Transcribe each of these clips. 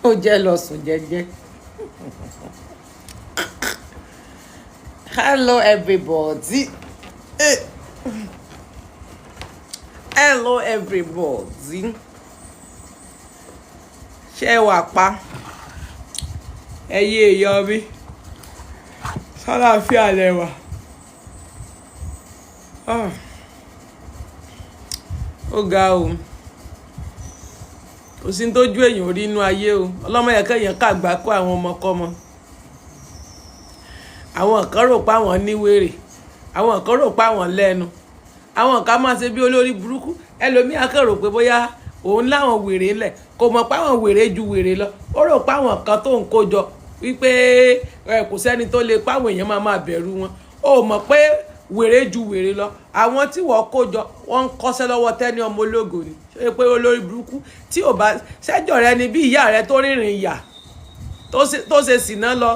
ó jẹ́ lọ sùn jẹ́jẹ́. Hello everybody. Hello everybody. Ṣé wà pa? Ẹyẹ èèyàn mi. Ṣàlàáfíà lẹ́wà. Ó ga o. Kò sí tójú èèyàn rí inú ayé o. Ọlọ́mọ yẹ kẹ́yàn kàgbá kó àwọn ọmọkọ́mọ. Àwọn kan rò pé àwọn ní wèrè. Àwọn kan rò pé àwọn lẹ́nu. Àwọn kan máa ṣe bí olórí burúkú. Ẹlòmíà kàn rò pé bóyá òun láwọn wèrè ńlẹ̀. Kò mọ̀ pé àwọn wèrè ju wèrè lọ. Ó rò pé àwọn kan tó ń kó jọ wípé kò sẹ́ni tó lè páwọn èèyàn máa bẹ̀rù wọn. Ó mọ̀ pé wèrè ju wèrè lọ. Àwọn tí wọ́n kó jọ wọ́n ń kọ́ṣẹ́ lọ́wọ́ Tẹ́ni ọmọ ológo ni. Ṣé pé olórí burúkú tí ò bá ṣẹ́jọ́ rẹ ni bí ìyá rẹ tó rìnrìn ìyà tó ṣe sìná lọ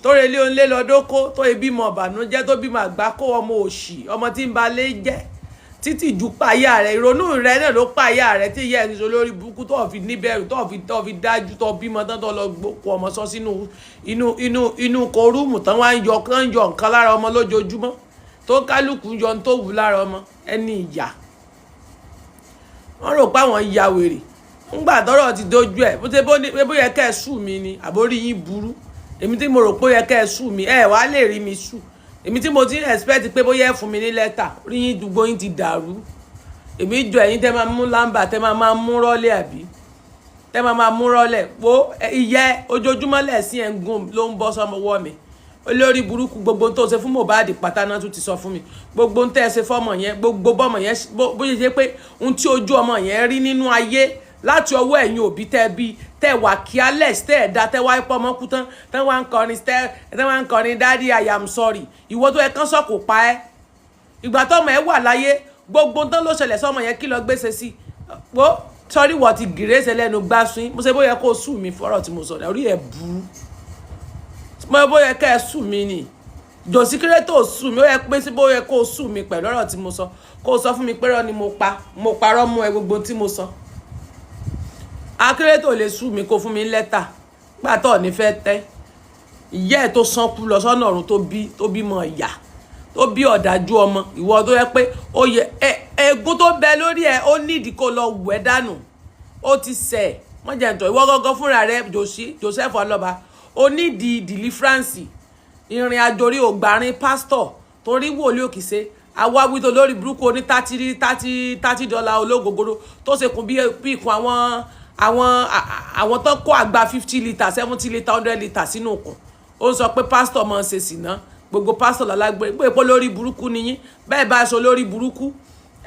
tó relé onílé lọ dóko tó bímọ ọ̀bànújẹ́ tó bímọ àgbákò ọmọ òṣì ọmọ tí ń ba lé jẹ́ títí ju páyà rẹ ìrònú rẹ náà ló páyà rẹ tí ìyá ẹni sọ lórí burúkú tó fi níbẹ̀rù tó fi dájú tó bímọ tán tó lọ gbókò ọmọ sọ sínú inú kọrúùmù tán wá ń yọ nǹkan lára ọmọ lójoojúmọ́ tó kálukú yọ tó wù lára ọmọ ẹni ìyà wọ́n rò pé àwọn ya wèrè ńgbà tọ́rọ̀ ti dojú ẹ̀ bó ṣe bóyá kẹ́ ẹ̀ sùn mi ni àbórí yín burú èmi tí mo rò pé ó yẹ kẹ́ ẹ̀ sùn mi ẹ̀ wá lè rí mi sùn èmi tí mo ti expect pé bóyá ẹ̀ fún mi ní lẹ́tà rí yín dùgbò yín ti dàrú èmi jọ ẹ̀yin tẹ́ máa mú lámbà tẹ́ máa mú rọ́lẹ̀ àbí tẹ́ máa mú rọ́lẹ̀ wo ìyẹ́ ojoojúmọ́ lẹ́sìn ẹ̀ ń gùn ló ń bọ́ sọ́mọwọ́ mi olórí burúkú gbogbo tó ṣe fún Mohbad pátá náà tún ti sọ fún mi gbogbo tẹ́ ẹ ṣe fọ́mọ yẹn gbogbo bọ́mọ yẹn bóyá ṣe pé ohun tí ojú ọmọ yẹn rí nínú ayé láti ọwọ́ ẹ̀yin òbí tẹ́ bí tẹ́ wà careless tẹ́ ẹ̀dá tẹ́ wá ipò ọmọ kú tán tẹ́ wá ń kọrin daddy I am sorry ìwọ tó yẹ kán sọ kò pa ẹ́ ìgbà tọ́mọ ẹ wà láyé gbogbo tán ló ṣẹlẹ̀ sọ́mọ yẹn kí lọ gbèsè sí wo sọrí wọ́n ti gírèsè lẹ́nu gbásùn mo ṣe bóyá kó sùn mí fọ́rọ̀ tí mo sọ orí ẹ̀ burú mo bóyá kẹ́ ẹ sùn mí ni jòsí kéré tó sùn mí ó yẹ pé sí bóyá kó sùn mí pẹ̀lú ọ̀rọ̀ tí mo sọ kó sọ fún mi pé rọ́ ni mo parọ́ mú ẹ gbogbo tí mo sọ akéré tó lè sùn mí kó fún mi lẹ́tà gbàtọ̀ ní fẹ́ tẹ́ ìyá ẹ̀ tó sánkú lọ sọ́nà ọ̀run tó bímọ ìyá tó bí ọ̀dájú ọmọ ìwọ tó yẹ pé ó yẹ egun tó bẹ lórí ẹ ó nídìí kó lọ wẹ̀ dànù ó ti sẹ̀ wọ́n jẹ́ ǹtọ́ ìwọ gángan fúnra rẹ Joseph Ọlọ́ba ó nídìí deliverance ìrìn àjò orí ògbàrin pásítọ̀ torí wòlíì òkìṣe awáwí tó lórí burúkú oní $30 ológogoro tó ṣe kún bí ìkún àwọn tó kó àgbà 50 litre 70 litre 100 litre sínú òkun ó sọ pé pásítọ̀ máa ń ṣe sìná gbogbo pásítọ̀ lálágbé pé pé lórí burúkú nìyí bẹ́ẹ̀ bá aṣọ lórí burúkú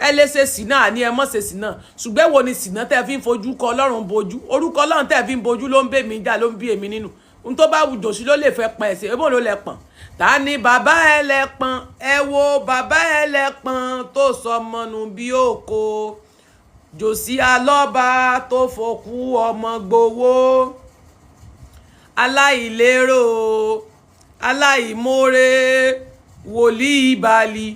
ẹ lè ṣe sìná àní ẹ mọ̀ ṣe sìná ṣùgbọ́n wo ni sìná tẹ́ fi ń fojú kọ Ọlọ́run bojú orúkọ Ọlọ́run tẹ́ fi ń bojú ló ń bẹ̀ mí jà ló ń bí èmi nínú n tó bá wùjọ sí ló lè fẹ́ pọn ẹ̀sẹ̀ ebó ló lẹ pọ̀n ta ni bàbá ẹlẹ́pọ̀n ẹ wo bàbá ẹlẹ́pọ̀n tó sọmọnù bí òkò Jòsí Alọ́ba tó fòkú ọmọ gbowó aláìlérò aláìmoore wòlíì ìbàlì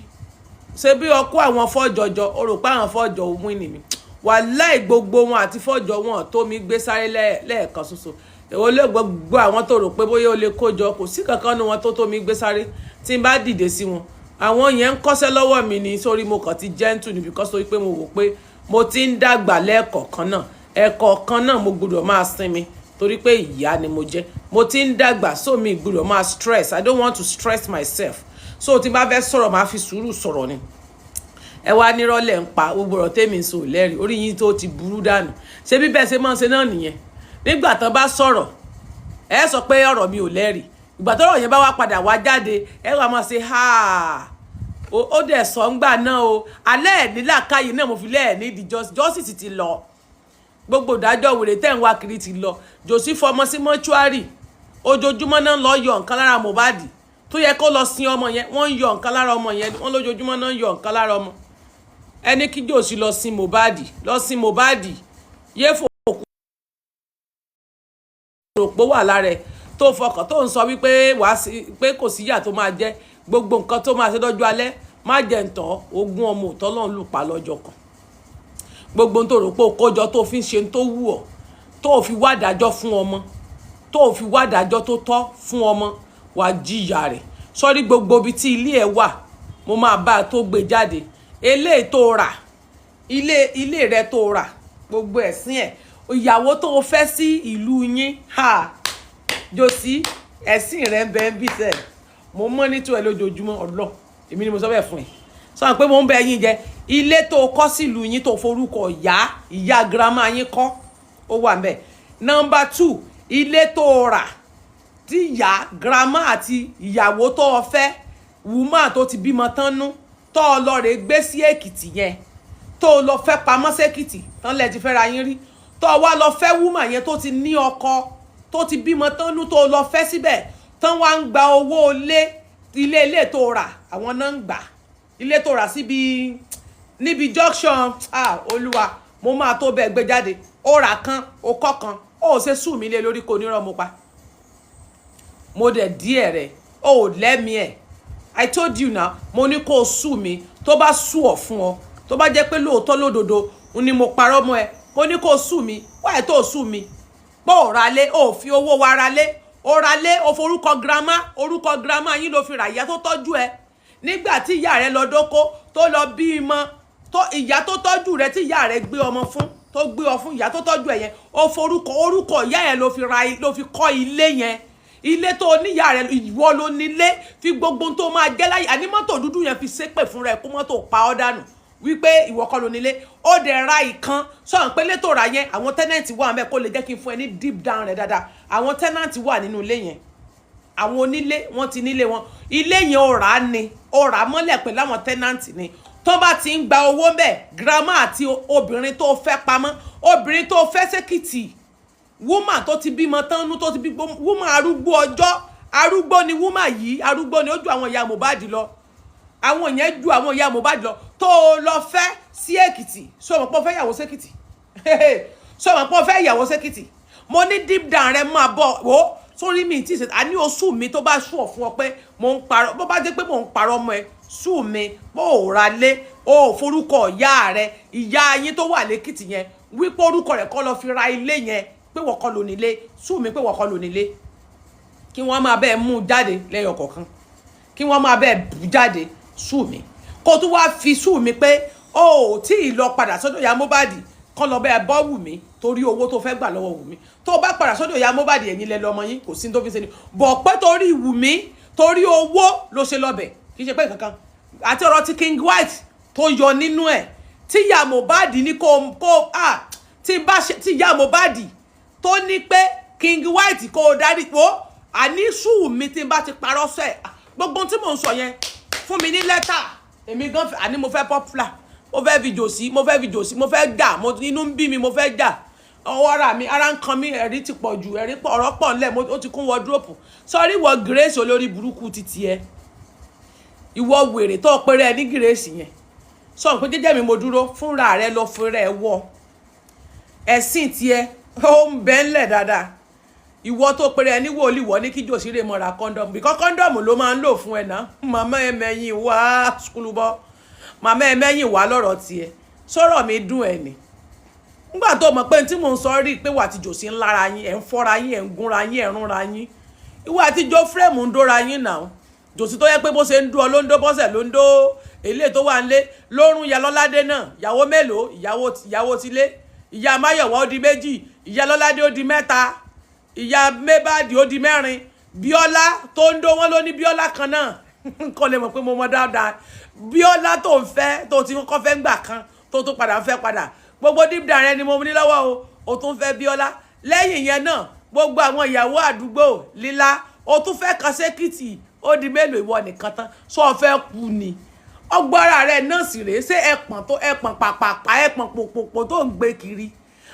ṣe bí ọkọ àwọn fọ́jọjọ o rò pé àwọn fọ́jọ òun ni mi wàláì gbogbo wọn àti fọ́jọ wọn tó mi gbé sáré lẹ́ẹ̀kan ṣoṣo èwo lè gbogbo àwọn tó rò pé bóyá o lè kójọ kò sí kankan nu wọn tó mi gbé sáré tí n bá dìde sí wọn àwọn yẹn ń kọ́ṣẹ́ lọ́wọ́ mi ní sórí mo kàn ti gentle ni because torí pé mo wò pé mo ti ń dàgbà lẹ́ẹ̀kọ̀ọ̀kan náà ẹ̀kọ̀ọ̀kan náà mo gbọ́dọ̀ máa sinmi torí pé ìyá ni mo jẹ́ mo ti ń dàgbà so mi gbọ́dọ̀ máa stress I don't want to stress myself so tí n bá fẹ́ sọ̀rọ̀ máa fi sùúrù sọ̀rọ̀ ni ẹ wá nírọ̀lẹ́ ń pa gbogbo ọ̀rọ̀ tèmi ń sọ lẹ́rìí orí yín tó ti burú dànù ṣé bí bẹ́ẹ̀ ṣe máa ń ṣe náà nìyẹn nígbà tán bá sọ̀rọ̀ ẹ sọ pé ọ̀rọ̀ mi ò lẹ́rìí ìgbà tọ́rọ̀ yẹn bá wá padà wá jáde ẹ wá máa ṣe ó dẹ̀ sọ ń gbà náà o alẹ́ ẹ̀ nílà káyé náà mo fi lẹ́ẹ̀ ní ìdí justice ti lọ gbogbo ìdájọ́ wèrè tẹ̀ ń wá kiri ti lọ Jòsí fọmọ sí mọ́ṣúárì ojoojúmọ́ náà lọ yọ nǹkan lára Mohbad tó yẹ kó lọ sin ọmọ yẹn wọ́n ń yọ nǹkan lára ọmọ yẹn wọ́n lójoojúmọ́ náà ń yọ nǹkan lára ọmọ ẹni kí Jòsí lọ sin Mohbad yé fò ròpó wà lára ẹ̀ tó fọkàn tó ń sọ wípé pé kò síyà tó máa jẹ gbogbo nǹkan tó máa ṣe lọ́jọ́ alẹ́ má jẹ́ ǹtọ́ ogún ọmọ òtọ́ náà lù pa lọ́jọ́ kan gbogbo tó rò pé kójọ tó fi ń ṣe tó wù ọ́ tó fi wá dájọ́ fún ọmọ tó fi wá dájọ́ tó tọ́ fún ọmọ wá jìyà rẹ̀ sọ́rí gbogbo ibi tí ilé ẹ̀ wà mo máa bá a tó gbé jáde eléyìí tó rà ilé rẹ̀ tó rà gbogbo ẹ̀sìn ẹ̀ ìyàwó tó fẹ́ sí ìlú yín jòsí ẹ̀sìn rẹ̀ ń bẹ ń bí tẹ̀ mo mọ́ nítorí ẹ̀ lójoojúmọ́ ọlọ́ èmi ni mo sọ bẹ́ẹ̀ fún ẹ sọ pé mo ń bẹ yín jẹ ilé tó kọ́ sílùú yín tó forúkọ ìyá girama yín kọ́ ó wà ńbẹ̀. Number 2 ilé tó rà tí ìyá girama àti ìyàwó tó fẹ́ wùmá tó ti bímọ tán nú tó lọ rè gbé sí Èkìtì yẹn tó lọ fẹ́ pamọ́ sẹ́kìtì tán lẹ ti fẹ́ ra yín rí tó wá lọ fẹ́ wùmá yẹn tó ti ní ọkọ tó ti bímọ tán nú tó lọ fẹ́ síbẹ̀ tán wá ń gba owó ilé tó rà àwọn náà ń gbà ilé tó rà síbi níbi junction olúwa mo máa tó bẹ́ẹ̀ gbé jáde ó rà kan ó kọ́ kan ó ṣe sùn mí lé lórí kò ní rán mo pa mo dẹ̀ díẹ̀ rẹ̀ ó lẹ́mìí ẹ̀ I told you now mo ní kó o sùn mi tó bá sùn ọ̀ fún ọ tó bá jẹ́ pé lóòótọ́ lódodo ni mo parọ́ mọ́ ẹ mo ní kó o sùn mi wáyé tó o sùn mi pé ò ra lé ò fi owó wa ra lé ó ra lé ó forúkọ girama yín ló fi rà ìyá tó tọ́jú ẹ nígbà tí ìyá rẹ lọ dóko tó lọ bí ìmọ̀ tó ìyá tó tọ́jú rẹ tí ìyá rẹ gbé ọmọ fún tó gbé ọ fún ìyá tó tọ́jú ẹ yẹn ó forúkọ orúkọ ìyá yẹn ló fi kọ́ ilé yẹn ilé tó níyà rẹ ìwọ ló nílé fi gbogbo tó máa jẹ́ láyé àní mọ́tò dúdú yẹn fi ṣépè fún rẹ kó mọ́tò pa ọ́ dànù wípé ìwọ kọ́ ló nílé ó dẹ̀ ra ìkan sọ̀rọ̀ pé létò ra yẹn àwọn tẹ́nẹ̀ntì wà mẹ́ kó lè jẹ́ kí n fún ẹ ní deep down rẹ dáadáa àwọn tẹ́nẹ̀ntì wà nínú ilé yẹn àwọn onílé wọ́n ti nílé wọn ilé yẹn ó rà á ni ó rà á mọ́lẹ̀ pẹ̀lú àwọn tẹ́nẹ̀ntì ni tó bá ti ń gba owó bẹ́ẹ̀ girama àti obìnrin tó fẹ́ pamọ́ obìnrin tó fẹ́ sẹ́kìtì woman tó ti bímọ tán nú tó ti bí woman arúgbó ọjọ́ arúgbó ni woman yìí arúgbó ni ó ju àwọn ìyá Mohbad lọ àwọn yẹn ju àwọn ìyá Mohbad lọ tó lọ fẹ́ sí Èkìtì sọmọ pọ fẹ́ yàwó sẹ́kìtì sọmọ pọ fẹ́ yàwó sẹ́kìtì mo ní deep down rẹ máa bọ̀ wò sórí mi tí àní oṣù mi tó bá ṣùọ̀ fún ọ pé mo ń parọ́ bó bá jẹ́ pé mo ń parọ́ ọmọ ẹ sùn mi bó ò ra lé ó forúkọ ìyá rẹ ìyá yín tó wà lẹ́kìtì yẹn wípé orúkọ rẹ̀ kọ́ lọ fi ra ilé yẹn pé wọ́n kọ́ ló nílé sùn mi pé wọ́n kọ́ ló nílé kí wọ́n máa bẹ́ẹ̀ mú jáde lẹ́yọ kọ̀ọ̀kan kí wọ́n máa bẹ́ẹ̀ bù jáde sùn mi kó tún wá fi sùn mi pé ó tí ì lọ padà sọ́dọ̀ ìyá Mohbad kọ́ lọ bẹ́ẹ̀ bọ́ Wùmí torí owó tó fẹ́ gbà lọ́wọ́ Wùmí tó bá padà sọ́dọ̀ ìyá Mohbad ẹ̀yin lẹ lọ́mọ yín kò sí tó fi ṣe ni bọ̀ pé torí Wùmí torí owó ló ṣe lọ́bẹ̀ kì í ṣe pé kankan àti ọ̀rọ̀ ti King White tó yọ nínú ẹ̀ tí ìyá Mohbad ní tí ìyá Mohbad tó ní pé King White kò dárí po àní sùn mi tí n bá ti parọ́ sẹ́ gbogbo tí mò ń sọ yẹn fún mi ní lẹ́tà èmi gan àní mo fẹ́ popular mo fẹ́ fídíò sí mo fẹ́ jà inú ń bí mi mo fẹ́ jà ọwọ́ ara mi ara ń kan mi ẹ̀rí ti pọ̀ jù ẹ̀rí ọ̀rọ̀ pọ̀ ńlẹ̀ ó ti kún wọ́dúrópù sọ́rí ìwọ Grace olórí burúkú títí ẹ ìwọ wèrè tó péré ẹ ní Grace yẹn sọ pé jẹ́jẹ́ mi mo dúró fúnra rẹ lọ fúnra ẹ wọ ẹ̀sìn tiẹ̀ ó ń bẹ ńlẹ̀ dáadáa ìwọ tó péré ẹ ní wòlíì wọ ní kí Jòsírè mọ́ra kọ́ńdọ̀mù bíkọ́ kọ́ńdọ̀mù ló máa ń lò fún ẹ náà màmá ẹ mẹ́yìn wá sùkúlùbọ́ màmá ẹ mẹ́yìn wá lọ́rọ̀ tiẹ̀ sọ̀rọ̀ mi dùn ẹ̀ ni nígbà tó mọ̀ pé tí mò ń sọ rí pé wà tí Jòsí ń lára yín ẹ̀ ń fọ́ra yín ẹ̀ ń gúnra yín ẹ̀ ń rúnra yín ìwọ àti Jo Frame ń dóra yín náà Jòsí tó yẹ pé bó ṣe ń dú ọ ló ń dó bọ́sẹ̀ ló ń dó èlé tó wà ń lé lórun ìyá Lọ́ládé náà ìyàwó mélòó ìyàwó tilé ìyá Máyọ̀wá ó di méjì ìyá Lọ́ládé ó di mẹ́ta ìyá Mohbad ó di mẹ́rin Bíọ́lá tó ń dó wọn ló ní Bíọ́lá kan náà kò lè mọ̀ pé mo mọ dáadáa Bíọ́lá tó ń fẹ́ tó ti kọ́ fẹ́ gbà kan tó tún padà fẹ́ padà gbogbo deep down rẹ ni mo ní lọ́wọ́ o tún fẹ́ Bíọ́lá lẹ́yìn yẹn náà gbogbo àwọn ìyàwó àdúgbò lílá o tún fẹ́ kan sẹ́kìtì ó di mélòó ìwọ nìkan tán sọ fẹ́ kú ni ọgbọ́ra rẹ náà sì rèé ṣé ẹpọ̀n pàpàpà ẹpọ̀n pòpòpò tó ń gbé kiri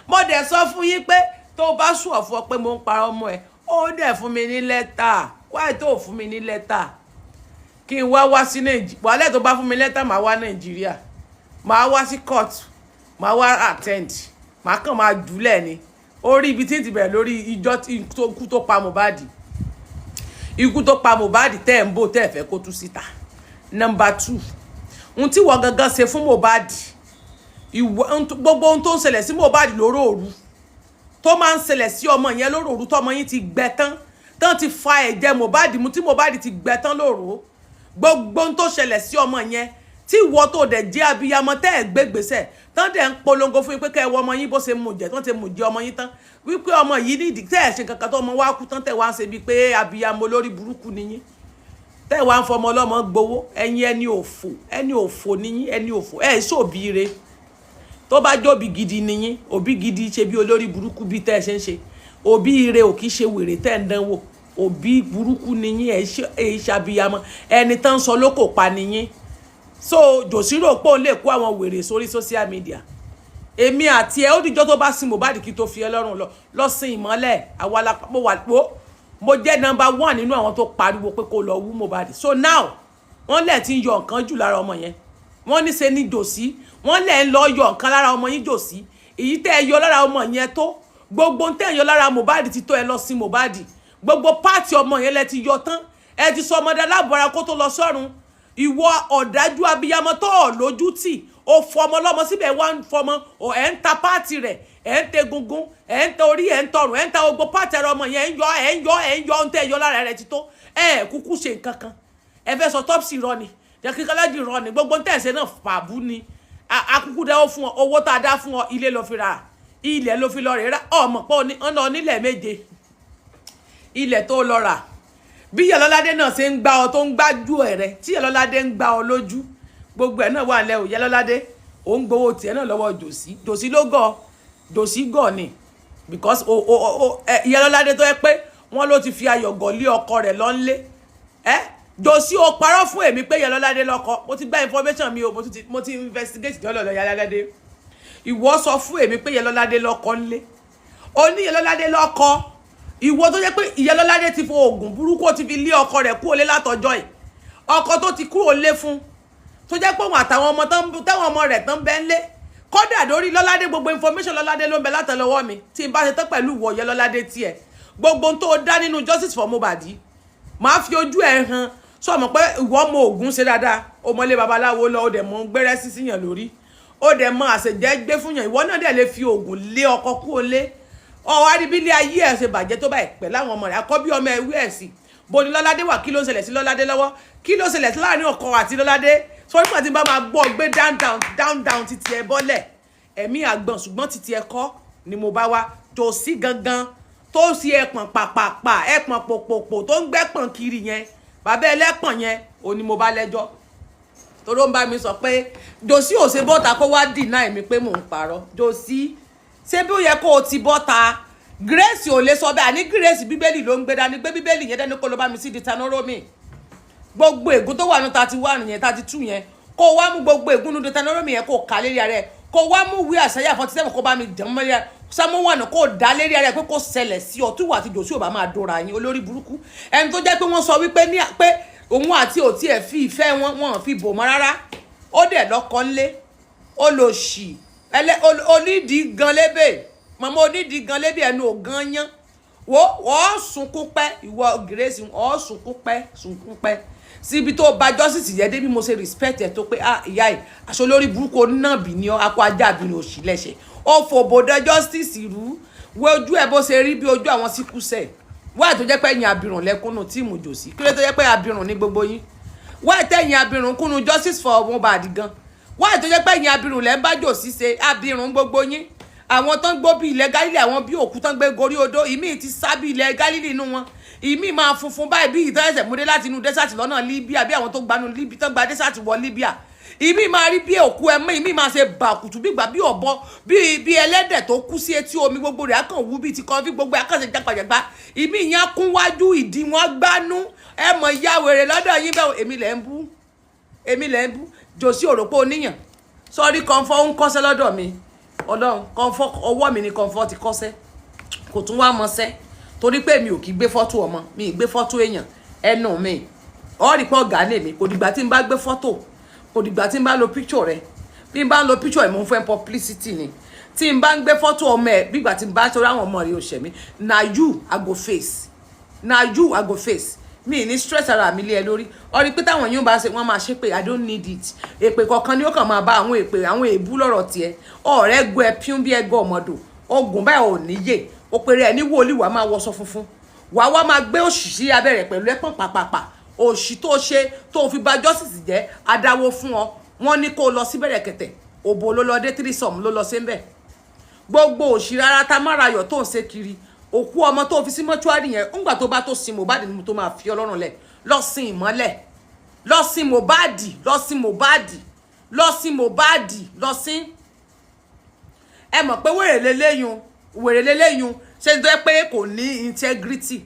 mo dẹ̀ sọ fún yín pé tó bá sùn ọ̀fọ̀ pé mo ń parọ́ ọmọ ẹ̀ ó dẹ̀ fún mi ní lẹ́tà wáyé tó fún mi ní lẹ́tà kí n wá sí Nàìjíríà wàhálẹ̀ tó bá fún mi lẹ́tà màá wá Nàìjíríà màá wá sí court màá wá attend màá kàn máa jùlẹ̀ ni orí ibi tí ń ti bẹ̀rẹ̀ lórí ìjọ ikú tó pa Mohbad ikú tó pa Mohbad tẹ́ ń bò tẹ́ ẹ̀ fẹ́ kó tú síta. Number 2 ohun tí wọ́n gangan ṣe fún Mohbad gbogbo ohun tó ń ṣẹlẹ̀ sí Mohbad lóró òru tó máa ń ṣẹlẹ̀ sí ọmọ yẹn lóru òru tọmọ yín ti gbẹ tán ti fa ẹ̀jẹ̀ Mohbad mu tí Mohbad ti gbẹ tán lóru gbogbo ohun tó ṣẹlẹ̀ sí ọmọ yẹn tí ìwọ tó dẹ̀ jẹ́ abiyamọ tẹ́ ẹ̀ gbégbèsè tán dẹ̀ ń polongo fún yín pé kẹ́ ẹ wọ ọmọ yín bó ṣe mú jẹ tán ti mú jẹ ọmọ yín tán wípé ọmọ yìí nídìí tẹ́ ẹ̀ ṣe kankan tó ọmọ wá kú tán tẹ́ wá ń ṣe bíi pé abiyamọ lórí burúkú nìyí tẹ́ wá ń fọmọ ọlọ́mọ gbowó ẹ̀yin ẹni òfò nìyí ẹni òfò ẹ̀ ṣòbíire tó bá jóbi gidi nìyí òbí gidi ṣe bí olórí burúkú bí tẹ́ ẹ ṣe ń ṣe òbí ire ò kì í ṣe wèrè tẹ́ ẹ̀ ń dánwò òbí burúkú nìyí ẹ̀ ṣàbíyamọ ẹni tán sọ lókò pa nìyí so jòsírò pò ń lè kó àwọn wèrè sórí social media èmi àti ẹ ó dìjọ́ tó bá sin Mohbad kí tó fi ẹ lọ́rùn lọ sin ìmọ́lẹ̀ àwa la mo wà pò mo jẹ́ number 1 nínú àwọn tó pariwo pé kó lọ wú Mohbad so now wọ́n lẹ̀ ti ń yọ nǹkan jù lára ọmọ yẹn wọ́n ní ṣe ní jòsí wọ́n lẹ̀ ń lọ yọ nǹkan lára ọmọ yín jòsí èyí tẹ́ ẹ yọ lára ọmọ yẹn tó gbogbo tẹ́ ẹ yọ lára Mohbad ti tó ẹ lọ sin Mohbad gbogbo páàtì ọmọ yẹn lẹ ti yọ tán ẹ ti sọ ọmọdé aláàbọ̀ra kó tó lọ sọ́run ìwọ ọ̀dájú abiyamọ tó ọ̀ lójú tì ó fọmọ lọ́mọ síbẹ̀ wá ń fọmọ ẹ̀ ń ta páàtì rẹ̀ ẹ̀ ń tẹ gungun ẹ̀ ń tẹ orí ẹ̀ ń tọrùn ẹ̀ ń ta gbogbo páàtì ẹ̀rọ ọmọ yẹn ẹ̀ ń yọ ń tẹ́ yọ lára rẹ̀ ti tó kúkú ṣe nǹkan kan ẹ fẹ́ sọ tọ́pùsì rọ ni jẹ́kíkọ́lájì rọ ni gbogbo tẹ̀sẹ̀ náà fàbú ni akúkú dáwọ́ fún ọ owó tá a dá fún ọ ilé ló fi ra ilẹ̀ ló fi lọ rẹ̀ rà ọmọ pọ̀ ọ̀nà onílẹ̀ méje ilẹ̀ tó lọ rà bí Yẹlọ́ládé náà ṣe ń gbá ọ tó ń gbájú ẹ̀rẹ́ tí Yẹlọ́ládé ń gbá ọ lójú gbogbo ẹ̀ náà wà lẹ́ o Yẹlọ́ládé ò ń gbowó tiẹ̀ náà lọ́wọ́ jòsí ló gọ̀ jòsí gọ̀ ni because Yẹlọ́ládé tó yẹ pé wọ́n ló ti fi ayọ̀gọ̀ lé ọkọ rẹ̀ lọ́nlé jòsí o parọ́ fún èmi pé Yẹlọ́ládé lọ́kọ mo ti gba information mi o mo ti investigate lọ́lọ́ Yẹlọ́ládé ìwọ sọ fún èmi pé Yẹlọ́ládé lọ́kọ ńlé o ní Yẹlọ́ládé lọ́kọ ìwọ tó jẹ́ pé Yẹlọ́ládé ti fo oògùn burúkú ó ti fi lé ọkọ rẹ̀ kúrò lé látọjọ́ yìí ọkọ tó ti kúrò lé fún tó jẹ́ pé òun àtàwọn ọmọ táwọn ọmọ rẹ̀ tán bẹ́ ń lé kódà lórí Lọ́ládé gbogbo information Lọ́ládé ló ń bẹ látọlọ́wọ́ mi tí n bá ṣe tán pẹ̀lú ìwọ Yẹlọ́ládé tiẹ̀ gbogbo tó dá nínú justice for Mohbad máa fi ojú ẹ̀ hàn sọ mọ̀ pé ìwọ mọ oògùn ṣe dáadáa o mọlé babaláwo lọ o dẹ̀ mọ gbẹ́rẹ́ sí síyàn lórí o dẹ̀ mọ àṣejẹ́ gbé fún yàn ìwọ náà dẹ̀ lè fi oògùn lé ọkọ kúrò lé ọwọ́ adébílẹ̀ ayé ẹ̀ ṣe bàjẹ́ tó báyìí pẹ̀lú àwọn ọmọ rẹ̀ akọ́bí ọmọ ẹ̀wí ẹ̀ sí bo ni Lọ́ládé wà kí ló ń ṣẹlẹ̀ sí Lọ́ládé lọ́wọ́ kí ló ń ṣẹlẹ̀ sí láàrin ọkọ àti Lọ́ládé sọ nígbà tí n bá máa gbọ́ gbé down títí ẹ bọ́lẹ̀ ẹ̀mí àgbọn ṣùgbọ́n títí ẹ kọ́ ni mo bá wá jòsí gangan tó sì ẹ̀pọ̀n pàpàpà ẹ̀pọ̀n pòpòpò tó ń gbẹ́pọ̀n kiri yẹn bàbá ẹlẹ́pọ̀n yẹn ò ní mo bá lẹ́jọ́ toró ń bá mi sọ pé jòsí ò ṣe bọ́ta kó wá deny mi pé mò ń parọ́ jòsí ṣé bí ó yẹ kó o ti bọ́ta Grace ò lè sọ bẹ́ẹ̀ àní Grace bíbélì ló ń gbé dání pé bíbélì yẹn dẹ́ni kó ló bá mi sí Deuteronomy gbogbo ègún tó wà ní 31 yẹn 32 yẹn kó wá mú gbogbo ègún ní Deuteronomy yẹn kó kà lérí rẹ̀ kó wá mú wí Àìsáyà 47 kó bá mi dán mọ́lẹ̀ Sámúwánà kó dá lérí rẹ̀ pé kó ṣẹlẹ̀ sí ọ túwà àti jòsí ò bá máa dóra yín olórí burúkú ẹni tó jẹ́ pé wọ́n sọ wípé ní pé òun àti òtí ẹ̀ fi ìfẹ́ wọn fi bò mọ́ rárá ó dẹ̀ lọ́kọ ńlé ó lò ṣì onídìí gan lébè màmá onídìí gan lébè ẹnu ò gan yán wọ́n sunkún pẹ́ ìwọ Grace wọ́n sunkún pẹ́ síbi tó bá justice yẹ dé bí mo ṣe respect ẹ tó pé ìyá ẹ aṣọ lórí burúkú onáàbì ni ọ akọ ajá àbí ni òṣì lẹ́sẹ̀ ó fòbòdà justice rú wo ojú ẹ bó ṣe rí bí ojú àwọn síkúsẹ̀ wáyé tó jẹ́ pé ẹ̀yin abirùn lẹ́kúnnù tíìmù jòsí kí ló tó jẹ́ pé abirùn ní gbogbo yín wáyé tẹ̀yin abirùn kúnnù justice for Mohbad gan wáyé tó jẹ́ pé ẹ̀yin abirùn lẹ́ ń bá jòsí ṣe abirùn gbogbo yín àwọn tán gbó bí ilẹ̀ Gálílì àwọn bí òkú tán gbé gorí odó ìmí ti sá bí ilẹ̀ Gálílì inú wọn ìmí máa funfun báyìí bí ìtàn ẹsẹ̀ múdé láti inú dẹ́sàtì lọ́nà Libya bí àwọn tó gbanú Libya tán gba dẹ́sàtì wọ Libya ìmí máa rí bí òkú ẹmọ ìmí máa ṣe bàkùtù bí gbà bí ọ̀bọ bí ẹlẹ́dẹ̀ tó kú sí etí omi gbogbo rẹ̀ akàn wú bí ti kan fi gbogbo akàn ṣe jápàjàgbá ìmí yẹn kún wájú ìdí wọn gbánú ẹ mọ̀ ìyá wèrè lọ́dọ̀ yín bẹ́ẹ̀ èmi lẹ́ ń bú jòsí òròpó oníyàn sọ́ọ́rí kọ́ńfọ́ ń kọ́sẹ́ lọ́dọ̀ mi Ọlọ́run kọ́ńfọ́ ọwọ́ mi ni kọ́ńfọ́ ti kọ́sẹ́ kò tún wá mọ́sẹ́ torí pé mi ò kì í gbé fọ́tò ọmọ mi ì gbé fọ́tò èèyàn ẹnu mi ọ̀rí pọ̀ gánà mi kò dìgbà tí n bá gbé fọ́tò kò dìgbà tí n bá lo picture rẹ bí n bá lo picture ẹ̀ mo ń fẹ́ publicity ni tí n bá ń gbé fọ́tò ọmọ ẹ̀ bí ìgbà tí n bá torí àwọn ọmọ rẹ ò ṣẹ̀ mí na you I go face mi ní stress ara mi lé ẹ lórí ọ̀rí pé táwọn yóò bá ṣe wọ́n máa ṣe pé I don't need it èpè kọ̀ọ̀kan ni ó kàn máa bá àwọn èpè àwọn èébú lọ́rọ̀ tiẹ̀ ọ̀rẹ́ gbọ́ ẹ píún bí ẹgbẹ́ ọmọdò ogun báyìí ò níyè ó pèrè ẹ ní wòlíì wàá máa wọṣọ funfun wàá máa gbé òṣì sí abẹ́rẹ́ pẹ̀lú ẹpọ̀n pàpàpà òṣì tó ṣe tó fi bà justice jẹ́ adáwó fún ọ wọ́n ní kó lọ sí Bẹ̀rẹ̀kẹ̀tẹ̀ òbò ló lọ dé tírísọ̀mù ló lọ sí ńbẹ̀ gbogbo òṣì rárá tá má rayọ̀ tó ń ṣe kiri òkú ọmọ tó fi sí mọ́ṣúárì yẹn ńgbà tó bá tó sin Mohbad ni mo tó máa fi Ọlọ́run lẹ̀ lọ sin ìmọ́lẹ̀ lọ sin Mohbad lọ sin Mohbad lọ sin Mohbad lọ sin ẹ mọ̀ pé wèrè lélẹ́yìn ṣe ń tọ́ pé kò ní integrity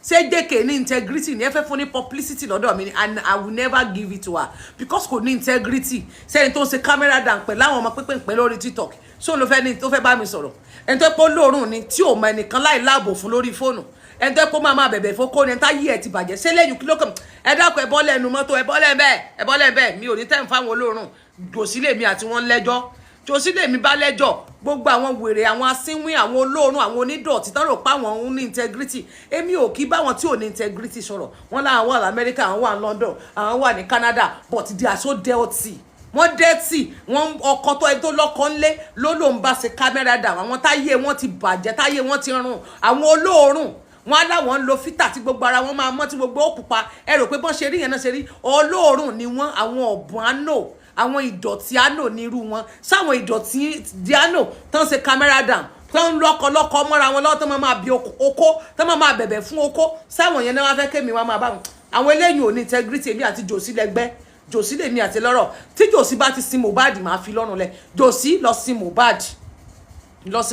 ṣé jẹ́kẹ̀ ní integrity ní ẹ fẹ́ fún ní publicity lọ́dọ̀ mi and I will never give it to her because kò ní integrity ṣẹ́ni tó ń ṣe camera down pẹ̀lú àwọn ọmọ pípẹ́ lórí TikTok ṣó ló fẹ́ ní tó fẹ́ bá mi sọ̀rọ̀ ẹni tó pé lóòrùn ni tí ò mọ ẹnìkan láì láàbò fún lórí fóònù ẹni tó pé máa bẹ̀bẹ̀ fún kóni ẹni tá yí ẹ̀ ti bàjẹ́ ṣé lẹ́yìn kí ló kàn ẹ dákun ẹ bọ́lẹ̀ ẹnu mọ́tò ẹ bọ́lẹ̀ bẹ́ẹ̀ mi ò ní tẹ́ ń fáwọn olóòrùn dòsílẹ̀ mi àti wọn lẹ́jọ́ jòsílẹ̀ mi bá lẹ́jọ́ gbogbo àwọn wèrè àwọn asínwín àwọn olóòrùn àwọn onídọ̀tí tán rò pé àwọn ní integrity èmi ò kí báwọn tí ò ní integrity sọ̀rọ̀ wọ́n láwọn wà lamẹ́ríkà àwọn wà ní London àwọn wà ní Canada but they are so dirty wọ́n dẹ́tì wọ́n ọkọ tó ẹni tó lọ́kọ ńlé ló ń bá ṣe kámẹ́rà dà àwọn táyé wọ́n ti bàjẹ́ táyé wọ́n ti rún àwọn olóòrùn wọ́n aláwọn ń lo fítà tí gbogbo ara wọn máa mọ́ tí gbogbo ó pupa ẹ rò pé bọ́n ṣe rí yẹn náà ṣe rí olóòrùn ni wọ́n àwọn ọ̀bùn àánò àwọn ìdọ̀tí àánò nírú wọn sáwọn ìdọ̀tí díánò tán ṣe kámẹ́rà dà tán lọ́kọ mọ́ra wọn lọ́wọ́ tán máa bí okó tán máa bẹ̀bẹ̀ fún okó sáwọn yẹn náà wọ́n fẹ́ kémi wọn máa bá wọn àwọn eléyìí ò ní integrity èmi àti jòsí lẹ́gbẹ́ jòsí lèmi àti lọ́rọ̀ tí jòsí bá ti sin Mohbad máa fi lọ́rùn lẹ̀ jòsí lọ sin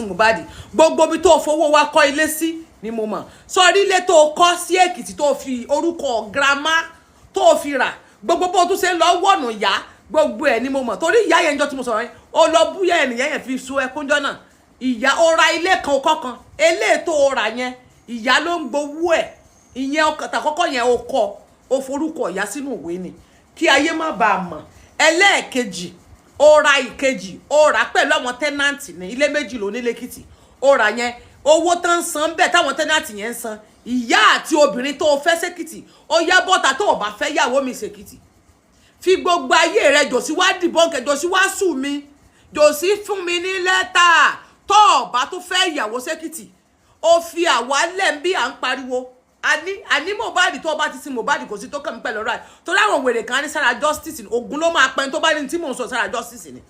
Mohbad gbogbo bí tó fowó wá kọ́ ilé sí ni mo mọ̀ sọrí ilé tó kọ́ sí Èkìtì tó fi orúkọ grandma tó fi rà gbogbo bó tún ṣe ń lọ wọ̀nù ìyá gbogbo ẹ̀ ni mo mọ̀ torí ìyá yẹn jọ tí mo sọ̀rọ̀ yẹn ó lọ búyà ènìyàn yẹn fi so ẹkúnjọ́ náà ìyá ó ra ilé kan kọ́kan eléyìí tó rà yẹn ìyá ló ń gbowó ẹ̀ ìyẹn tàkọ́kọ́ yẹn ó kọ́ ó forúkọ ìyá sínú ìwé ni kí ayé má bàa mọ̀ ẹlẹ́ẹ̀kejì ó ra ìkejì ó rà pẹ̀lú àwọn tẹ́nàntì ní ilé méjì lónílé Èkìtì ó rà yẹn owó tán san bẹ́ẹ̀ táwọn tẹ́nàntì yẹn ń san ìyá àti obìnrin tó fẹ́ sẹ́kìtì ó yá bọ́ta tó bá fẹ́ yàwó mi sẹ́kìtì fi gbogbo ayé rẹ jòsí wá dìbọ́nkẹ̀ jòsí wá sùn mi jòsí fún mi ní lẹ́tà tó bá tó fẹ́ ìyàwó sẹ́kìtì ó fi àwa lẹ̀ bí à ń pariwo àní Mohbad tó bá ti sin Mohbad kò sí tó kàn mí pẹ̀lú ọ̀rọ̀ ẹ̀ tó láwọn wèrè kan ní sára justice ogun ló máa pẹ́ tó bá ní tí mò ń sọ sára justice ni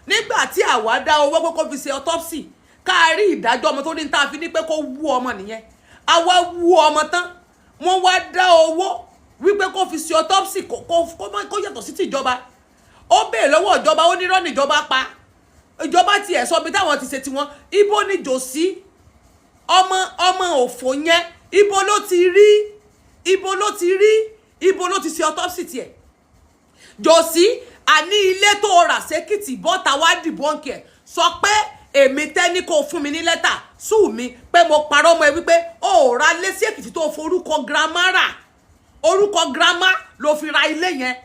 nígbà tí àwa dá owó pé kó fi ṣe autopsy káàrí ìdájọ́ ọmọ tó ní tá a fi ní pé kó wú ọmọ nìyẹn àwa wú ọmọ tán wọ́n wá dá owó wípé kó fi ṣe autopsy kó yàtọ̀ sí tìjọba ó béèrè lọ́wọ́ ìjọba ó nírọ́ níjọba pa ìjọba tiẹ̀ sọ bí táwọn ti ṣe tiwọn ibo ni jòsí ọmọ òfò yẹn ibo ló ti ṣe autopsy tiẹ̀ jòsí àní ilé tó rà sẹ́kìtì bọ́ta wá dìbọ́ǹkì ẹ̀ sọ pé èmi tẹ́ni kò fún mi ní lẹ́tà sùn mi pé mo parọ́ mọ́ ẹ wípé ó ra lé sí Èkìtì tó forúkọ grandma rà orúkọ grandma ló fi ra ilé yẹn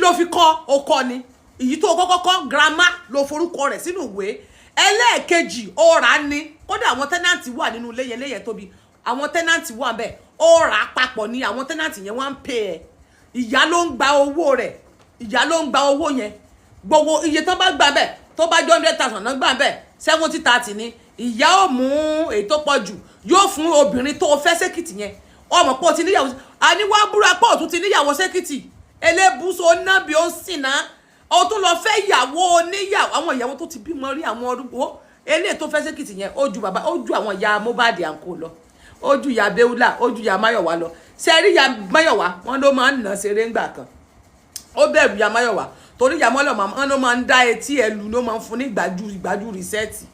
ló fi kọ́ ọkọ ni èyí tó kọ́kọ́ kọ́ grandma ló forúkọ rẹ̀ sínú ìwé ẹlẹ́ẹ̀kejì ó rà ní kódà àwọn tẹ́nàntì wà nínú ilé yẹn tóbi àwọn tẹ́nàntì wà bẹ́ẹ̀ ó rà papọ̀ ní àwọn tẹ́nàntì yẹn wọ́n ń pè ẹ́ ìyá ló ń gba owó rẹ̀ ìyá ló ń gba owó yẹn gbogbo iye tó bá gbà bẹ́ẹ̀ tó bá jọ 100,000 náà gbà bẹ́ẹ̀ 70-30 ni ìyá ò mú èyí tó pọ̀ jù yóò fún obìnrin tó fẹ́ sẹ́kìtì yẹn ọmọ pọ̀ ti níyàwó àníwá búra pọ̀ tún ti níyàwó sẹ́kìtì elébùsọ náà bí ó ń sìn náà ó tún lọ fẹ́ ìyàwó oníyàwó àwọn ìyàwó tó ti bímọ rí àwọn ọdún eléyìí tó fẹ́ sẹ́kìtì yẹn ó ju àwọn ìyá Mohbad àǹkó lọ ó ju ìyá Bẹ́úlà ó ju ìyá Máyọ̀wá lọ sẹ́rí ìyá Máyọ̀wá wọn ló máa ń nà ṣeré ńgbà kan ó bẹ̀rù ìyá Máyọ̀wá torí ìyá Máyọ̀wá wọn ló máa ń dá etí ẹlù ló máa ń fún ní ìgbájú rìsẹ́ẹ̀tì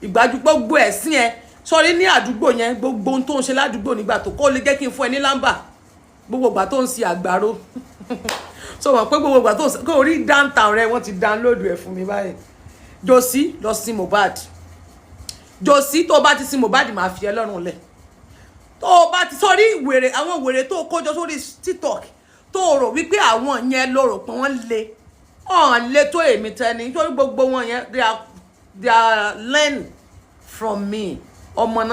ìgbájú gbogbo ẹ̀sìn ẹ sọrí ní àdúgbò yẹn gbogbo ohun tó ń ṣe ládùúgbò nígbà tó kó lè jẹ́ kí n fún ẹ ní lámbà gbogbo ìgbà tó ń ṣe àgbàrò so wọn pé gbogbo ìgbà tó ń ṣe kó rí downtown rẹ wọ́n ti download ẹ fún mi báyìí jòsí lọ sí Mohbad jòsí tó bá ti sin Mohbad máa fi ẹ lọ́rùn lẹ̀ tó bá ti sọrí wèrè àwọn wèrè tó kójọ sórí TikTok tó rò wípé àwọn yẹn ló rò pé wọ́n lè tó èmi tẹni nítorí gbogbo wọn yẹn they are learn from me ọmọ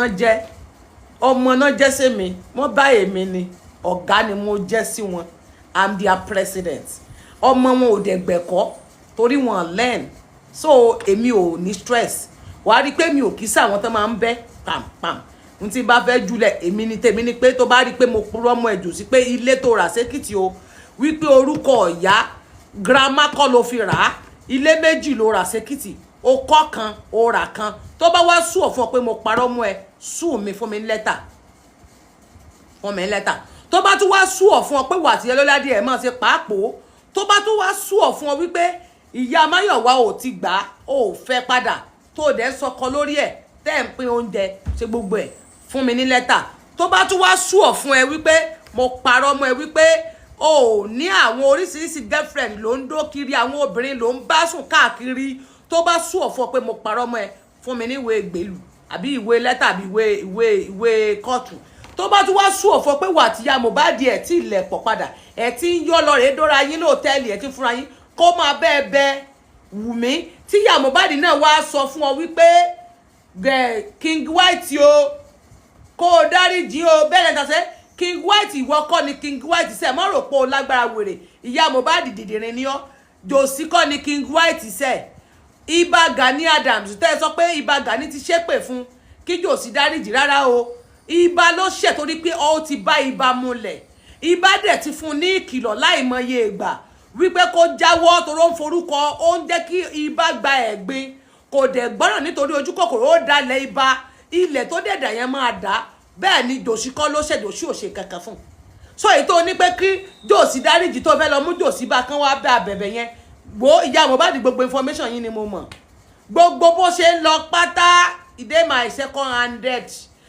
náà jẹ́ sí mi wọ́n bá èmi ni ọ̀gá ni mo jẹ́ sí wọn I'm their president ọmọ wọn ò dẹ̀ gbẹ̀kọ́ torí wọn learn so èmi ò ní stress wàá rí pé mi ò kí sáwọn tó máa ń bẹ́ pàmpàm n tí bá fẹ́ jùlẹ̀ èmi ni tèmi ni pé tó bá rí pé mo purọ́ mọ́ ẹ̀jọ̀ sí pé ilé tó rà sékìtì o wípé orúkọ ọ̀yá girama kọ́ ló fi rà á ilé méjì ló rà sékìtì o kọ́ kan o rà kan tó bá wá sùn fún ọ pé mo parọ́ mọ́ ẹ sùn mi fún mi lẹ́tà tó bá tún wá sùn fún ọ pé wà á ti yẹ lọ́ládì ẹ̀ máa ṣe pàápò tó bá tún wá sùn fún ọ wípé ìyá Máyọ̀wá ò ti gbà ó fẹ́ padà tó dẹ̀ sọkọ lórí ẹ̀ tẹ́ ń pín oúnjẹ ṣe gbogbo ẹ̀ fún mi ní lẹ́tà tó bá tún wá sùn fún ẹ wípé mo parọ́ mọ́ ẹ wípé o ní àwọn oríṣiríṣi girlfriend ló ń dó kiri àwọn obìnrin ló ń bá sùn káàkiri tó bá sùn fún ọ pé mo parọ́ mọ́ ẹ fún mi ní ìwé ìgbélù àbí ìwé lẹ́tà àbí ìwé kóòtù tó bá tún wá sùn fún ọ pé wà tíya Mohbad ẹ̀ tí ilẹ̀ pọ̀ padà ẹ̀ tí ń yọ́ lọ rèé dóra yín lóòtẹ́ẹ̀lì ẹ̀ tí fúnra yín kó máa bẹ́ẹ̀ bẹ́ẹ̀ Wùmí tíya Mohbad náà wá sọ fún ọ wípé King White o kó o dáríjì o bẹ́ẹ̀ lẹ́ta sẹ́ King White ìwọ kọ́ ni King White sẹ́ mọ́ rò pé o lágbára wèrè ìyá Mohbad dìdìrín ni ọ́ Jòsí kọ́ ni King White sẹ́ Ìbà Gani Adams tẹ́ ẹ sọ pé Ìbà Gani ti ṣépè fún kí Jòsí dáríjì rárá o Ìbà ló ṣẹ̀ torí pé ó ti bá Ìbà múlẹ̀ Ìbà dẹ̀ ti fún ní ìkìlọ̀ láìmọye ìgbà wípé kó jáwọ́ toró ń forúkọ ó ń jẹ́ kí Ìbà gba ẹ̀gbin kò dẹ̀ gbọ́ràn nítorí ojú kòkòrò ó dalẹ̀ Ìbà ilẹ̀ tó dẹ̀dà yẹn máa dá bẹ́ẹ̀ ni Jòsí kọ́ ló ṣẹ̀ Jòsí ò ṣe kankan fún so èyí tó ní pé kí Jòsí dáríjì tó fẹ́ lọ mú Jòsí bá kán wá bẹ́ àbẹ̀bẹ̀ yẹn wo ìyá Mohbad gbogbo information yín ni mo mọ̀ gbogbo bó ṣe ń lọ pátá ìdè my second handed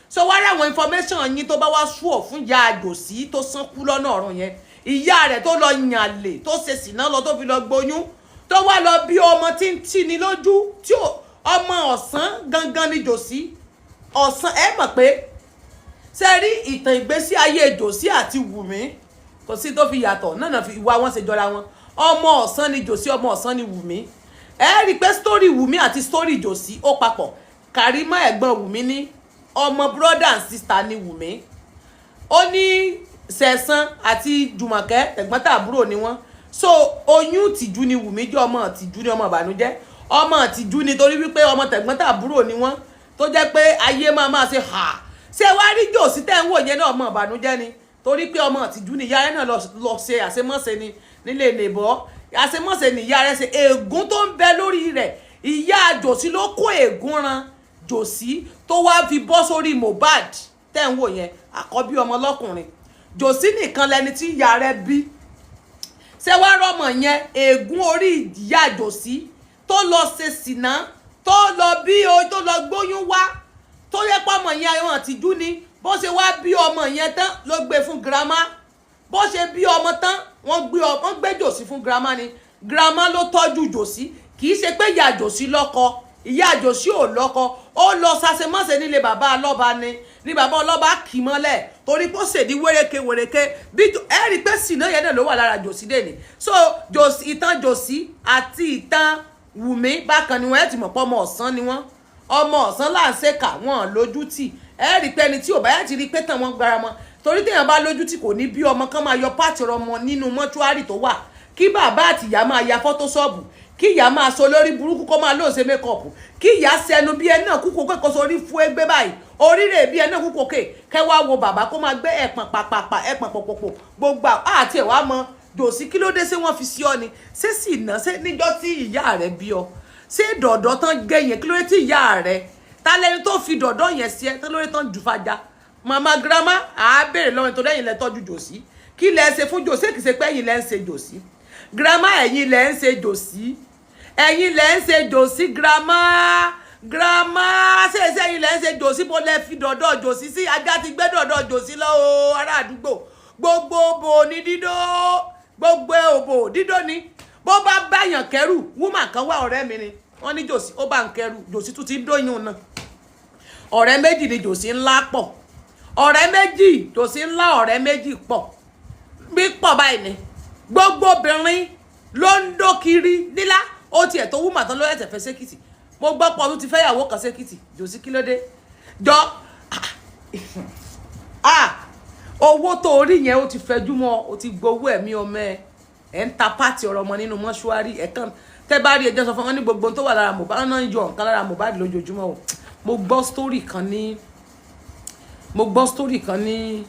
so wá rí àwọn information yín tó bá wá sú ọ̀ fún ìyá Jòsí tó sánkú lọ́nà ọ̀run yẹn ìyá rẹ̀ tó lọ yàn lè tó ṣe sìná lọ tó fi lọ gboyún tó wá lọ bí ọmọ tí ń tì ní lójú tí ọmọ ọ̀sán gangan ni Jòsí ọ̀sán ẹ mọ̀ pé ṣe rí ìtàn ìgbésí ayé Jòsí àti Wùmí kò sí tó fi yàtọ̀ náà fi ìwà wọn ṣe jọra wọn ọmọ ọ̀sán ni Jòsí ọmọ ọ̀sán ni Wùmí ẹ rí i pé story Wùmí àti story Jòsí ó papọ̀ Karimo ẹ̀gbọ́n Wùmí ní ọmọ brother and sister ni Wùmí ó ní Sẹ̀san àti Jùmọ̀kẹ́ tẹ̀gbọ́n-tàbúrò ni wọ́n so oyún tìjú ni Wùmí jẹ́ ọmọ tìjú ni ọmọ ìbànújẹ́ ọmọ tìjú nítorí wípé ọmọ tẹ̀gbọ́n-tàbúrò ni wọ́n tó jẹ́ pé ayé máa ṣe hà ṣé wá rí Jòsí tẹ́ ń wò yẹn náà ọmọ ìbànújẹ́ ni torí pé ọmọ tìjú ni ìyá rẹ̀ náà lọ ṣe àṣemọ́ṣe ni nílé nìbọ́ àṣemọ́ṣe ni ìyá rẹ̀ ṣe ègún tó ń bẹ lórí rẹ̀ ìyá Jòsí ló kó ègún ran Jòsí tó wá fi bọ́ sórí Mohbad tẹ́ ń wò yẹn àkọ́bí ọmọ lọ́kùnrin Jòsí nìkan lẹni tí ìyá rẹ̀ bí ṣé wá rọmọ yẹn ègún orí ìyá Jòsí tó lọ ṣe sìná tó lọ bí o tó lọ gbóyún wá tó yẹ pé ọmọ yẹn àwọn àtijú ni bó ṣe wá bí ọmọ yẹn tán ló gbé fún girama bó ṣe bí ọmọ tán wọ́n gbé Jòsí fún girama ni girama ló tọ́jú Jòsí kì í ṣe pé ìyá Jòsí lọ́kọ ìyá Jòsí ò lọ́kọ ó lọ ṣàṣemọ́ṣe nílé bàbá ọlọ́ba ni bàbá ọlọ́ba kì í mọ́lẹ̀ torí pé ó ṣèdí wéréke bí ẹ rí i pé sìnà yẹn náà ló wà lára Jòsí dé ni so ìtàn Jòsí àti ìtàn Wùmí bákan ni wọ́n ẹ ti mọ̀ pé ọmọ ọ̀sán ni wọ́n ọmọ ọ̀sán là ń ṣèkà wọn lójú tì ẹ rí i pé ẹni tí ò bá yá ti rí i pé tàn wọ́n gbára mọ́ torí téèyàn bá lójú tì kò ní bí ọmọ kan máa yọ pàtì ọmọ nínú mọ́túárì tó wà kí bàbá àti ìyá máa ya fọ́tóṣọ́ọ̀bù kí ìyá máa sọ lórí burúkú kó máa lóò ṣe mékọ̀pù kí ìyá sẹnu bí ẹ náà kúkú kó sórí fún ẹgbẹ́ báyìí oríire bí ẹ náà kúkú òkè kẹwàá wo bàbá kó máa gbé ẹ̀pọ̀n pàpàpà ẹ̀pọ̀n pòpòpò gbogbo àti ẹ̀wà mọ Jòsí kí ló dé ṣé wọ́n fi sí ọ ni ṣé sì ná ṣé níjọ́ tí ìyá rẹ̀ bí ọ ṣé dọ̀dọ̀ tán gé yẹn kí ló dé tí ìyá rẹ̀ ta lẹni tó fi dọ̀dọ̀ yẹn sí ẹ tó lórí tán jù fàjà màmá girama àá béèrè lọ́wọ́ nítorí ẹ̀yin lẹ tọ́jú Jòsí kí lẹ ṣe fún Jòsí kì í ṣe pé ẹ̀yin lẹ ń ṣe Jòsí girama ẹ̀yin lẹ ń ṣe Jòsí ẹ̀yin lẹ ń ṣe Jòsí girama ṣe ẹ̀yin lẹ ń ṣe Jòsí bó lẹ fi dọ̀dọ̀ Jòsí sí ajá ti gbé dọ̀dọ̀ Jòsí lọ o ará àdúgbò gbogbo òbò ní dídó gbogbo òbò dídó ni bó bá báyàn kẹrù woman kan wá ọ̀rẹ́ mi ni wọ́n ní Jòsí ó bá ń kẹrù Jòsí tún ti dóyún náà ọ̀rẹ́ méjì ni Jòsí ńlá pọ̀ ọ̀rẹ́ méjì Jòsí ńlá ọ̀rẹ́ méjì pọ̀ bí pọ̀ báyìí ni gbogbo obìnrin ló ń dó kiri nílá ó tiẹ̀ tó woman tán ló ẹ̀sẹ̀ fẹ́ sékìtì mo gbọ́ pọ̀ tó ti fẹ́ yàwó kan sékìtì Jòsí kí ló dé jọ owó tó orí yẹn ó ti fẹjú mọ́ ó ti gbowó ẹ̀mí ọmọ ẹ̀ ń ta pàtì ọ̀rọ̀ ọmọ nínú mọ́ṣúárì ẹ̀ kàn tẹ́ bá rí ẹjọ́ sọ fún wọn ní gbogbo tó wà lára Mohbad náà ń yọ nǹkan lára Mohbad lójoojúmọ́ o. Mo gbọ́ story kan ní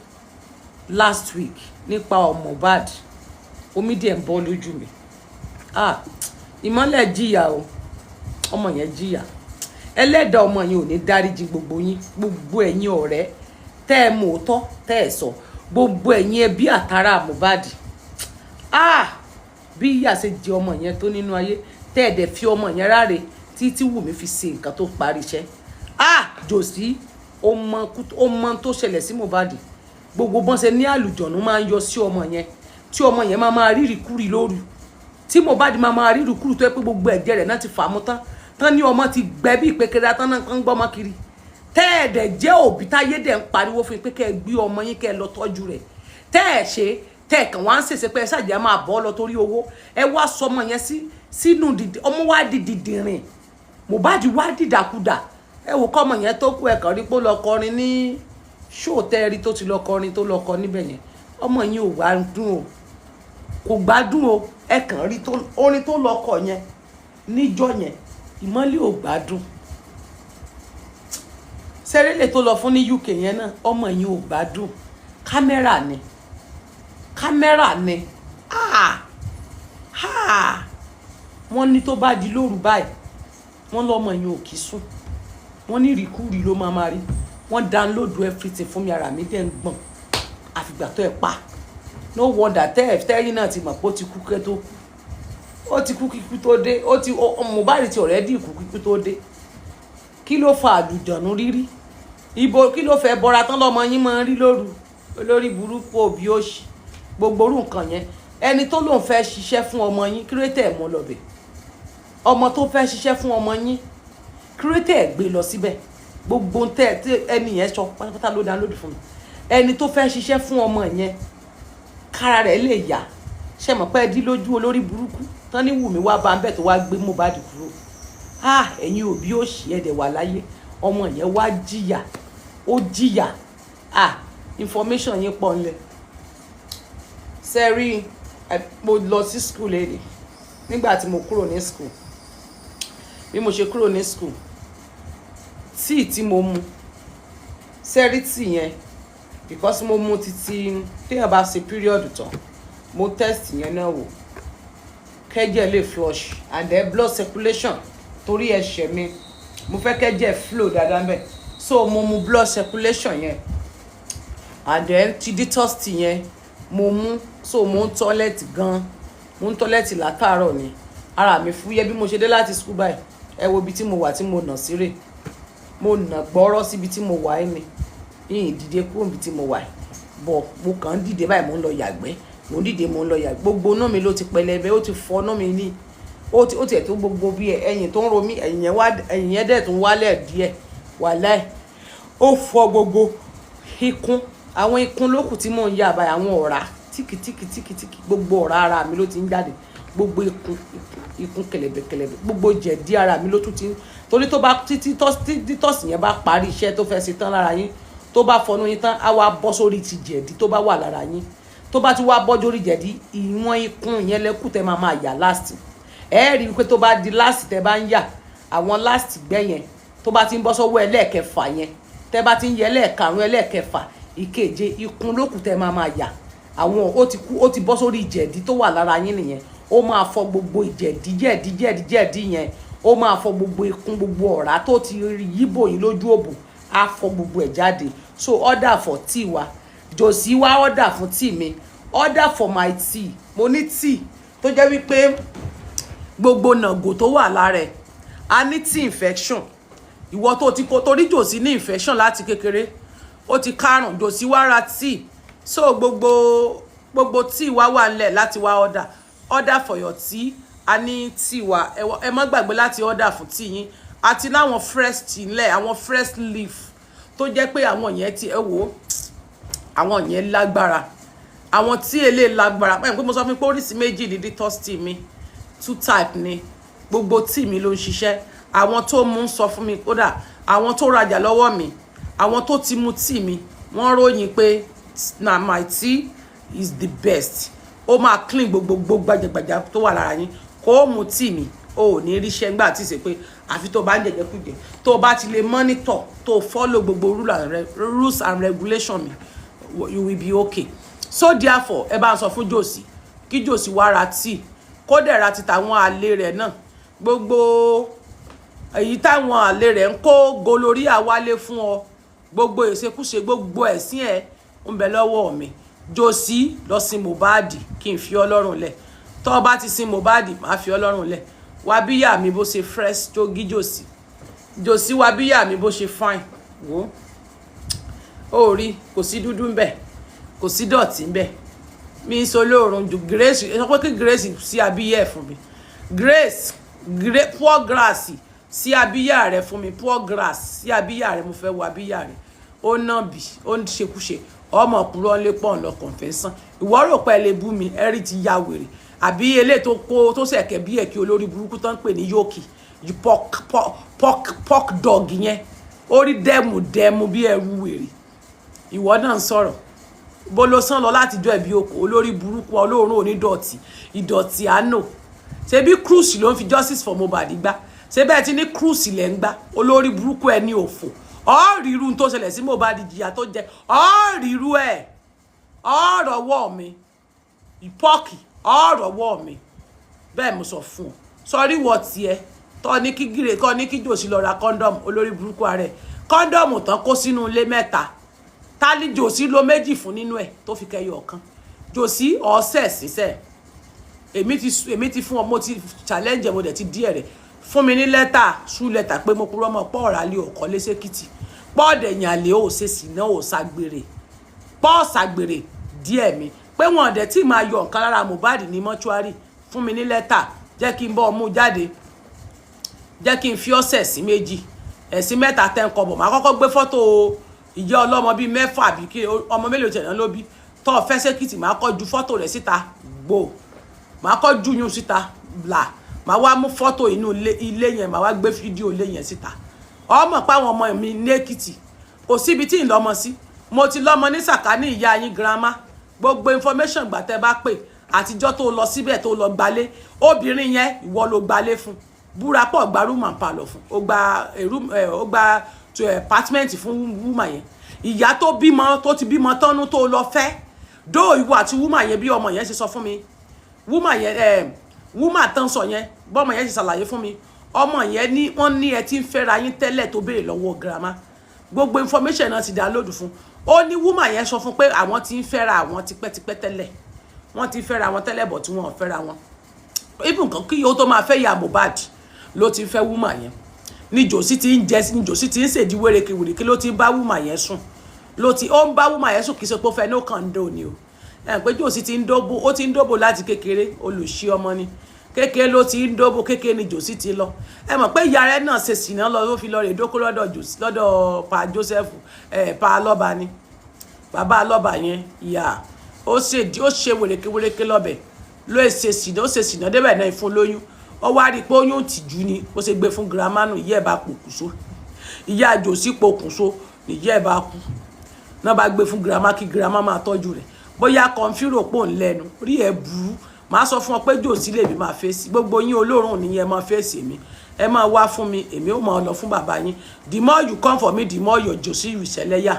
last week nípa Mohbad omi díẹ̀ ń bọ́ lójú mi. Ìmọ́lẹ̀ jìyà o, ọmọ yẹn jìyà. Ẹlẹ́dàá ọmọ yẹn ò ní dáríjì gbogbo yín, gbogbo ẹ̀yin ọ̀rẹ́ tẹ́ ẹ mọ̀ òótọ́ tẹ́ ẹ sọ, gbogbo ẹ̀yin ẹbí àtàrà Mohbad. Bí ìyà ṣe jẹ ọmọ yẹn tó nínú ayé tẹ́ ẹ dẹ̀ fi ọmọ yẹn ráre títí Wùmí fi ṣe nǹkan tó parí iṣẹ́. Jòsí ó mọ tó ṣẹlẹ̀ sí Mohbad. Gbogbo bọ́n ṣe ní àlùjọ̀nù máa ń yọ sí ọmọ yẹn tí ọmọ yẹn máa rírìkúrì lóru, tí Mohbad máa rírìkúrì tó yẹ pé gbogbo ẹ̀jẹ̀ rẹ̀ náà ti fà mú tán ní ọmọ ti gbẹ bí ìpékeré tán náà ń gbọ́mọ kiri. Tẹ́ ẹ̀ dẹ̀ jẹ́ òbí táyé dẹ̀ ń pariwo fún pé kẹ́ ẹ gbé ọmọ yín kẹ́ ẹ lọ tọ́jú rẹ̀. Tẹ́ ẹ̀ ṣe tẹ́ ẹ̀ kàn wá ń ṣèṣe pé ẹ ṣàjẹ́ máa bọ́ lọ torí owó. Ẹ wá sọ ọmọ yẹn sínú ọmọ wá di dìdìrìn, Mohbad wá dìdàkudà. Ẹ wò kọ́ ọmọ yẹn tó kú ẹ kàn rí pé ó lọ kọrin ní ṣóòtẹ́ẹ̀rí tó ti lọ kọrin tó lọ kọ níbẹ̀ yẹn. Ọmọ yẹn ò wá dùn o, kò gbádùn o. Ẹ kàn rí orin tó lọ kọ yẹn níjọ́ yẹn, Ìmọ́lẹ̀ ò gbádùn. Sẹ́rẹ́lẹ̀ tó lọ fún ní UK yẹn náà, ọmọ yẹn ò gbádùn. Kámẹ́rà ni wọ́n ní tó bá di lóru báyìí wọ́n lọ́mọ yẹn ò kì í sùn, wọ́n ní ìrìkúrì ló máa rí. Wọ́n download everything fún mi, ara mi dẹ̀ ń gbọ̀n àfìgbà tó ẹ̀ pa. No wonder tẹ́yìn náà ti mọ̀ pé ó ti kú kẹ́ tó kú, ó ti kú kíkú tó dé, Mohbad ti already kú kíkú tó dé. Kí ló fa àlùjọ̀nù rírí? Ibo kí ló fẹ́ bọ́ra tán lọ́mọ yín máa ń rí lóru? Olórí burúkú òbí òṣì gbogbo orú nǹkan yẹn. Ẹni tó lóun fẹ́ ṣiṣẹ́ fún ọmọ yín kírètè mọ́ lọ bẹ̀. Ọmọ tó fẹ́ ṣiṣẹ́ fún ọmọ yín kírètè gbé lọ síbẹ̀. Gbogbo ẹni yẹn sọ pátápátá ló download fún mi. Ẹni tó fẹ́ ṣiṣẹ́ fún ọmọ yẹn kára rẹ̀ lè yá. Ṣé mọ̀ pé ẹ dí lójú olórí burúkú tán ní Wùmí wá bá ń bẹ̀ tó wá gbé Mohbad kúrò. Ẹ̀yin òbí òṣì ẹ̀dẹ̀ wà láyé. Ọmọ yẹn wá jìyà, ó jìyà. Information yín pọ̀ nílẹ̀. Sẹ́rí mo lọ sí school lẹ́yìn nígbà tí mo kúrò ní school. Bí mo ṣe kúrò ní school, tíì tí mo mu, sẹ́rí tíì yẹn because mo mu títí téèyàn bá ṣe period tán, mo test yẹn náà wò kẹ́jẹ̀ lè flush and then blood circulation torí ẹ̀ṣẹ̀ mi mo fẹ́ kẹ́jẹ̀ flow dáadáa ńbẹ̀, so mo mu blood circulation yẹn and then ti detox tea yẹn mo mu, so mo ń toilet gan, mo ń toilet látàárọ̀ ni ara mi fúyẹ́. Bí mo ṣe dé láti school báyìí ẹ wo ibi tí mo wà tí mo nà síre, mo nà gbọ́rọ́ síbi tí mo wà ní yìnyín dìde kúrò níbi tí mo wà bọ̀ mo kàn ń dìde báyìí mo ń lọ yàgbẹ́, mo ń dìde mo ń lọ yàgbẹ́, gbogbo náà mi ló ti pẹlẹbẹ, ó ti fọ́ náà mi ní ó tiẹ̀ tó gbogbo bí ẹ̀yìn tó ń ro mí, ẹ̀yìn yẹn dẹ̀ tún wálẹ̀ díẹ̀ wàláì ó fọ́ gbogbo ikùn, àwọn ikùn lókù tí mò ń yà báyìí, àwọn ọ̀rá tíkìtíkìtíkìtíkì gbogbo ọ̀rá ara mi ló ti ń jáde, gbogbo ikùn kẹ̀lẹ̀bẹ̀kẹ̀lẹ̀bẹ̀, gbogbo jẹ̀dí ara mi ló tún ti ń, torí tó bá títọ́sì yẹn bá parí iṣẹ́ tó fẹ́ ṣe tán lára yín, tó bá fọnú yín tán á wá bọ́ sórí ti jẹ̀dí tó bá wà lára yín, tó bá ti wá bọ́ sórí jẹ̀dí ìwọ̀n ikùn yẹn lẹ́kù tẹ́ máa yà last. Ẹ rí i pé tó bá di last tẹ́ bá ń yà àwọn last gbẹ́ yẹn tó bá ti ń bọ́ sọ́wọ́ ẹlẹ́ẹ̀kẹfà yẹn, tẹ́ bá ti ń yẹ ẹlẹ́ẹ̀karùn ẹlẹ́ẹ̀kẹfà ìkeje ikùn lókù tẹ́ máa yà àwọn ó ti bọ́ sórí jẹ̀dí tó wà lára yín nìyẹn, ó máa fọ gbogbo jẹ̀dí yẹn, ó máa fọ gbogbo ikùn gbogbo ọ̀rá tó ti yíbò yín lójú òbò, á fọ gbogbo ẹ̀ jáde. So order for tea wa, Josie wá order fún tea mi, order for my tea. Mo ní tea tó jẹ́ wípé gbogbo nàgò tó wà lára ẹ̀ a ní tea infection. Ìwọ tó ti kó torí Josie ní infection láti kékeré, ó ti kárùn, Josie wá ra tea, so gbogbo tea wa wà nílẹ̀ láti wá order for your tea. A ní tea wa, ẹ má gbàgbé láti order fún tea yín, àti láwọn fresh tea nílẹ̀, àwọn fresh leaf tó jẹ́ pé àwọn yẹn ti ẹ wò àwọn yẹn lágbára, àwọn tí èlé lágbára pé mo sọ fún pé oríṣi méjì ní detox tea mi, 2 type ni, gbogbo tea mi ló ń ṣiṣẹ́. Àwọn tó mú ń sọ fún mi kódà àwọn tó rajà lọ́wọ́ mi, àwọn tó ti mu tea mi wọ́n ròyìn pé na my tea is the best, ó máa clean gbogbo gbajàgbajà tó wà lára yín. Kó mu tea mi o ò ní ríṣẹ́ ńgbà tí ṣe pé àfi tó bá ń jẹjẹ kújẹ tó bá ti lè monitor tó follow gbogbo rules and regulation mi you will be okay. So therefore ẹ bá ń sọ fún Josie kí Josie wá ra tíì kó dẹ̀ ra ti tàwọn àlè rẹ̀ náà gbogbo èyí táwọn àlè rẹ̀ ń kó gonorrhea wálé fún ọ gbogbo ìṣekúṣe gbogbo ẹ̀sìn ẹ̀ ń bẹ lọ́wọ́ mi. Josie lọ sin Mohbad kí n fi Ọlọ́run lẹ̀ tó bá ti sin Mohbad má fi Ọlọ́run lẹ̀ wá bíyà mi bó ṣe fresh tó gí Josie wá bíyà mi bó ṣe fine wò ó rí kò sí dúdú ń bẹ kò sí dọ̀tí ń bẹ mi sọ lóorun ju Grace sọ pé kí Grace sí abíyá ẹ̀ fún mi Grace pour grass sí abíyá rẹ̀ fún mi pour grass sí abíyá rẹ̀ mo fẹ́ wo abíyá rẹ̀ ó ná bì ó ń ṣekúṣe ọmọ kúrò ń lé pọ̀ ń lọ confession ìwọ rò pé ẹ lè bú mi ẹ̀rí ti ya wèrè àbí eléyìí tó kó tó ṣẹ̀kẹ́ bí ẹ̀kí olórí burúkú tó ń pè ní yókì pork dog yẹn ó rí dẹ́mu bí ẹrú wèrè ìwọ náà ń sọ̀rọ̀ bó ló sán lọ láti jọ ẹ̀bí oko olórí burúkú olóòórùn onídọ̀tí ìdọ̀tí àánò ṣe bí cruise ló ń fi justice for Mohbad gbá ṣe bẹ́ẹ̀ ti ní cruise lẹ́ ń gbá olórí burúkú ẹ ní òfò ọ̀rìrú tó ṣẹlẹ̀ sí Mohbad jìyà tó jẹ ọ̀rìrú ẹ̀ ọ̀rọ̀wọ́ mi ìpọ́kì ọ̀rọ̀wọ́ mi bẹ́ẹ̀ mo sọ fún ọ sọrí wọ tiẹ̀ tọ́ ní kí gírè kọ́ ní kí Josie lọ ra kọ́ńdọ̀mù olórí burúkú ààrẹ kọ́ńdọ̀mù tán kó sínú ilé mẹ́ta ta ni Josie lo méjì fún nínú ẹ̀ tó fi kẹyọ ọ̀kan Josie ọ̀sẹ̀ sísẹ̀ èmi ti fún ọ mo ti challenge mo dẹ̀ ti díẹ̀ rẹ̀ fún mi ní lẹ́tà sú lẹ́tà pé mo purọ́ mọ́ pọ́ ọ̀rá lé ọkọ̀ léṣèkìtì pọ́ọ̀dẹ̀ yàn lé ò ṣe sì náà ò ṣàgbèrè pọ́ọ̀ ṣàgbèrè díẹ̀ mi pé wọn ọ̀dẹ̀ tí máa yọ nǹkan lára Mohbad ní mọ́ṣúárì fún mi ní lẹ́tà jẹ́ kí n bọ́ ọmú jáde jẹ́ kí n fi ọ̀sẹ̀ sí méjì ẹ̀sìn mẹ́ta tẹ́ ń kọ bọ̀ máa kọ́kọ́ gbé fọ́tò ìyá ọlọ́mọ bíi mẹ́fà àbí kí ọmọ mélòó tẹ̀lé ló bí tó o fẹ́ ṣèkìtì máa kọ́ ju fọ́tò rẹ̀ síta gbò máa kọ́ ju yún síta là máa wá mú fọ́tò inú ilé yẹn máa wá gbé fídíò ilé yẹn síta ọmọ páwọn ọmọ mi ní Èkìtì kò síbi tí ń lọ́mọ sí mo ti lọ́mọ ní sàkání ìyá yín girama gbogbo information gbà tẹ́ bá pè àtijọ́ tó lọ síbẹ̀ tó lọ gbalé obìnrin yẹn ìwọ ló gbalé fún búra pọ̀ gba room and parlour fún ó gba apartment fún woman yẹn ìyá tó bímọ tó ti bímọ tánú tó lọ fẹ́ dó ìwọ àti woman yẹn bí ọmọ yẹn ṣe sọ fún mi woman tán sọ yẹn bọ́mọ yẹn ṣe ṣàlàyé fún mi ọmọ yẹn ní wọ́n ní ẹ ti ń fẹ́ra yín tẹ́lẹ̀ tó béèrè lọ́wọ́ girama gbogbo information náà ti download fún ó ní woman yẹn sọ fún pé àwọn ti ń fẹ́ra àwọn tipẹ́tipẹ́ tẹ́lẹ̀ wọ́n ti fẹ́ra wọn tẹ́lẹ̀ bọ̀ tí wọ́n ò fẹ́ra wọn even kan kí yóò tó máa fẹ́ ya Mohbad ló ti fẹ́ woman yẹn ní Josie ti ń jẹ ní Josie ti ń ṣèdí wérekewèrèké ló ti ń bá woman yẹn sùn ó ń bá woman yẹn sùn kì í ṣe pé ó fẹ́ ní ó kàn ń dò ní o pé Josie ti ń dóbò ó ti ń dóbò láti kékeré olùṣí ọmọ ni kékeré ló ti ń dóbò kékeré ni Josie ti lọ mọ̀ pé ìyá rẹ̀ náà ṣe sìnà lọ ló fi lọ rè dókó lọ́dọ̀ pa Joseph pa lọ́ba ni bàbá lọ́ba yẹn ìyá ó ṣe wèrèkéwèrèké lọ́bẹ̀ ló ṣe sìnà débẹ̀ náà fún lóyún ó wá rí i pé oyún tìjú ni ó ṣe gbé fún girama nù ìyá ẹ̀ bá pokùnso ìyá Josie pokùnso nìyá ẹ̀ bá kú náà bá gbé fún girama kí girama máa tọ́jú rẹ̀ bóyá kọ̀ǹfìrò pò ń lẹ́nu rí ẹ̀ burú màá sọ fún ọ pé Josie lèmi máa fèsì gbogbo yín olóòórùn nìyẹn máa fèsì mi ẹ máa wá fún mi èmi ò máa lọ fún bàbá yín the more you come for me the more your Josie will ṣẹlẹ́yà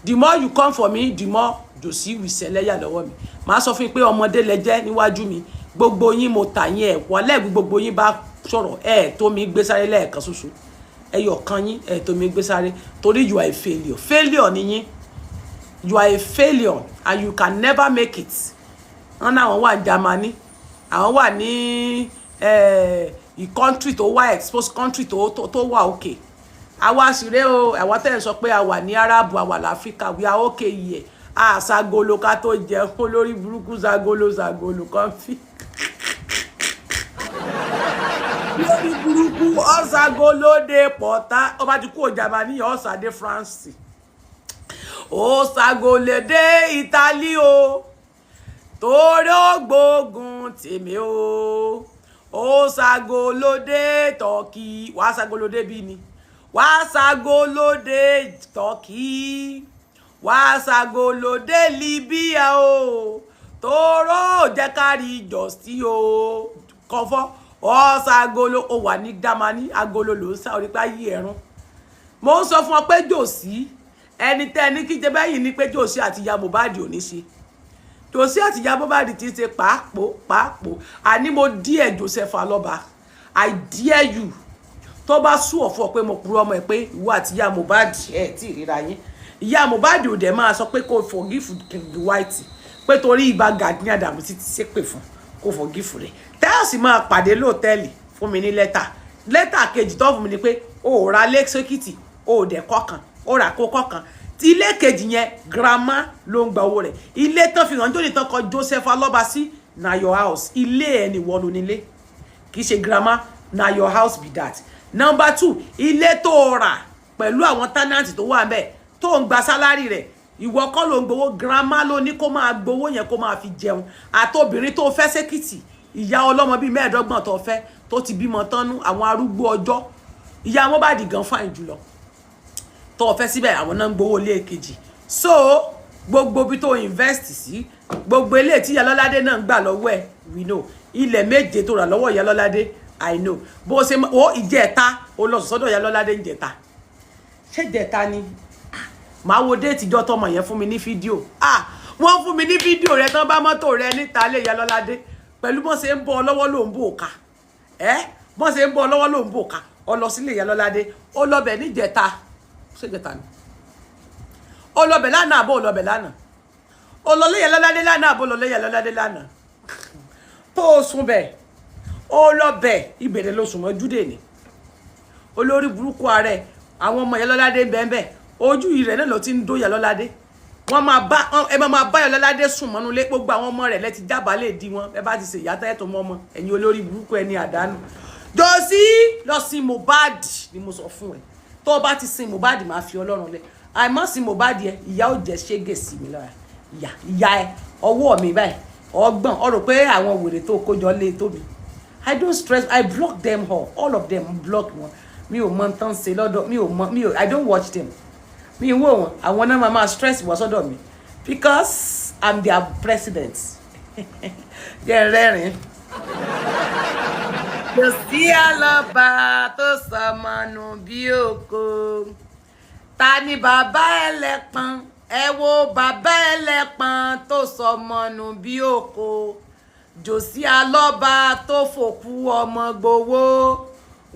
the more you come for me the more Josie will ṣẹlẹ́yà lọ́wọ́ mi màá sọ fún yín pé ọmọdé lẹ jẹ́ níwájú mi gbogbo yín mo tà yín ẹ̀ wọ́lẹ́gbẹ̀ gbogbo yín bá sọ̀rọ̀ tó mi gbé sáré lẹ́ẹ̀kan ṣoṣo ẹyọ kan yín tó mi gbé sáré torí you are a failure ni yín you are a failure and you can never make it wọn náà wọn wà ní Germany àwọn wà ní country tó wà exposed country tó wà okay àwa àṣìrẹ́ o àwọn tẹ̀ ń sọ pé a wà ní Arab àwa l'Africa we are okay yẹ ṣàgolo ká tó jẹun olórí burúkú ṣàgolo kan fi lórí burúkú ọ̀ṣàgolóde pọ̀tá ọba ti kú òjàmbá ní ọ̀ṣàdé France ó ṣàgolóde Italy o torí ó gbógun tèmi o ó ṣàgolóde Turkey wàá ṣàgolóde bí ni wàá ṣàgolóde Turkey wàá ṣàgolóde Libya o tóró jẹ́ ká rí Josie o kọ́fọ́ ọ̀sà agolo ó wà ní dámání agolo ló ń sá orí pé ayé ẹ̀rún mo ń sọ fún ọ pé Jòsí ẹni tẹ́ ní kí jẹ́ báyìí ní pé Jòsí àti ìyá Mohbad ò ní ṣe Jòsí àti ìyá Mohbad ti ṣe pàápò àní mo díẹ̀ Joseph Aloba I dare you tó bá sú ọ̀fọ̀ pé mo purọ́ ọmọ ẹ̀ pé ìwọ àti ìyá Mohbad ẹ̀ tí ìríra yín ìyá Mohbad ò dẹ̀ máa sọ pé kó forgive the white pé torí ibà Gani Adams ti ṣépè fún kó forgive rẹ̀ tẹ́ẹ̀sì máa pàdé lóòtẹ́ẹ̀lì fún mi ní lẹ́tà kejì tó fún mi ni pé ó ra lẹ́sẹ̀kìtì ó dẹ̀ kọ̀kan ó rà kó kọ̀kan tí ilé kejì yẹn grandma ló ń gba owó rẹ̀ ilé tán fi hàn jóni tán kọ Joseph Aloba sí na your house ilé ẹ̀ ní wọnú nílé kì í ṣe grandma na your house be that. Number 2 ilé tó rà pẹ̀lú àwọn tenant tó wà ńbẹ̀ tó ń gba sálárì rẹ̀ ìwọ kọ́ ló ń gbowó grandma ló ní kó máa gbowó yẹn kó máa fi jẹun àtobìnrin tó fẹ́ sékìtì ìyá ọlọ́mọ bíi 15 tó fẹ́ tó ti bímọ tánú àwọn arúgbó ọjọ́ ìyá Mohbad gan fine jùlọ tó fẹ́ síbẹ̀ àwọn náà ń gbowó lé kejì so gbogbo bí tó invest sí gbogbo ilé tí Ìyálọ́ládé náà ń gbà lọ́wọ́ ẹ̀ we know ilẹ̀ 7 tó rà lọ́wọ́ Ìyálọ́ládé I know bó ṣe ó ìjẹta ó lọ sọ́dọ̀ Ìyálọ́ládé ìjẹta ṣé ìjẹta ni màá wo déètì ìjọ tọmọ yẹn fún mi ní fídíò wọ́n fún mi ní fídíò rẹ tán bá mọ́tò rẹ níta lé Ìyálọ́ládé pẹ̀lú bọ́n ṣe ń bọ́ lọ́wọ́ ló ń bò ká bọ́n ṣe ń bọ́ lọ́wọ́ ló ń bò ká ó lọ sílé Ìyálọ́ládé ó lọbẹ̀ níjẹta ṣé ìjẹta ni ó lọbẹ̀ lánàá àbó lọbẹ̀ lánàá ó lọ lé Ìyálọ́ládé lánàá àbó lọ lé Ìyálọ́ládé lánàá tó o sùn bẹ́ẹ̀ ó lọbẹ̀ ìbẹ̀rẹ̀ ló sùn mọ́ júdè ni olórí burúkú ààrẹ àwọn ọmọ Ìyálọ́ládé bẹ́ẹ̀ ojú ìrẹ̀ náà ló ti ń dó Ìyálọ́ládé wọ́n máa bá Ìyálọ́ládé sùn mọ́nú lé gbogbo àwọn ọmọ rẹ̀ lẹ́ti jábàálẹ̀ di wọn ẹ bá ti ṣe ìyá tẹ́tọ̀ mọ́ ọmọ ẹ̀yin olórí burúkú ẹni àdánù Jòsí lọ sin Mohbad ni mo sọ fún ẹ tó o bá ti sin Mohbad máa fi Ọlọ́run lẹ àìmọ́ sin Mohbad yẹ ìyá ò jẹ́ ṣégè sí mi lára ìyá ẹ ọwọ́ mi báyìí ọgbọ̀n ọ̀rọ̀ pé àwọn wèrè tó kójọ lé tóbi I don't stress I block them all of them block wọn mi ò mọ tán ṣe lọ́dọ̀ mi ò I don't watch them mi wo wọn àwọn náà máa stress wọ sọ́dọ̀ mi because I'm their president jẹ́ rẹ́rìn Jòsí Aloba tó sọmọnù bí òkò ta ni bàbá ẹlẹ́pọ̀n ẹ wo bàbá ẹlẹ́pọ̀n tó sọmọnù bí òkò Jòsí Aloba tó fòkú ọmọ gbowó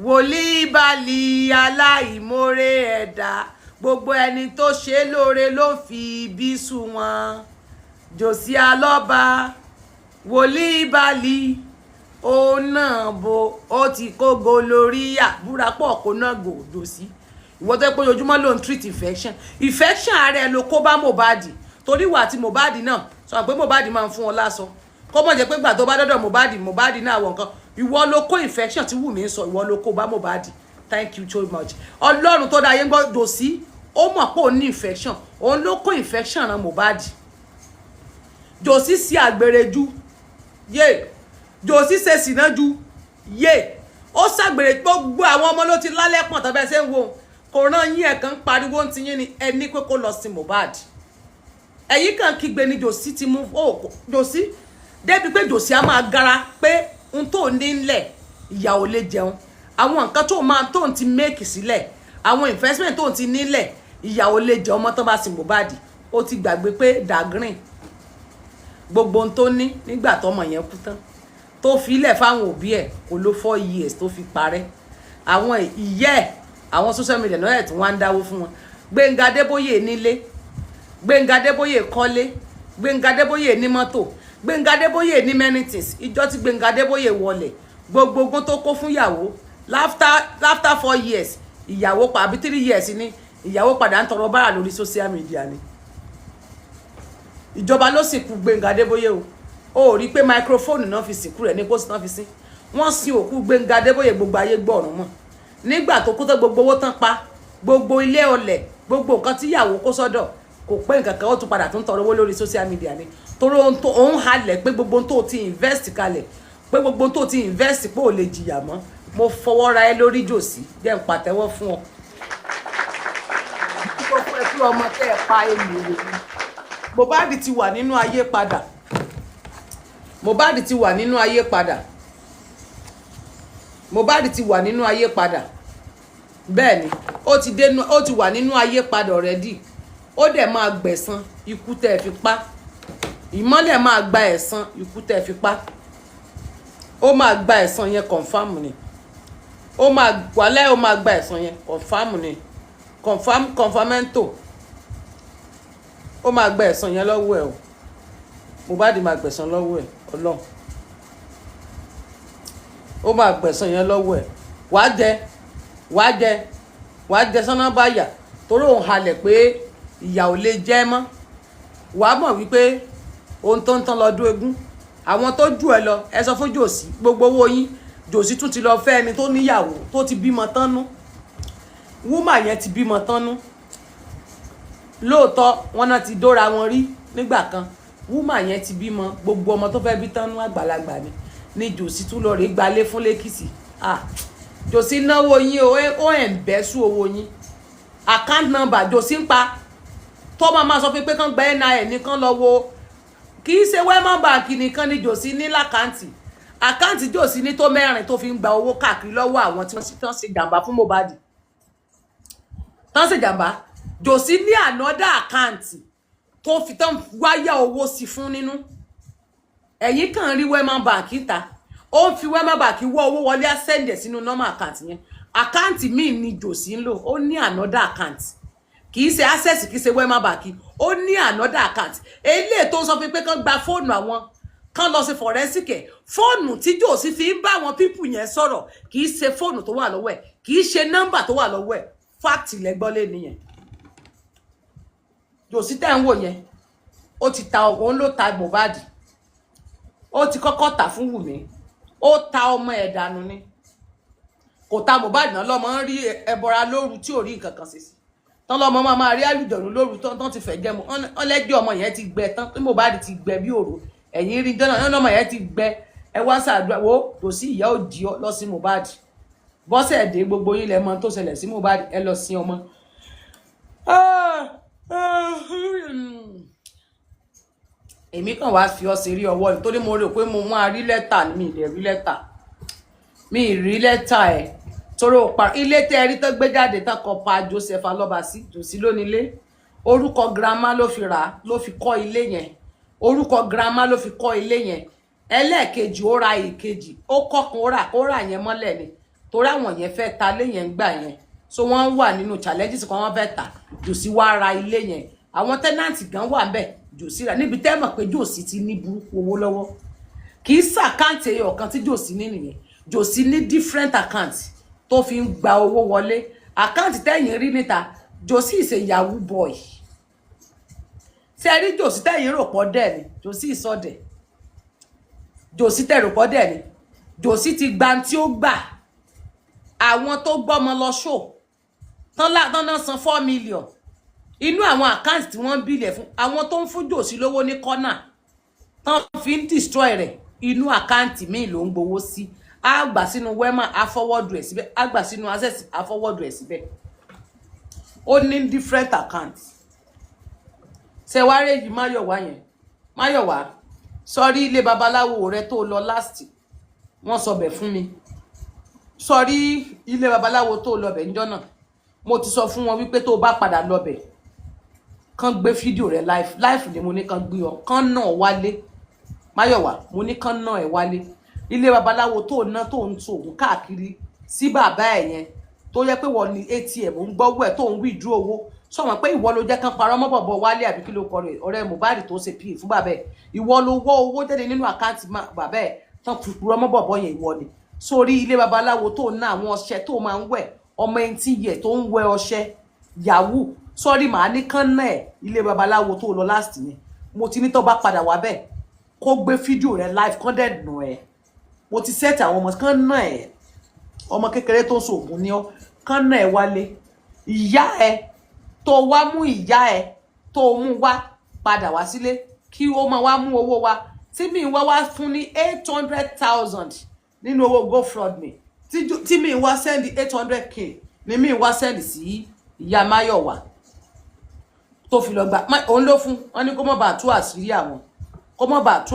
wòlíì Báálì aláìmoore ẹ̀dá gbogbo ẹni tó ṣe lóore ló fi ibi sùn wọn Jòsí Aloba wòlíì Báálì ó náà bo ó ti kógo lórí àbúrà pọ̀ kó náà gò Jòsí ìwọ tó pé ojúmọ́ ló ń treat infection ààrẹ ló kó bá Mohbad torí wà tí Mohbad náà sọ pé Mohbad máa ń fún ọ lásán kó mọ̀ jẹ́ pé gbà tó bá dọ́dọ̀ Mohbad náà wọ̀ nǹkan ìwọ ló kó infection tí Wùmí ń sọ ìwọ ló kó bá Mohbad thank you so much Ọlọ́run tó dá ayé ń gbọ́ Jòsí ó mọ̀ pé ó ní infection òun ló kó infection ran Mohbad Jòsí sí àgbèrè ju yé Jòsí ṣe sìná ju yé ó ṣàgbèrè gbogbo àwọn ọmọ ló ti lálẹ́ pọ̀n tọ́bẹ̀ ṣe ń wo kò rán yín ẹ̀kan pariwo ti yín ni ẹni pé kó lọ sí Mohbad ẹ̀yìn kan kígbe ni Jòsí ti mú Jòsí débi pé Jòsí á máa gara pé n tó ní ńlẹ̀ ìyà ò lè jẹun àwọn nǹkan tó ń ti make sílẹ̀ àwọn investment tó ń ti nílẹ̀ ìyà ò lè jẹun ọmọ tó bá sí Mohbad ó ti gbàgbé pé dagrin gbogbo ohun tó ní nígbà tọmọ yẹn kú tán tó fi ilẹ̀ fáwọn òbí ẹ̀ kò ló 4 years tó fi parẹ́ àwọn ìyẹ́ ẹ̀ àwọn social media náà ẹ̀ tí wọ́n ń dáwó fún wọn Gbénga Adébóyè nílé Gbénga Adébóyè kọ́lé Gbénga Adébóyè ní mọ́tò Gbénga Adébóyè ní many things ìjọ tí Gbénga Adébóyè wọlé gbogbo ogún tó kó fún ìyàwó after 4 years ìyàwó pa àbí 3 years ni ìyàwó padà ń tọrọ bára lórí social media ni ìjọba ló sì kú Gbénga Adébóyè o rí pé microphone náà fi sìnkú rẹ̀ ní pósí náà fi sí wọ́n sin òkú Gbénga Adébóyè gbogbo ayé gbọ́rùn mọ́ nígbà tó kú tó gbogbo owó tán pa gbogbo ilé ọlẹ̀ gbogbo nǹkan tí ìyàwó kó sọ́dọ̀ kò pé nǹkan kan ó tún padà tún tọrọ owó lórí social media ni torí òun halẹ̀ pé gbogbo tó ti invest kalẹ̀ pé gbogbo tó ti invest pé ò lè jìyà mọ́ mo fọwọ́ ra ẹ lórí Jòsí jẹ́ n pàtẹ́wọ́ fún ọ kí ọmọ tẹ́ ẹ pa èlò rẹ̀ Mohbad ti wà nínú ayé padà Mohbad ti wà nínú ayé padà Mohbad ti wà nínú ayé padà bẹ́ẹ̀ ni ó ti wà nínú ayé padà already ó dẹ̀ máa gbẹ̀san ikú tẹ́ fi pa ìmọ́lẹ̀ máa gba ẹ̀san ikú tẹ́ fi pa ó máa gba ẹ̀san yẹn confam ni ó máa gba ẹ̀san yẹn confam ni confamento ó máa gba ẹ̀san yẹn lọ́wọ́ ẹ̀ o Mohbad máa gbẹ̀san lọ́wọ́ ẹ̀ Ọlọ́run ó máa gbẹ̀san yẹn lọ́wọ́ ẹ̀ wàá jẹ sọ́nà báyà torí òun halẹ̀ pé ìyà ò lè jẹ́ mọ́ wàá mọ̀ wípé ohun tó ń tán lọ́dún egún àwọn tó jù ẹ lọ ẹ sọ fún Jòsí gbogbo owó yín Jòsí tún ti lọ fẹ́ ẹni tó níyàwó tó ti bímọ tánú wúmà yẹn ti bímọ tánú lóòótọ́ wọn náà ti dóra wọn rí nígbà kan wúmà yẹn ti bímọ gbogbo ọmọ tó fẹ́ bí tánú àgbàlagbà ni Jòsí tún lọ rí gbalé fún lẹ́kìtì Jòsí náwó yín ó ẹ̀ ń bẹ́ sú owó yín account number Jòsí ń pa tó máa sọ pé kán gba NIN nìkan lọ wo kì í ṣe Wema Bank nìkan ni Jòsí ní lákàntì àkáǹtì Jòsí ní tó 4 tó fi ń gba owó káàkiri lọ́wọ́ àwọn tí wọ́n tán ṣe jàǹbá fún Mohbad tán ṣe jàǹbá Jòsí ní ànọ́dà àkáǹtì tó fi tán wáyà owó sí fún nínú ẹ̀yìn kan rí Wema Bank ta ó ń fi Wema Bank wọ́ owó wọlé àsẹ́ǹdẹ̀ sínú normal àkáǹtì yẹn àkáǹtì míì ni Jòsí ń lò ó ní ànọ́dà àkáǹtì kì í ṣe access kì í ṣe Wema Bank ó ní another account eléyìí tó ń sọ pé kán gba fóònù àwọn kán lọ sí forensic ẹ̀ fóònù tí Jòsí fi ń bá àwọn pípù yẹn sọ̀rọ̀ kì í ṣe fóònù tó wà lọ́wọ́ ẹ̀ kì í ṣe nọ́mbà tó wà lọ́wọ́ ẹ̀ fact lẹ́gbọ́n lé nìyẹn Jòsí tẹ́ ń wò yẹn ó ti ta òun ló ta Mohbad ó ti kọ́kọ́ tà fún Wùmí ó ta ọmọ ẹ̀ dànù ni kò ta Mohbad náà lọ́mọ ń rí ẹbọra lóru tí ò rí nǹkan kan sí tán lọ́mọ máa rí àlùjọ̀nù lóru tán ti fẹ́ jẹ́ mọ́ ọlẹ́jọ́ ọmọ yẹn ti gbẹ tán tí Mohbad ti gbẹ bí òru ẹ̀yìn rí jọ́nà ọmọ yẹn ti gbẹ ẹ wá ṣàdúrà wo Jòsí ìyá ò jí ọ lọ sí Mohbad bọ́sẹ̀ dé gbogbo yín lẹ́mọ tó ṣẹlẹ̀ sí Mohbad ẹ lọ sí ọmọ. èmi kàn wá fi ọ sí rí ọwọ́ nítorí mo rò pé mo máa rí lẹ́tà mi ì rí lẹ́tà ẹ̀ torí òpa ilé tẹ́ rí tó gbé jáde tán kọ pa Joseph Alọ́bàsí Jòsí lónílé orúkọ grandma ló fi rà ló fi kọ́ ilé yẹn orúkọ grandma ló fi kọ́ ilé yẹn ẹlẹ́ẹ̀kejì ó ra ìkejì ó kọ́kàn ó rà yẹn mọ́lẹ̀ ni torí àwọn yẹn fẹ́ ta ilé yẹn gbà yẹn so wọ́n wà nínú challenges kan wọ́n fẹ́ ta Jòsí wá ra ilé yẹn àwọn tẹ́nàntì gan wà ńbẹ̀ Jòsí rà níbi tẹ́ mọ̀ pé Jòsí ti ní burúkú owó lọ́wọ́ kì í sàkáǹtì ẹyọ kan tí Jòsí ní nìyẹn Jòsí ní different accounts tó fi ń gba owó wọlé àkáǹtì tẹ́yìn rí níta Jòsí is a yahoo boy ṣe rí Jòsí tẹ́yìn rò pọ̀ dẹ̀ ni Jòsí ìsọdẹ̀ Jòsí tẹ́ rò pọ̀ dẹ̀ ni Jòsí ti gba tí ó gbà àwọn tó gbọ́mọ lọ ṣò tán náà san 4 million inú àwọn àkáǹtì tí wọ́n ń bílẹ̀ fún àwọn tó ń fún Jòsí lówó ní kọ́nà tán fi ń destroy rẹ̀ inú àkáǹtì míì ló ń gbowó sí a gbà sínú Wema a forward rẹ̀ síbẹ̀ a gbà sínú Access a forward rẹ̀ síbẹ̀ ó ní different accounts ṣe wá rèjì Máyọ̀wá yẹn Máyọ̀wá sọrí ilé babaláwo rẹ tó lọ last wọ́n sọ bẹ̀ fún mi sọrí ilé babaláwo tó lọ bẹ̀ níjọ́ náà mo ti sọ fún wọn wípé tó bá padà lọ bẹ̀ kàn gbé fídíò rẹ live ni mo ní kàn gbé ọ kàn náà wálé Máyọ̀wá mo ní kàn náà ẹ wálé ilé babaláwo tó ná tó ń tó òun káàkiri sí bàbá ẹ̀ yẹn tó yẹ pé wọ́n ní ATM ń gbọ́wọ́ ẹ̀ tó ń withdraw owó sọ̀wọ́n pé ìwọ ló jẹ́ kán parọ́ mọ́ bọ̀bọ̀ Wálé àbí kí ló kọ rẹ̀ ọ̀rẹ́ Mohbad tó ṣe PA fún bàbá ẹ̀ ìwọ ló wọ́ owó jáde nínú àkáǹtì bàbá ẹ̀ tán fúrọ́ mọ́ bọ̀bọ̀ yẹn ìwọ ni sórí ilé babaláwo tó ná àwọn ọṣẹ tó máa ń wẹ̀ ọmọ ẹni tí yẹ tó ń wẹ ọṣẹ yahoo sọ́rí màá ní kán náà ẹ̀ ilé babaláwo tó lọ last yẹn mo ti ní tó bá padà wá bẹ́ẹ̀ kó gbé fídíò rẹ̀ live kán dẹ̀ nù ẹ̀ mo ti set àwọn ọmọ kan náà ẹ̀ ọmọ kékeré tó ń ṣoògùn ní ọ kan náà ẹ̀ wálé ìyá ẹ̀ tó wá mú ìyá ẹ̀ tó mú wá padà wá sílé kí ó máa wá mú owó wa tí mi wá fún ní 800,000 nínú owó GoFundMe tí mi wá send 800k ni mi wá send sí ìyá Máyọ̀wá tó fi lọ gbà òun ló fún wọn ní kó má bàa tú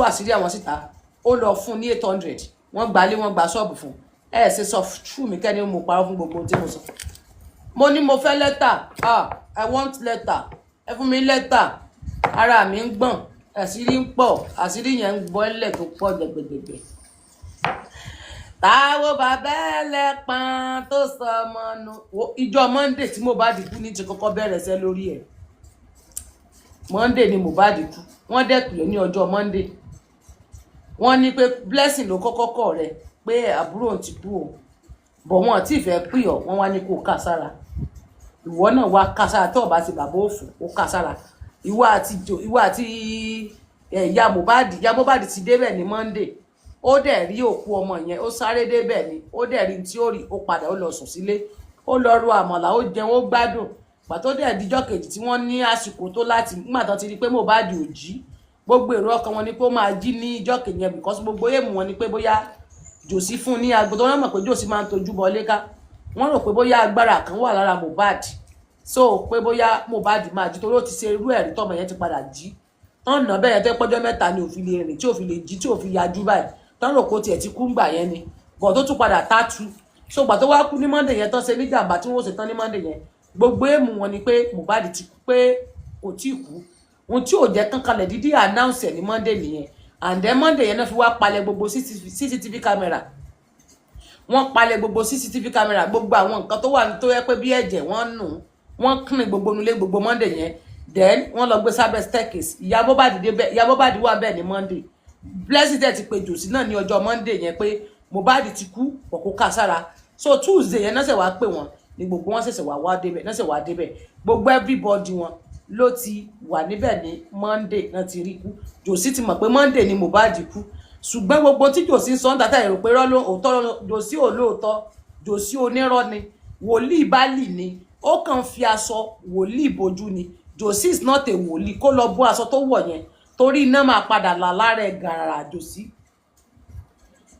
àṣírí àwọn síta ó lọ fún ní 800 wọ́n gbalé wọ́n gba ṣọ́ọ̀bù fún ẹ ṣe sọ fún mi kẹ́ni mo parọ́ fún gbogbo tí mo sọ. Mo ní mo fẹ́ lẹ́tà. I want letter. Ẹ fún mi lẹ́tà. Ara mi ń gbọ̀n. Àṣírí ń pọ̀. Àṣírí yẹn ń bọ́lẹ̀ tó pọ̀ gbẹgbẹgbẹ. Táwo bàbá ẹlẹ́pọ̀n tó sọ ọmọ nù. Ìjọ Monday tí Mohbad kú ní ti kọ́kọ́ bẹ̀rẹ̀ sẹ́ lórí ẹ̀. Monday ni Mohbad kú. Wọ́n dẹ̀ pè ní ọjọ́ Monday. Wọ́n ní pé Blessing ló kọ́kọ́ kọ̀ rẹ̀ pé àbúrò ti kú o. Bọ̀ wọ́n tí fẹ́ pè ọ́, wọ́n wá ní kó ká sára. Ìwọ náà wá ká sára tó bá ti bàbá òfò, ó ká sára. Ìwọ àti ìyá Mohbad ti débẹ̀ ní Monday. Ó dẹ̀ rí òkú ọmọ yẹn, ó sáré débẹ̀ ni. Ó dẹ̀ rí tí ó rí, ó padà ó lọ sùn sílé. Ó lọ ro àmàlà, ó jẹun, ó gbádùn. Gbà tó dẹ̀ díjọ́ kejì tí wọ́n ní àsìkò tó láti nígbà tó ti rí pé Mohbad ò jí. Gbogbo èrò ọkàn wọn ni pé ó máa jí ní ìjọ́ kejì yẹn because gbogbo èèmù wọn ni pé bóyá Jòsí fún ní agbo tó wọ́n mọ̀ pé Jòsí máa ń tojú bọ léka. Wọ́n rò pé bóyá agbára kan wà lára Mohbad. So pé bóyá Mohbad máa jí torí ó ti ṣe irú ẹ̀rí tọ́mọ yẹn ti padà jí. Tán nà bẹ́ẹ̀ tẹ́ pọ́jọ́ mẹ́ta ni ò fi lè rìn tí ò fi lè jí tí ò fi yajú báyìí. Tán rò kó tiẹ̀ ti kú ńgbà yẹn ni. Bọ̀ tó tún padà tátú. So gbà tó wá kú ní Monday yẹn tán ṣe níjàmbá tí wọ́n ṣe tán ní Monday yẹn. Gbogbo èèmù wọn ni pé Mohbad ti kú pé kò tí kú. Ohun tí ò jẹ́ kankanlẹ̀ dídí announce ẹ̀ ní Monday nìyẹn. And then Monday yẹn náà fi wá palẹ̀ gbogbo CCTV camera. Wọ́n palẹ̀ gbogbo CCTV camera gbogbo àwọn nǹkan tó wà tó yẹ pé bí ẹ̀jẹ̀ wọ́n nù wọ́n clean gbogbo nulẹ̀ gbogbo Monday yẹn. Then wọ́n lọ gbé sábẹ́ staircase. Ìyá Mohbad wà bẹ́ẹ̀ ní Monday. Blessing ti pè Jòsí náà ní ọjọ́ Monday yẹn pé Mohbad ti kú ọ̀kú ká sára. So Tuesday yẹn náà ṣe wá pè wọ́n ní gbogbo wọn ṣẹ̀ṣẹ̀ wá débẹ̀ náà ṣe wá débẹ̀ gbogbo everybody wọn ló ti wà níbẹ̀ ní Monday náà ti rí kú. Jòsí ti mọ̀ pé Monday ni Mohbad kú ṣùgbọ́n gbogbo tí Jòsí ń sọ ń dàtà èrò pé òótọ́ Jòsí ò lóòótọ́ Jòsí onírọ́ ni wòlíì Bálì ni ó kàn fi aṣọ wòlíì bojú ni. Jòsí is not a wòlíì kó lọ bó aṣọ tó wọ̀ yẹn torí iná máa padà là lára ẹ̀ gàràrà Jòsí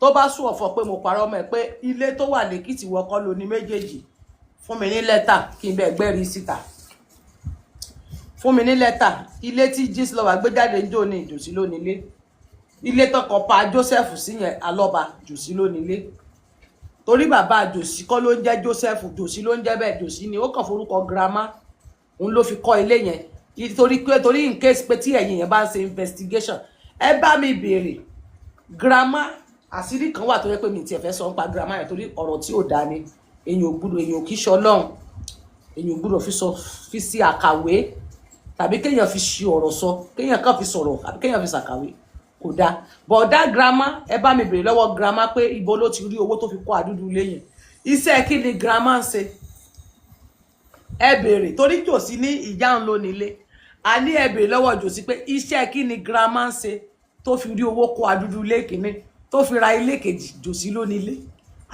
tó bá sùn ọ̀fọ̀ pé mo parọ́ mọ́ ẹ pé ilé tó wà lẹ́kìtì wọ́kọ́ ló ní méjèèjì. Fún mi ní lẹ́tà kí n bẹ̀ gbẹ́rí síta. Fún mi ní lẹ́tà ilé tí Gistlover gbé jáde ń jò ní Jòsí ló nílé. Ilé tọkọ pa Joseph sí yẹn Alọ́ba Jòsí ló nílé. Torí bàbá Jòsí kọ́ ló ń jẹ́ Joseph Jòsí ló ń jẹ́ bẹ́ẹ̀ Jòsí ni ó kàn forúkọ grandma òun ló fi kọ́ ilé yẹn. Torí in case pé tí ẹ̀yin yẹn bá ń ṣe investigation ẹ bá mi béèrè grandma àṣírí kan wà tó yẹ pé mi tiẹ̀ fẹ́ sọ nípa grandma yẹn torí ọ̀rọ̀ tí ò dá ni. Èyàn kì í ṣe Ọlọ́run èyàn gbọ́dọ̀ fi sí àkàwé tàbí kéèyàn fi ṣe ọ̀rọ̀ sọ kéèyàn kàn fi sọ̀rọ̀ àbí kéèyàn fi ṣàkàwé kò dáa. Bọ̀dá grandma ẹ bá mi bèrè lọ́wọ́ grandma pé ibo ló ti rí owó tó fi kọ́ àdúdú lẹ́yìn iṣẹ́ kí ni grandma ń ṣe. Ẹ bèrè torí Jòsí ní ìyá ń lò nílé a ní ẹ bèrè lọ́wọ́ Jòsí pé iṣẹ́ kí ni grandma ń ṣe tó fi rí owó kọ́ àdúdú lẹ́kìnní tó fi ra ilé kejì Jòsí ló nílé.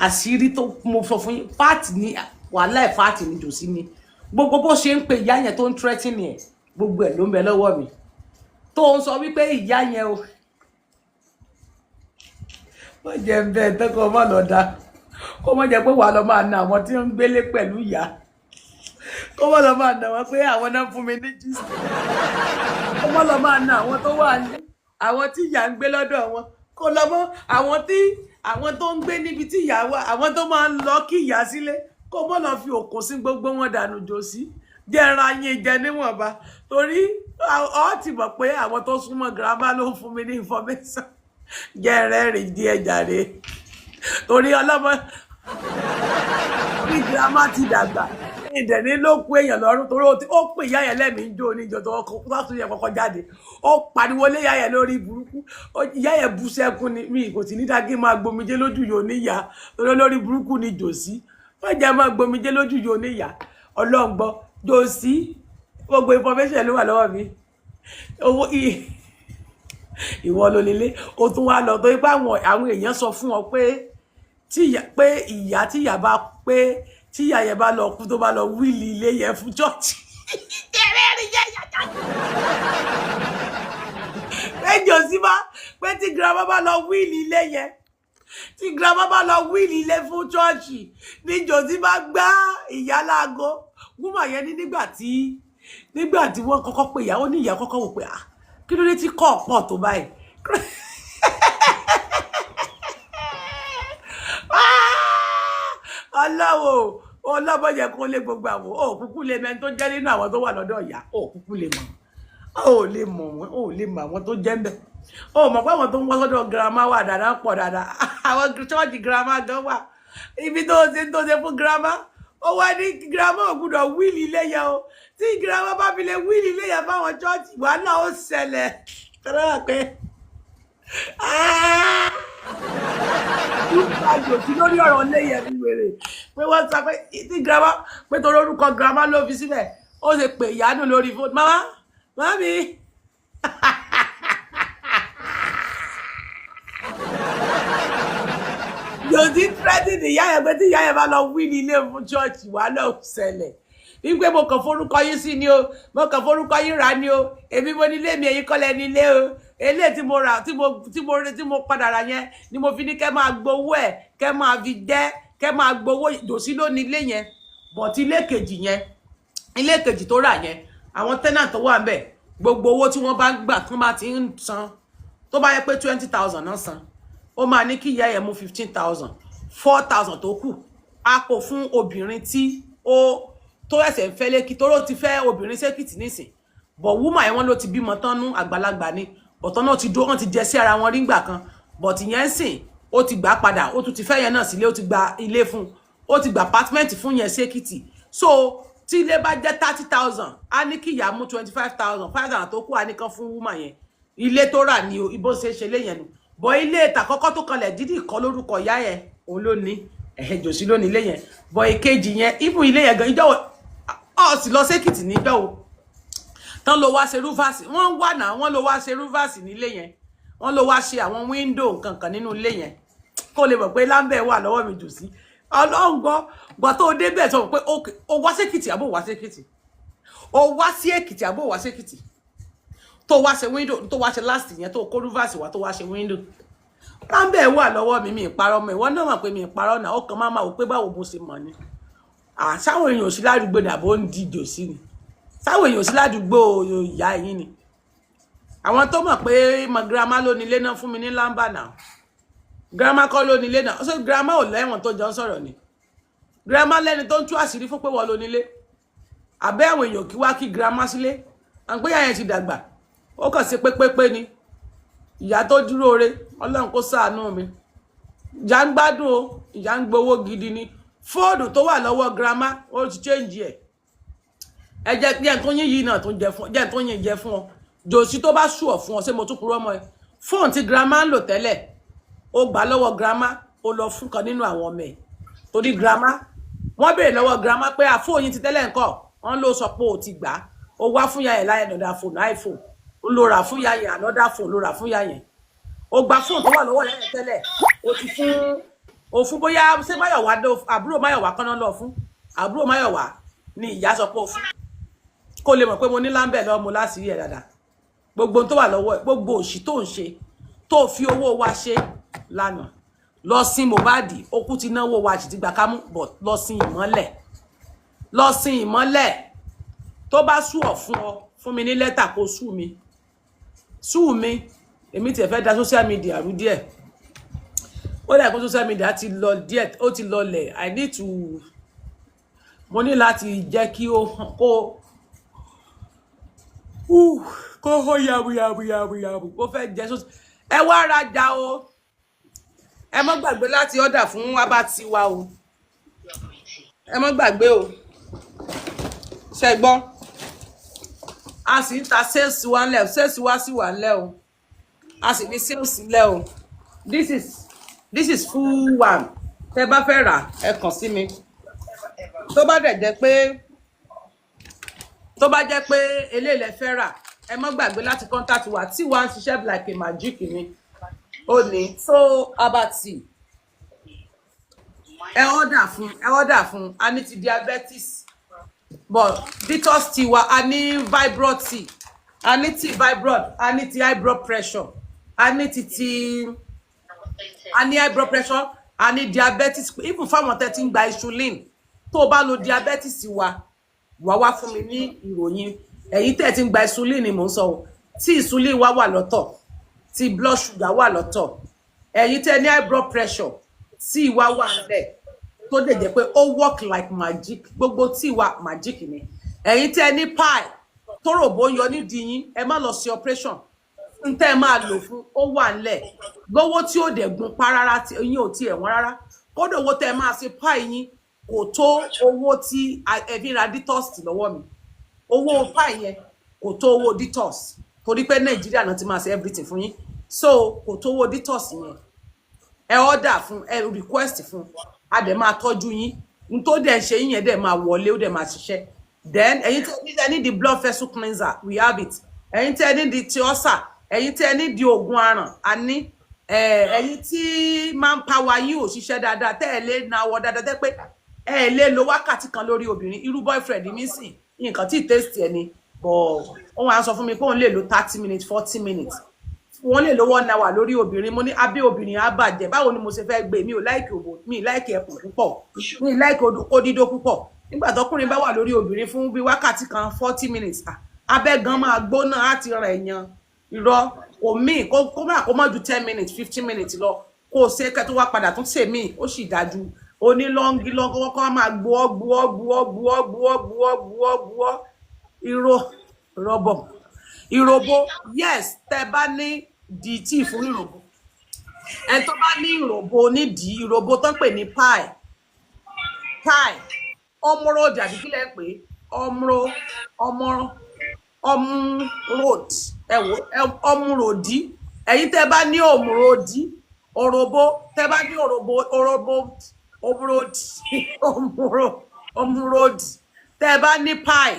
Àṣírí tó mo sọ fún yín fáàtì ní wàhálà ẹ̀ fáàtì ní Jòsí ni gbogbo bó ṣe ń pe ìyá yẹn tó ń threaten ẹ̀ gbogbo ẹ̀ ló ń bẹ lọ́wọ́ mi tó ń sọ wípé ìyá yẹn o wọ́n jẹ́ ń bẹ́ẹ̀ tẹ́kọ̀ọ́ má lọ dá kó má jẹ́ pé wàá lọ máa na àwọn tí ń gbélé pẹ̀lú ìyá kó má lọ máa na wọn pé àwọn náà fún mi ní gist kó má lọ máa na àwọn tó wà ní àwọn tí ìyá ń gbé lọ́dọ̀ wọn kó lọ mọ́ àwọn tó ń gbé níbi tí ìyá wà àwọn tó máa ń lọ kí ìyá sílé kó mọ́ lọ fi òkun sí gbogbo wọn dànù Jòsí jẹ́ ẹran yín jẹ níwọ̀nba torí ọ ti mọ̀ pé àwọn tó súnmọ́ grandma ló ń fún mi ní information jẹ́ ẹrẹ́rìn díẹ̀ jàre torí ọlọ́mọ bí grandma ti dàgbà ìdẹ̀ní ló kú èèyàn lọ́rùn torí ó pè ìyá yẹn lẹ́mìí jó oníjọ tó tún yẹ kọ́kọ́ jáde ó pariwo lé ìyá yẹn lórí burúkú ìyá yẹn bú sẹ́kún ni mi kò sì ní dákí máa gbomijé lójú yóò níyà torí lórí burúkú ni Jòsí wọ́n jẹ́ máa gbomijé lójú yóò níyà ọlọ́ngbọ́ Jòsí gbogbo information ló wà lọ́wọ́ mi owó ìwọ ló nílé o tún wá lọ torí pé àwọn èèyàn sọ fún ọ pé ìyá tí ìyá bá pé tí ìyá yẹn bá lọ kú tó bá lọ wíìlì ilé yẹn fún chọ́ọ̀chì pé Jòsí bá pé tí grandma bá lọ wíìlì ilé yẹn tí grandma bá lọ wíìlì ilé fún chọ́ọ̀chì ní Jòsí bá gbá ìyá láago wúmà yẹn ní nígbà tí wọ́n kọ́kọ́ pé ìyá ó ní ìyá kọ́kọ́ wò pé kí ló dé tí kọ́ ọ̀pọ̀ tó báyìí ọlọ́wọ́ ọlọ́bọ̀jẹ̀ kó lé gbogbo àwọn ò kúkú lè mẹ́ni tó jẹ́ nínú àwọn tó wà lọ́dọ̀ ìyá ò kúkú lè mọ̀ ò lè mọ̀ wọ́n ò lè mọ̀ àwọn tó jẹ́ ń bẹ̀ ò mọ̀ pé àwọn tó ń wá sọ́dọ̀ girama wà dáadáa pọ̀ dáadáa àwọn ṣọ́ọ̀ṣì girama gan wà ibi tó ṣe fún girama ó wá ní girama ò gbúdọ̀ wíìlì ilé yẹn o tí girama bá fi lè wíìlì ilé yẹn fáwọn ṣọ́ọ̀ṣì wàhálà ó ṣẹlẹ̀ tọ́lá pé ìgbàjò tí lórí ọ̀rọ̀ léyẹ̀ ní wèrè pé wọ́n sọ pé tí girama pé torí orúkọ girama ló fi síbẹ̀ ó ṣe pè ìyanu lórí fóònù mama mi yóò ti tírẹ́tì ní ìyá yẹn pé tí ìyá yẹn bá lọ wí ní ilé fún ṣọ́ọ̀ṣì wà lọ ṣẹlẹ̀ wípé mo kàn forúkọ yín sí ni o mo kàn forúkọ yín rà ni o èmi mo nílé mi èyí kọ́lẹ̀ nílé o eléyìí tí mo rà tí mo padà rà yẹn ni mo fi ní kẹ́ máa gbowó ẹ̀ kẹ́ máa fi jẹ́ kẹ́ máa gbowó dòsí ló ní ilé yẹn bọ̀tí ilé kejì tó rà yẹn àwọn tenant tó wà ń bẹ̀ gbogbo owó tí wọ́n bá ń gbà tán bá ti ń san tó bá yẹ pé 20,000 náà san ó máa ní kí ìyá yẹn mú 15,000 4,000 tó kù a kò fún obìnrin tí ó tó ẹsẹ̀ ń fẹ́ lẹ́kì tó ló ti fẹ́ obìnrin sékìtì nísìn bọ̀ wúmà yẹn wọ́n ló ti bímọ tán nú àgbàlagbà ni bọ̀tán náà ti dó wọ́n ti jẹ sí ara wọn rí ngbà kan bọ̀tì yẹn sìn ó ti gbà padà ó tún ti fẹ́ yẹn náà sílé ó ti gba ilé fún ó ti gba apartment fún yẹn sékìtì so tí ilé bá jẹ́ 30,000 á ní kí ìyá mú 25,000 5,000 tó kù á ní kan fún wúmà yẹn ilé tó rà ní ibo ṣe ṣe lé yẹn nu bọ̀ ilé ìtàkọ́kọ́ tó kanlẹ̀ dídì kọ́ lórúkọ ìyá yẹn òun ló ní jòsí ló ní ilé yẹn bọ̀ ìkejì yẹn ibùn ilé yẹn gan ìjọ́ ọ sì lọ sékìtì níjọ́ o tán ló wá ṣe rúfàsì wọ́n wà náà wọ́n ló wá ṣe rúfàsì nílé yẹn wọ́n ló wá ṣe àwọn wíńdò kankan nínú ilé yẹn kó lè mọ̀ pé láńbẹ̀ wà lọ́wọ́ mi jù sí ọlọ́ngbọ́n gbà tó débẹ̀ sọ pé ó wá sékìtì àbò wá sékìtì ó wá sí èkìtì àbò wá sékìtì tó wá ṣe wíńdò tó wá ṣe last yẹn tó kó rúfàsì wá tó wá ṣe wíńdò láńbẹ̀ wà lọ́wọ́ mi ìparọ́ mọ́ ìwọ náà mọ̀ pé mi ìparọ́ náà ó kàn máa wò pé báwo mo ṣe mọ̀ ni sáwọn èèyàn sí ládùúgbò ní àbò ń dìjò sí ni sáwọn èèyàn sí ládùúgbò ìyá yín ni àwọn tó mọ̀ pé mọ girama ló nílé náà fún mi ní lámbà náà girama kọ́ ló nílé náà ṣé girama ò lẹ́wọ̀n tó jọ ń sọ̀rọ̀ ni girama lẹ́ni tó ń tú àṣírí fún pé wọ́n ló nílé àbẹ́ àwọn èèyàn kí wá kí girama sílé àgbéyà yẹn ti dàgbà ó kàn sí pépépé ni ìyá tó dúró re ọlọ́run kó ṣàánú mi ìyá ń gbádùn o ìyá ń gbowó gidi ni fóònù tó wà lọ́wọ́ girama ó ti change ẹ̀ ẹ jẹ́ tó yín yìí náà tó jẹ́ tó yín jẹ fún ọ jòsí tó bá ṣùọ̀ fún ọ ṣé mo tún kúrò ọmọ ẹ fóònù tí girama ń lò tẹ́lẹ̀ ó gbà lọ́wọ́ girama ó lọ fún kan nínú àwọn ọmọ ẹ̀ torí girama wọ́n béèrè lọ́wọ́ girama pé àfóòyìn ti tẹ́lẹ̀ ńkọ́ wọ́n ló sọ pé ó ti gbà ó wá fún ya yẹn láyé another phone iPhone ó lọ rà fún ya yẹn another phone ló rà fún ya yẹn ó gba fóònù tó wà lọ́wọ́ yẹn tẹ́lẹ̀ ó ti fún òfún bóyá ṣé Máyọ̀wá àbúrò Máyọ̀wá kan náà lọ fún àbúrò Máyọ̀wá ni ìyá sọ pé ó fún kó lè mọ̀ pé mo ní láńbẹ̀ lọ́wọ́ mo láti rí ẹ̀ dáadáa gbogbo tó wà lọ́wọ́ gbogbo òṣì tó ń ṣe tó fi owó wa ṣe lánàá lọ sin Mohbad okú ti náwó wa ti gbà kámú bọ̀ lọ sin ìmọ́lẹ̀ tó bá sú ọ fún mi ní lẹ́tà kó sú mi èmi tiẹ̀ fẹ́ da social media rú díẹ̀ ó dà pé social media ti lọ díẹ̀ ó ti lọlẹ̀ I need to mo ní láti jẹ́ kí ó kó hó yàwùyàwù kó fẹ́ jẹ́ sọ́sọ́ ẹ wá rajà o ẹ mọ́ gbàgbé láti ọ́dà fún abati wa o ẹ mọ́ gbàgbé o ṣe gbọ́ a sì ń ta sales wa ńlẹ̀ sales wa sì wà ńlẹ̀ o a sì ní sales ńlẹ̀ o this is full one tẹ́ bá fẹ́ rà ẹ kàn sí mi tó bá jẹ́ pé eléyìí lẹ fẹ́ rà ẹ má gbàgbé láti contact wa tí wàá ń ṣiṣẹ́ like a magic ni ó ní so abati ẹ order fún a ní ti diabetes but detox tea wa a ní vibro tea a ní ti vibro a ní ti high blood pressure a ní a ní high blood pressure a ní diabetes even fáwọn tẹ́ tí ń gba insulin tó bá lo diabetes wa wá fún mi ní ìròyìn èyí tẹ́ tí ń gba insulin ni mò ń sọ tí insulin wa wà lọ́tọ̀ tí blood sugar wà lọ́tọ̀ èyí tẹ́ ní high blood pressure tí wa wà ńlẹ̀ tó dẹ̀ jẹ́ pé ó work like magic, gbogbo tí wa magic ni. Ẹ̀yin tẹ́ ní pie tó ròbó yọ nídìí yín, ẹ má lọ sí operation. N tẹ́ máa lò fún ó wà ńlẹ̀. Gbówó tí ó dẹ̀ gun pa rárá tí yín ò tiẹ̀ wọ́n rárá. Kódà owó tẹ́ máa ṣe pie yín kò tó owó tí ẹ fi ra detox lọ́wọ́ mi. Owó pie yẹn kò tó owó detox. Torí pé Nàìjíríà náà ti máa ṣe everything fún yín. So kò tó owó detox yẹn. Ẹ order fún, ẹ request fún, a dẹ̀ máa tọ́jú yín. N tó dẹ̀ ṣe yín yẹn dẹ̀ máa wọlé, ó dẹ̀ máa ṣiṣẹ́. Then ẹ̀yin tẹ́ ní the blood vessel cleanser, we have it. Ẹ̀yin tẹ́ ní the tiosa, ẹ̀yin tẹ́ ní the oògùn aràn, a ní. Ẹ̀yin tí manpower yín ò ṣiṣẹ́ dáadáa, tẹ́ ẹ lè náwó dáadáa, tẹ́ pé ẹ lè lo wákàtí kan lórí obìnrin. Irú boyfriend mi sìn, nǹkan tí taste ẹ ni, but wọ́n wá sọ fún mi pé òun lè lo 30 minutes, 40 minutes. Wọ́n lè lo 1 hour lórí obìnrin. Mo ní abẹ́ obìnrin á bàjẹ́. Báwo ni mo ṣe fẹ́ gbé? Mi ò like òbò, mi like ẹ̀pọ̀ púpọ̀, mi like odídó púpọ̀. Nígbà tọkùnrin bá wà lórí obìnrin fún bí wákàtí kan 40 minutes, abẹ́ gan máa gbóná láti ràn èèyàn. Irọ́ omi kó má ju 10 minutes, 15 minutes lọ. Kó ṣe kẹ́ tó wá padà tún ṣe mí, ó sì dájú. Oní lọ́ngí kọ́kọ́ máa gbọ́. Ìròbó, yes, tẹ́ bá ní di tí fún ìròbó. Ẹ tó bá ní ìròbó nídìí, ìròbó tán pè ní pie. Omro jàbí kí lẹ pé? Omrod. Omrodi. Ẹ̀yin tẹ́ bá ní omrodi, òròbó, tẹ́ bá ní omrod. Tẹ́ bá ní pie,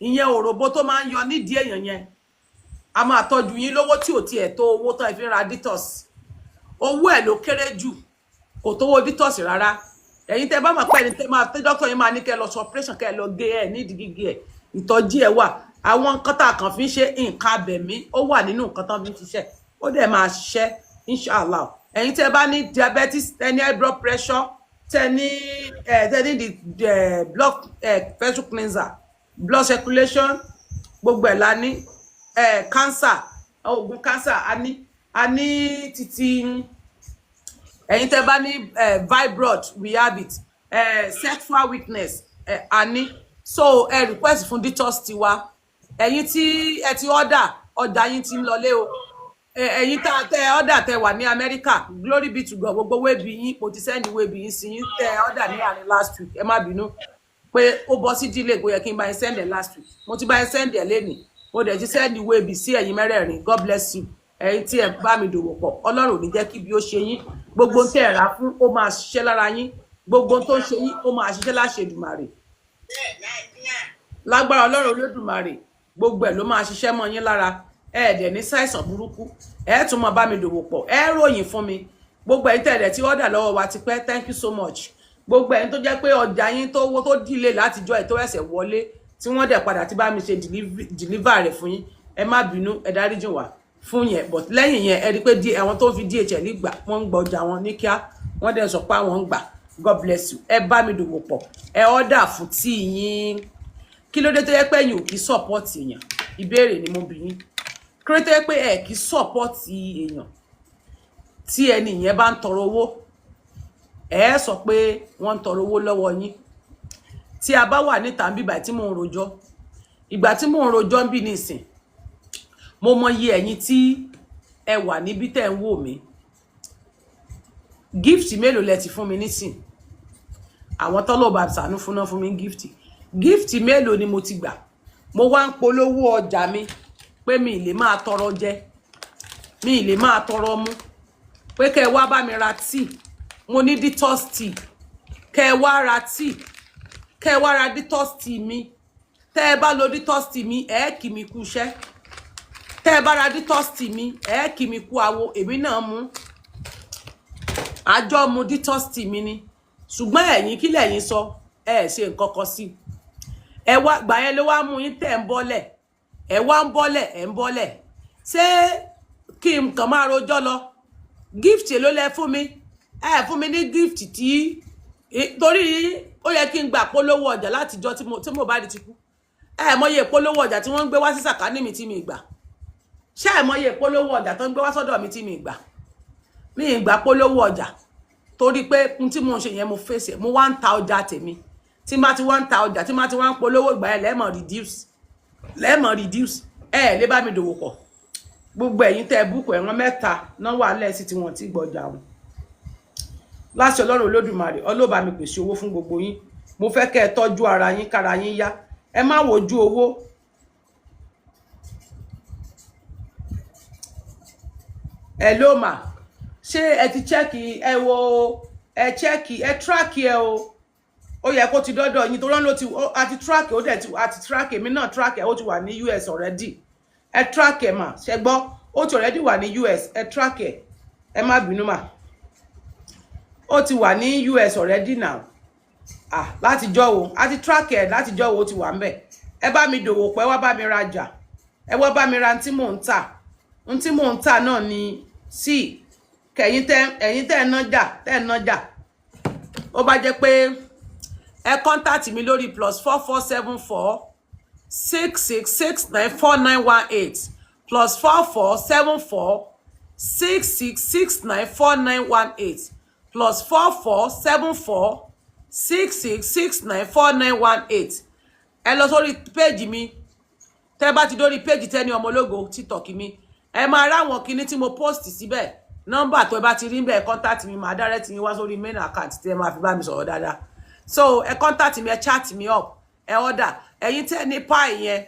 ìyẹn òròbó tó máa ń yọ nídìí èèyàn yẹn. A máa tọ́jú yín lówó tí ò tiẹ̀ tó owó tó ẹ fi ra detox. Owó ẹ̀ ló kéré jù, kò tó owó detox rárá. Ẹ̀yin tẹ́ bá máa pẹ́ ni tẹ́ máa tẹ́ doctor yín máa ní kẹ́ lọ sọ operation kẹ́ lọ gé ẹ̀ nídìí gígé ẹ̀. Ìtọ́jú ẹ̀ wà. Àwọn nǹkan tá kàn fi ń ṣe nǹkan abẹ̀mí ó wà nínú nǹkan tán fi ń ṣiṣẹ́. Ó dẹ̀ máa ṣiṣẹ́ inshallah. Ẹ̀yin tẹ́ bá ní diabetes, tẹ́ ní high blood pressure, tẹ́ ní the blood vessel cleanser, blood circulation, gbogbo ẹ̀ la ní. Cancer, oògùn cancer, a ní títí. Ẹ̀yin tẹ́ bá ní fibroid, we have it. Sexual weakness, a ní. So request fún detox tiwa. Ẹ̀yin tí ẹ ti order yín ti ń lọlé o. Ẹ̀yin tẹ́ order tẹ́ wà ní America, glory be to God. Gbogbo wébi yín, mo ti send wébi yín sí yín tẹ́ order ní àárín last week. Ẹ má bínú pé ó bọ́ sí delay, kò yẹ kí n bá yín send ẹ̀ last week. Mo ti bá yín send ẹ̀ lénìí. Mo dẹ̀ ti send wébi sí ẹ̀yin mẹ́rẹ̀ẹ̀rin. God bless you. Ẹ̀yin tí ẹ bá mi dòwò pọ̀, Ọlọ́run ò ní jẹ́ kí bí ó ṣe yín. Gbogbo ń tẹ́ rà fún ó máa ṣiṣẹ́ lára yín. Gbogbo tó ń ṣe yín ó máa ṣiṣẹ́ láṣẹ Èdùmàrè. Lágbára Ọlọ́run Olódùmarè, gbogbo ẹ̀ ló máa ṣiṣẹ́ mọ́ yín lára. Dẹ̀ ní ṣàìsàn burúkú. Tún máa bá mi dòwò pọ̀. Ròyìn fún mi. Gbogbo ẹ̀yin tẹ́lẹ̀ tí order lọ́wọ́ wa ti pẹ́, thank you so much. Gbogbo ẹ̀yin tó jẹ́ pé ọjà yín tó owó tó delay látijọ́ ẹ̀ tó ẹsẹ̀ wọlé tí wọ́n dẹ̀ padà ti bá mi ṣe deliver rẹ̀ fún yín. Ẹ má bínú, ẹ dáríjì wá fún yẹn, but lẹ́yìn yẹn ẹ rí pé àwọn tó fi DHL gbà wọ́n ń gba ọjà wọn ní kíá, wọ́n dẹ̀ sọ pé àwọn ń gbà. God bless you. Ẹ bá mi dòwò pọ̀. Order fún tí yín. Kí ló dé tó yẹ pé ẹ̀yin ò kí support èèyàn? Ìbéèrè ni mo bi yín. Kí ló dé tó yẹ pé ẹ kí support èèyàn? Tí ẹni yẹn bá ń tọrọ owó, ẹ sọ pé wọ́n ń tọrọ owó lọ́wọ́ yín. Tí a bá wà níta bíbà tí mò ń rojọ́, ìgbà tí mò ń rojọ́ ń bí nísìn, mo mọyì ẹ̀yin tí ẹ wà níbi tẹ́ ń wò mí. Gift mélòó lẹ ti fún mi nísìn? Àwọn tọ́lọ̀ bá ṣàánú fún náà fún mi gift mélòó ni mo ti gbà? Mo wá ń polówó ọjà mi pé mi lè máa tọrọ jẹ, mi lè máa tọrọ mú, pé kẹ́ wá bá mi ra tea. Mo ní detox tea. Kẹ́ wá ra tea. Kẹ́ wá ra detox tea mi. Tẹ́ bá lo detox tea mi, kí mi kú iṣẹ́. Tẹ́ bá ra detox tea mi, kí mi kú awo, èmi náà mú. Àjọ mu detox tea mi ni. Ṣùgbọ́n ẹ̀yin kí lẹ̀yin sọ? Ṣe nǹkan kan sí. Wá gbà yẹn ló wá mú yín tẹ́ ń bọ́lẹ̀. Wá ń bọ́lẹ̀. Ṣé kí n kàn máa rojọ́ lọ? Gift ló lẹ fún mi. Fún mi ní gift tí torí ó yẹ kí n gbà polówó ọjà látijọ́ tí mo bá di ti kú. Mọye polówó ọjà tí wọ́n ń gbé wá sí sàkání mi tí mi gbà. Ṣé mọye polówó ọjà tó ń gbé wá sọ́dọ̀ mi tí mi gbà. Mi gbà polówó ọjà. torí pé n tí mo ń ṣe yẹn mo face ẹ̀ mo wá ń ta ọjà tèmi tí má ti wá ń ta ọjà tí má ti wá ń polówó ìgbà yẹn lẹ́ẹ̀mọ̀ reduce lè bá mi dòwò pọ̀ gbogbo ẹ̀yin tẹ́ búùkù ẹ̀wọ̀n mẹ́ta náà wà lẹ́sí tí wọ́n ti gbọ́jà wọn láṣẹ Ọlọ́run Olódùmarè ọlọ́ba mi pèsè owó fún gbogbo yín mo fẹ́ kẹ́ ẹ tọ́jú ara yín kára yín yá ẹ má wojú owó hello ma ṣé ẹ ti chẹ́kì ẹ wo ẹ chẹ́kì ẹ tíráàkì ẹ o ó yẹ kó ti dọ́dọ̀ yín tó rán ló ti àti tíráàkì ó dẹ̀ ti àti tíráàkì èmi náà tíráàkì ẹ ó ti wà ní US already ẹ tíráàkì ẹ mà ṣẹ gbọ́ ó ti already wà ní US ẹ tíráàkì ẹ má bínú mà ó ti wà ní US already now láti jọ́ wo àti tíráàkì ẹ láti jọ́ wo ó ti wà ń bẹ̀ ẹ bá mi dòwò pọ̀ ẹ wá bá mi rajà ẹ wá bá mi ra ntí mò ń tà náà ni sí kẹ̀yin tẹ́ ẹ nájà ó bá jẹ́ pé ẹ contact mi lórí +4474 66694918 +4474 66694918 +4474 66694918 ẹ lọ sórí péjì mi tẹ́ bá ti dórí péjì Tenny ọmọ ológo TikTok mi ẹ máa ráwọn kinní tí mo post síbẹ̀ nọ́mbà tó bá ti rí bẹ́ẹ̀ contact mi máa direct yín wá sórí main account tí ẹ máa fi bá mi sọ̀rọ̀ dáadáa so ẹ contact mi ẹ chat mi up ẹ order ẹ̀yin tẹ́ ní pie yẹn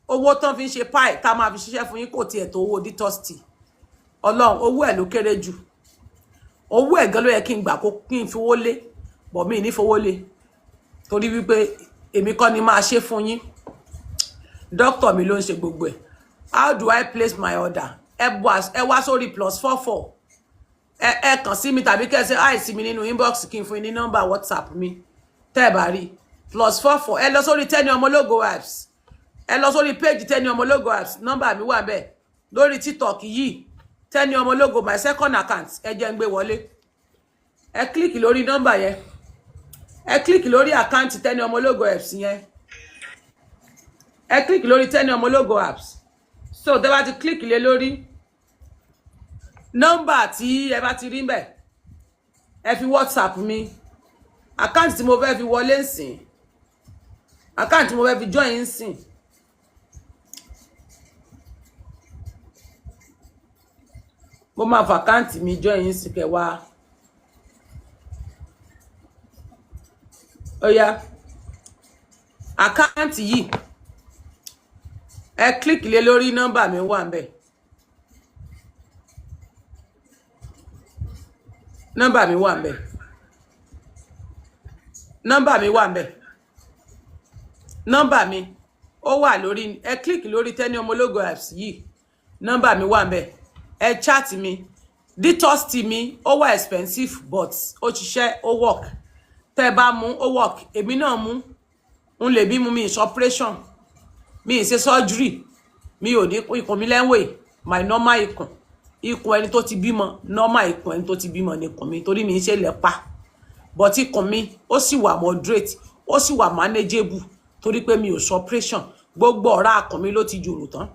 owó tán fi ń ṣe pie tá máa fi ṣiṣẹ́ fún yín kò tiẹ̀ tó owó detox tea Ọlọ́run owó ẹ̀ ló kéré jù owó ẹ̀ gan ló yẹ kí n gbà kó kí n fowó lé bọ̀ mí ní fowó lé torí wípé èmi kọ́ ni máa ṣe fún yín doctor mi ló ń ṣe gbogbo ẹ̀ how do I place my order ẹ wá sórí +44 ẹ kàn sí mi tàbí kẹ́ ṣe àìsí mi nínú inbox kí n fún yín ní nọ́mbà WhatsApp mi tẹ́ bá rí +44 ẹ lọ sórí Tenny ọmọ ológo apps ẹ lọ sórí page Tenny ọmọ ológo apps nọ́mbà mi wà bẹ́ẹ̀ lórí TikTok yìí Tenny ọmọ ológo my second account ẹ jẹ́ ń gbé wọlé ẹ click lórí nọ́mbà yẹn ẹ click lórí account Tenny ọmọ ológo apps yẹn ẹ click lórí Tenny ọmọ ológo apps so tẹ́ bá ti click lé lórí nọ́mbà tí ẹ bá ti rí ńbẹ̀ ẹ fi WhatsApp mi account tí mo fẹ́ fi wọlé ńsìn account tí mo fẹ́ fi join ńsìn mo máa fa account mi join ńsìn kẹwàá ó yá account yìí ẹ click lé lórí nọ́mbà mi wà ńbẹ̀ nọ́mbà mi wà ńbẹ̀ nọ́mbà mi wà ńbẹ̀ nọ́mbà mi ó wà lórí ẹ click lórí Tenny ọmọ ológo apps yìí nọ́mbà mi wà ńbẹ̀ ẹ chat mi detox tea mi ó wà expensive but ó ṣiṣẹ́ ó work tẹ́ bá mú ó work èmi náà mú n lè bí mú mi is operation mi ṣe surgery mi ò ní ikùn mi lẹ́wẹ̀ my normal ikùn ẹni tó ti bímọ normal ikùn ẹni tó ti bímọ ní ikùn mi torí mi ṣe lẹ́pa but ikùn mi ó sì wà moderate ó sì wà manageable torí pé mi ò ṣe operation gbogbo ọ̀rá ikùn mi ló ti jòrò tán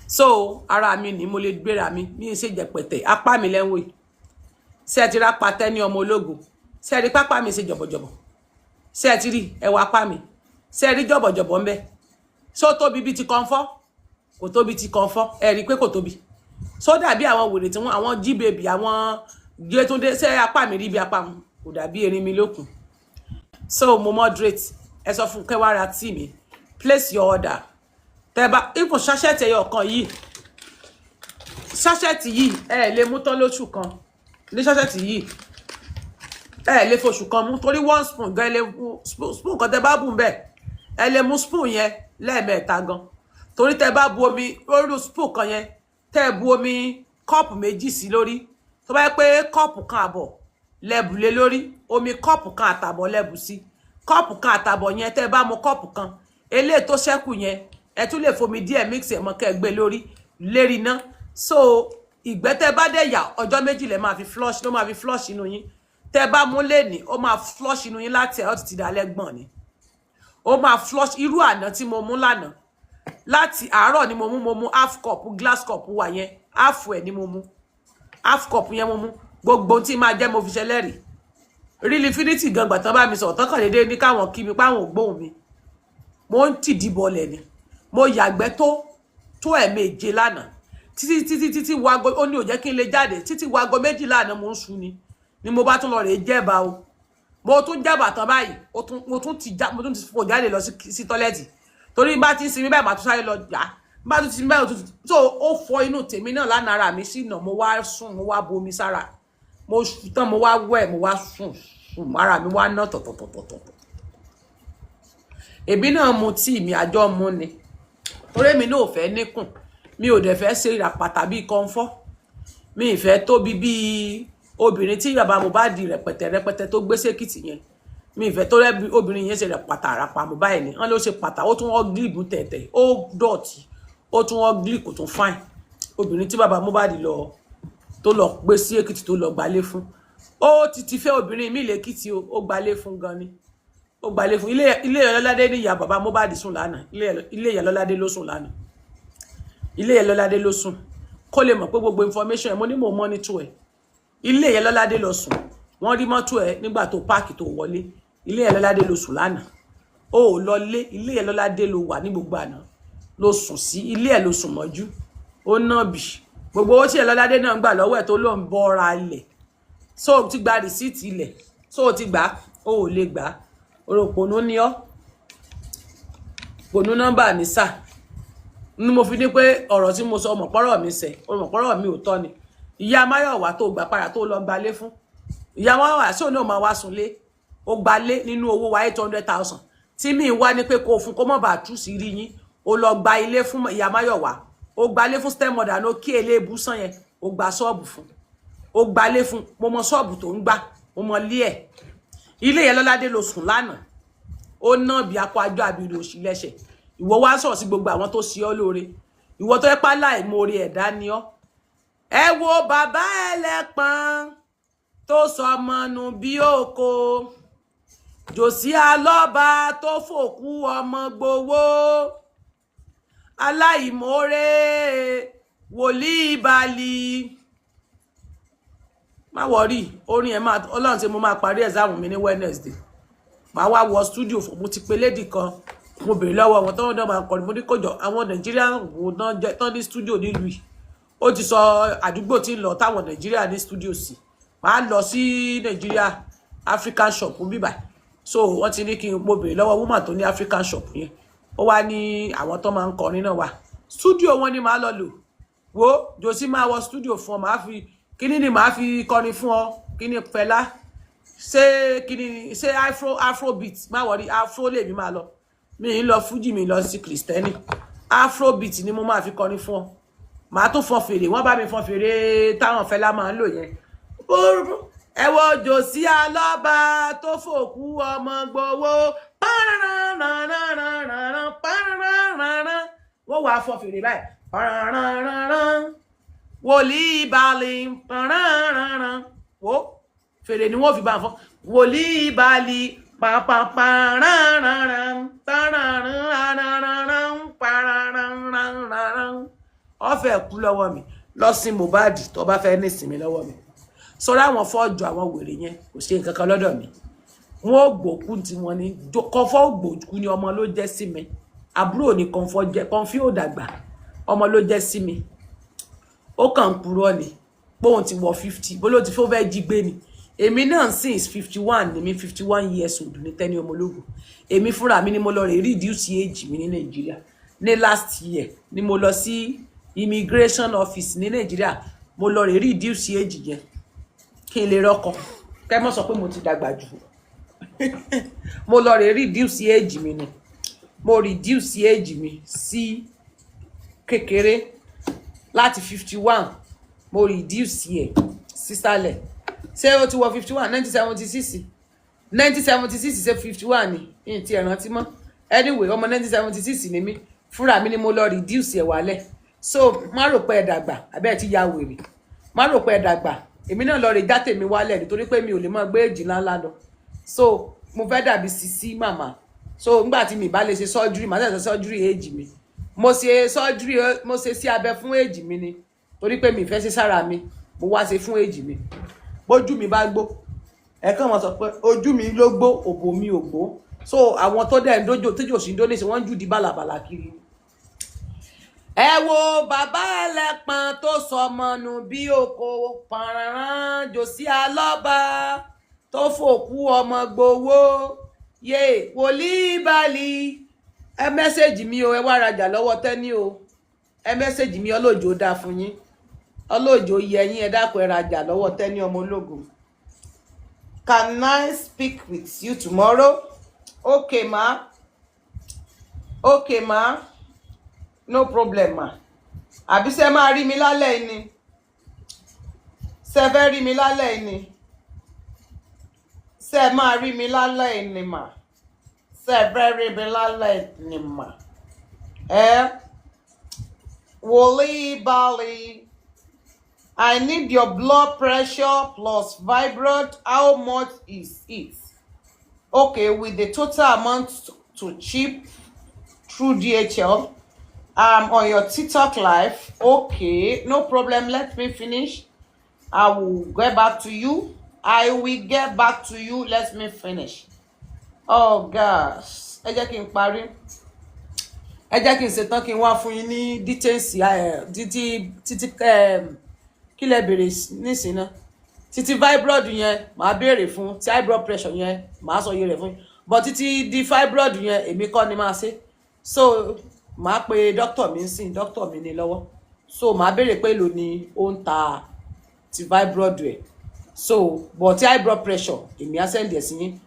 so ara mi ni mo lè gbéra mi ṣe jẹpẹtẹ apá mi lẹ́wẹ̀ ṣé ti rápá Tenny ọmọ ológo ṣé rí pápá mi ṣe jọ̀bọ̀jọ̀bọ̀ ṣé ti rí ẹwà apá mi ṣé rí jọ̀bọ̀jọ̀bọ̀ ńbẹ so tóbi bí ti kọ́ńfọ́ kò tóbi ti kọ́ńfọ́ ẹ rí pé kò tóbi so dàbí àwọn wèrè tí àwọn G-baby àwọn Yétúndé ṣé apá mi rí bí apá mi kò dàbí erin mi lókun so mo moderate ẹ sọ fún kẹwàá ra tí mi place your order tẹ́bá ipò sachet ẹyọ kan yìí sachet yìí ẹ lè mú tán lóṣù kan ní sachet yìí ẹ lè foṣù kan mú torí 1 spoon gan lè spoon kan tẹ́ bá bù ńbẹ̀ ẹ lè mú spoon yẹn lẹ́ẹ̀mẹ́ta gan torí tẹ́ bá bu omi lórí spoon kan yẹn tẹ́ bu omi kọ́ọ̀pù méjì sí lórí tó bá yẹ pé kọ́ọ̀pù kan àbọ̀ lẹ́bù lé lórí omi kọ́ọ̀pù kan àtàbọ̀ lẹ́bù sí kọ́ọ̀pù kan àtàbọ̀ yẹn tẹ́ bá mu kọ́ọ̀pù kan eléyìí tó ṣẹ́kù yẹn ẹ tún lè fomi díẹ̀ mix ẹ̀ mọ́ kẹ́ gbé lórí lérí ná so ìgbẹ́ tẹ́ bá dẹ̀ yà ọjọ́ méjì lẹ máa fi flush ló máa fi flush inú yín tẹ́ bá mú lẹ́ni ó máa flush inú yín láti ẹ̀ ó ti dalẹ́ gbọ̀n ni ó máa flush irú àná tí mo mú lánàá láti àárọ̀ ni mo mú half cup glass cup wà yẹn half ẹ̀ ni mo mú half cup yẹn mo mú gbogbo tí máa jẹ́ mo fi ṣẹlẹ́rìí real infinity gan gbà tán bá mi sọ̀rọ̀ tán kàn déédéé ní káwọn kí mi páwọn ò gbóhùn mi mo ń tìdí bọlẹ̀ ni mo yàgbẹ́ tó ẹ̀ẹ̀méje lánàá títí wago ó ní ò jẹ́ kí n lè jáde títí wago méjì lánàá mo ń sun ni mo bá tún lọ rèé jẹ́ba o mo tún jẹ́ba tán báyìí mo tún ti fò jáde lọ sí tọ́lẹ́tì torí bá ti ń sinmi báyìí màá tún sáré lọ jà bá tún ti sinmi báyìí tó ó fọ inú tèmi náà lánàá ara mi sí ìnà mo wá sùn mo wá bomi sára mo sùn tán mo wá wẹ̀ mo wá sùn ara mi wá ná tọ̀tọ̀tọ̀tọ̀ èmi náà mu tíì mi àjọ mu ni torí mi náà ò fẹ́ níkùn mi ò dẹ̀ fẹ́ ṣe ìràpàtà bíi kọ́ńfọ́ mi ì fẹ́ tóbi bíi obìnrin tí bàbá Mohbad rẹpẹtẹ tó gbé sékìtì yẹn mi ì fẹ́ tó rẹ́ obìnrin yẹn ṣe rẹpàtà àràpàmù báyìí ni wọ́n ló ṣe pàtà ó tún ugly bù tẹ̀tẹ̀ ó dọ̀tí ó tún ugly kò tún fine obìnrin tí bàbá Mohbad tó lọ gbé sí Èkìtì tó lọ gbalé fún ó ti fẹ́ obìnrin mi lèkìtì ó gbalé fún gan ni ó gbalé fún ilé Ìyálọ́ládé ní ìyá bàbá Mohbad sùn lánàá ilé Ìyálọ́ládé ló sùn lánàá ilé Ìyálọ́ládé ló sùn kó lè mọ̀ pé gbogbo information ẹ̀ mo ní mo monitor ẹ̀ ilé Ìyálọ́ládé ló sùn wọ́n rí mọ́tò ẹ̀ nígbà tó páàkì tó wọlé ilé Ìyálọ́ládé ló sùn lánàá ó lọ lé ilé Ìyálọ́ládé ló wà ní gbogbo àná ló sùn sí ilé ẹ̀ ló sùn mọ́jú ó ná bì gbogbo owó tí Ìyálọ́ládé náà gbà lọ́wọ́ ẹ̀ tó ló ń bọ́ra ilẹ̀ so ti gba rìsíìtì ilẹ̀ so ti gbà ó lè gbà òròpònú ni ọ́ pònú nọ́mbà ní sáà ni mo fi ní pé ọ̀rọ̀ tí mo sọ ọmọpọ́rọ̀ mi sẹ̀ ọmọpọ́rọ̀ mi ò tọ́ ni ìyá Máyọ̀wá tó gbà padà tó lọ gbalé fún ìyá Máyọ̀wá sí òun náà máa wá sunlé ó gbalé nínú owó wa 800,000 tí mi wá ní pé kó fún kó mọ̀ bá tú sí rí yín ó lọ gba ilé fún ìyá Máyọ̀wá ó gbalé fún stepmother náà kí eléèbú sàn yẹn ó gba ṣọ́ọ̀bù fún ó gbalé fún mo mọ ṣọ́ọ̀bù tó ń gbà mo mọ lé ẹ̀ ilé Ìyálọ́ládé ló sùn lánàá ó ná bí akọ ajọ àbírí òsì lẹ́sẹ̀ ìwọ wá sọ̀rọ̀ sí gbogbo àwọn tó ṣe ọ́ lóore ìwọ tó yẹ pa láìmoore ẹ̀dá ni ọ́ ẹ wo bàbá ẹlẹ́pọ̀n tó sọmọ nù bí òkò jòsí alọ́ba tó fòkú ọmọ gbowó aláìmoore wòlíì balì má wọrí orin ẹ̀ máa ọlọ́run tí mo máa parí ẹ̀sáàmù mi ní Wednesday màá wá wọ studio fún mo ti pe lady kan mo bèrè lọ́wọ́ wọn tọ́wọ́n náà máa kọrin mo ní kòjọ àwọn Nàìjíríà wo náà tán ní studio nílùú yìí ó ti sọ àdúgbò tí ń lọ táwọn Nàìjíríà ní studio sí màá lọ sí Nàìjíríà African shop bíbà so wọ́n ti ní kí n mo bèrè lọ́wọ́ woman tó ní African shop yẹn ó wá ní àwọn tó máa ń kọrin náà wà studio wọn ni màá lọ lò wo jòsí máa wọ studio fún ọ màá fi kíní ni màá fi kọrin fún ọ kíní Fẹlá ṣé kíní ṣé afrobeat má wọrí afro lèmi máa lọ mi ń lọ fújì mi lọ sí kristẹni afrobeat ni mo máa fi kọrin fún ọ màá tún fọn fèrè wọ́n bá mi fọn fèrè táwọn Fẹlá máa ń lò yẹn ẹ wo jòsí alọ́ba tó fòkú ọmọ gbowó wọ́n wàá fọn fèrè báyìí wòlíì balì wo fèrè ni wọ́n fi bá ń fọn wòlíì balì ọfẹ kú lọ́wọ́ mi lọ sí Mohbad tó bá fẹ́ nísinmi lọ́wọ́ mi sọ̀rọ̀ àwọn fọ́ọ̀jù àwọn wèrè yẹn kò ṣe nǹkan kan lọ́dọ̀ mi wọn ò gbòkú tí wọn ní kọfọ gbòkú ni ọmọ ló jẹ́ sí mi àbúrò ní kọfí ò dàgbà ọmọ ló jẹ́ sí mi ó kàn ń purọ́ ni póun ti wọ 50 bó ló ti fẹ́ jí gbé ni èmi náà since 51 ni mi 51 years old ní Tenny Ọmọlógo èmi fúnra mi ni mo lọ rè reduce age mi ní Nàìjíríà ní last year ni mo lọ sí immigration office ní Nàìjíríà mo lọ rè reduce age yẹn kí n lè rọ́kọ kẹ́ mọ́ sọ pé mo ti dàgbà jù mo lọ rè reduce age mi ni mo reduce age mi sí kékeré láti 51 mo reduce ẹ̀ sísàlẹ̀ ṣé ó ti wọ 51 1976 ṣe 51 ni n ti rántí mọ́ anyway ọmọ 1976 ni mí fúnra mi ni mo lọ reduce ẹ̀ wálẹ̀ so má rò pé ẹ dàgbà àbẹ́ ti ya wèrè má rò pé ẹ dàgbà èmi náà lọ rè já tèmi wálẹ̀ nítorí pé mi ò lè mọ gbé èjì ńláńlá lọ so mo fẹ́ dàbí sisi màmá so nígbà tí mi bá lè ṣe surgery màá ṣe surgery èjì mi mo ṣe surgery mo ṣe sí abẹ fún èjì mi ni torí pé mi fẹ́ ṣe sára mi mo wá ṣe fún èjì mi bójú mi bá gbó ẹ kàn mọ̀ sọ pé ojú mi ló gbó òbò mi ò gbó so àwọn tó dẹ̀ ń dójò tíjò sí dóní sí wọ́n ń jù di bàlàbàlà kiri. ẹ wo bàbá ẹlẹ́pọ̀n tó sọmọ nù bí oko pàrán jòsí alọ́ba tó fòkú ọmọ gbowó yé wòlíì bali ẹ mẹ́sẹ̀jì mi o ẹ wá rajà lọ́wọ́ Tẹ́ní o ẹ mẹ́sẹ̀jì mi ọlọ́jọ́ dáa fún yín ọlọ́jọ́ yẹ yín ẹ dákun ẹ rajà lọ́wọ́ Tẹ́ní ọmọ ológun. Can I speak with you tomorrow? Okay ma. Okay ma. No problem ma. Àbí ṣé máa rí mi lálẹ́ yìí ni? Ṣé fẹ́ rí mi lálẹ́ yìí ni? Ṣé máa rí mi lálẹ́ yìí ni ma? Ṣé fẹ́ rí mi lálẹ́ yìí ni ma? Wòlíì Bali, I need your blood pressure plus fibroid. How much is it? Okay, with the total amount to chip through DHL. On your TikTok live. Okay, no problem. Let me finish. I will get back to you. I will get back to you. Let me finish. Oh gosh. Ẹ jẹ́ kí n parí. Ẹ jẹ́ kí n ṣetán kí n wá fún yín ní details títí kí lẹ béèrè nísìnyí náà. Títí fibroid yẹn màá béèrè fún, tí high blood pressure yẹn màá sọ iye rẹ̀ fún yín. But títí di fibroid yẹn èmi kọ́ ni máa ṣe. So màá pe doctor mi sìn, doctor mi ní lọ́wọ́. So màá béèrè pé èlò ni ó ń ta ti fibroid ẹ̀. So but high blood pressure èmi á send ẹ̀ sí yín.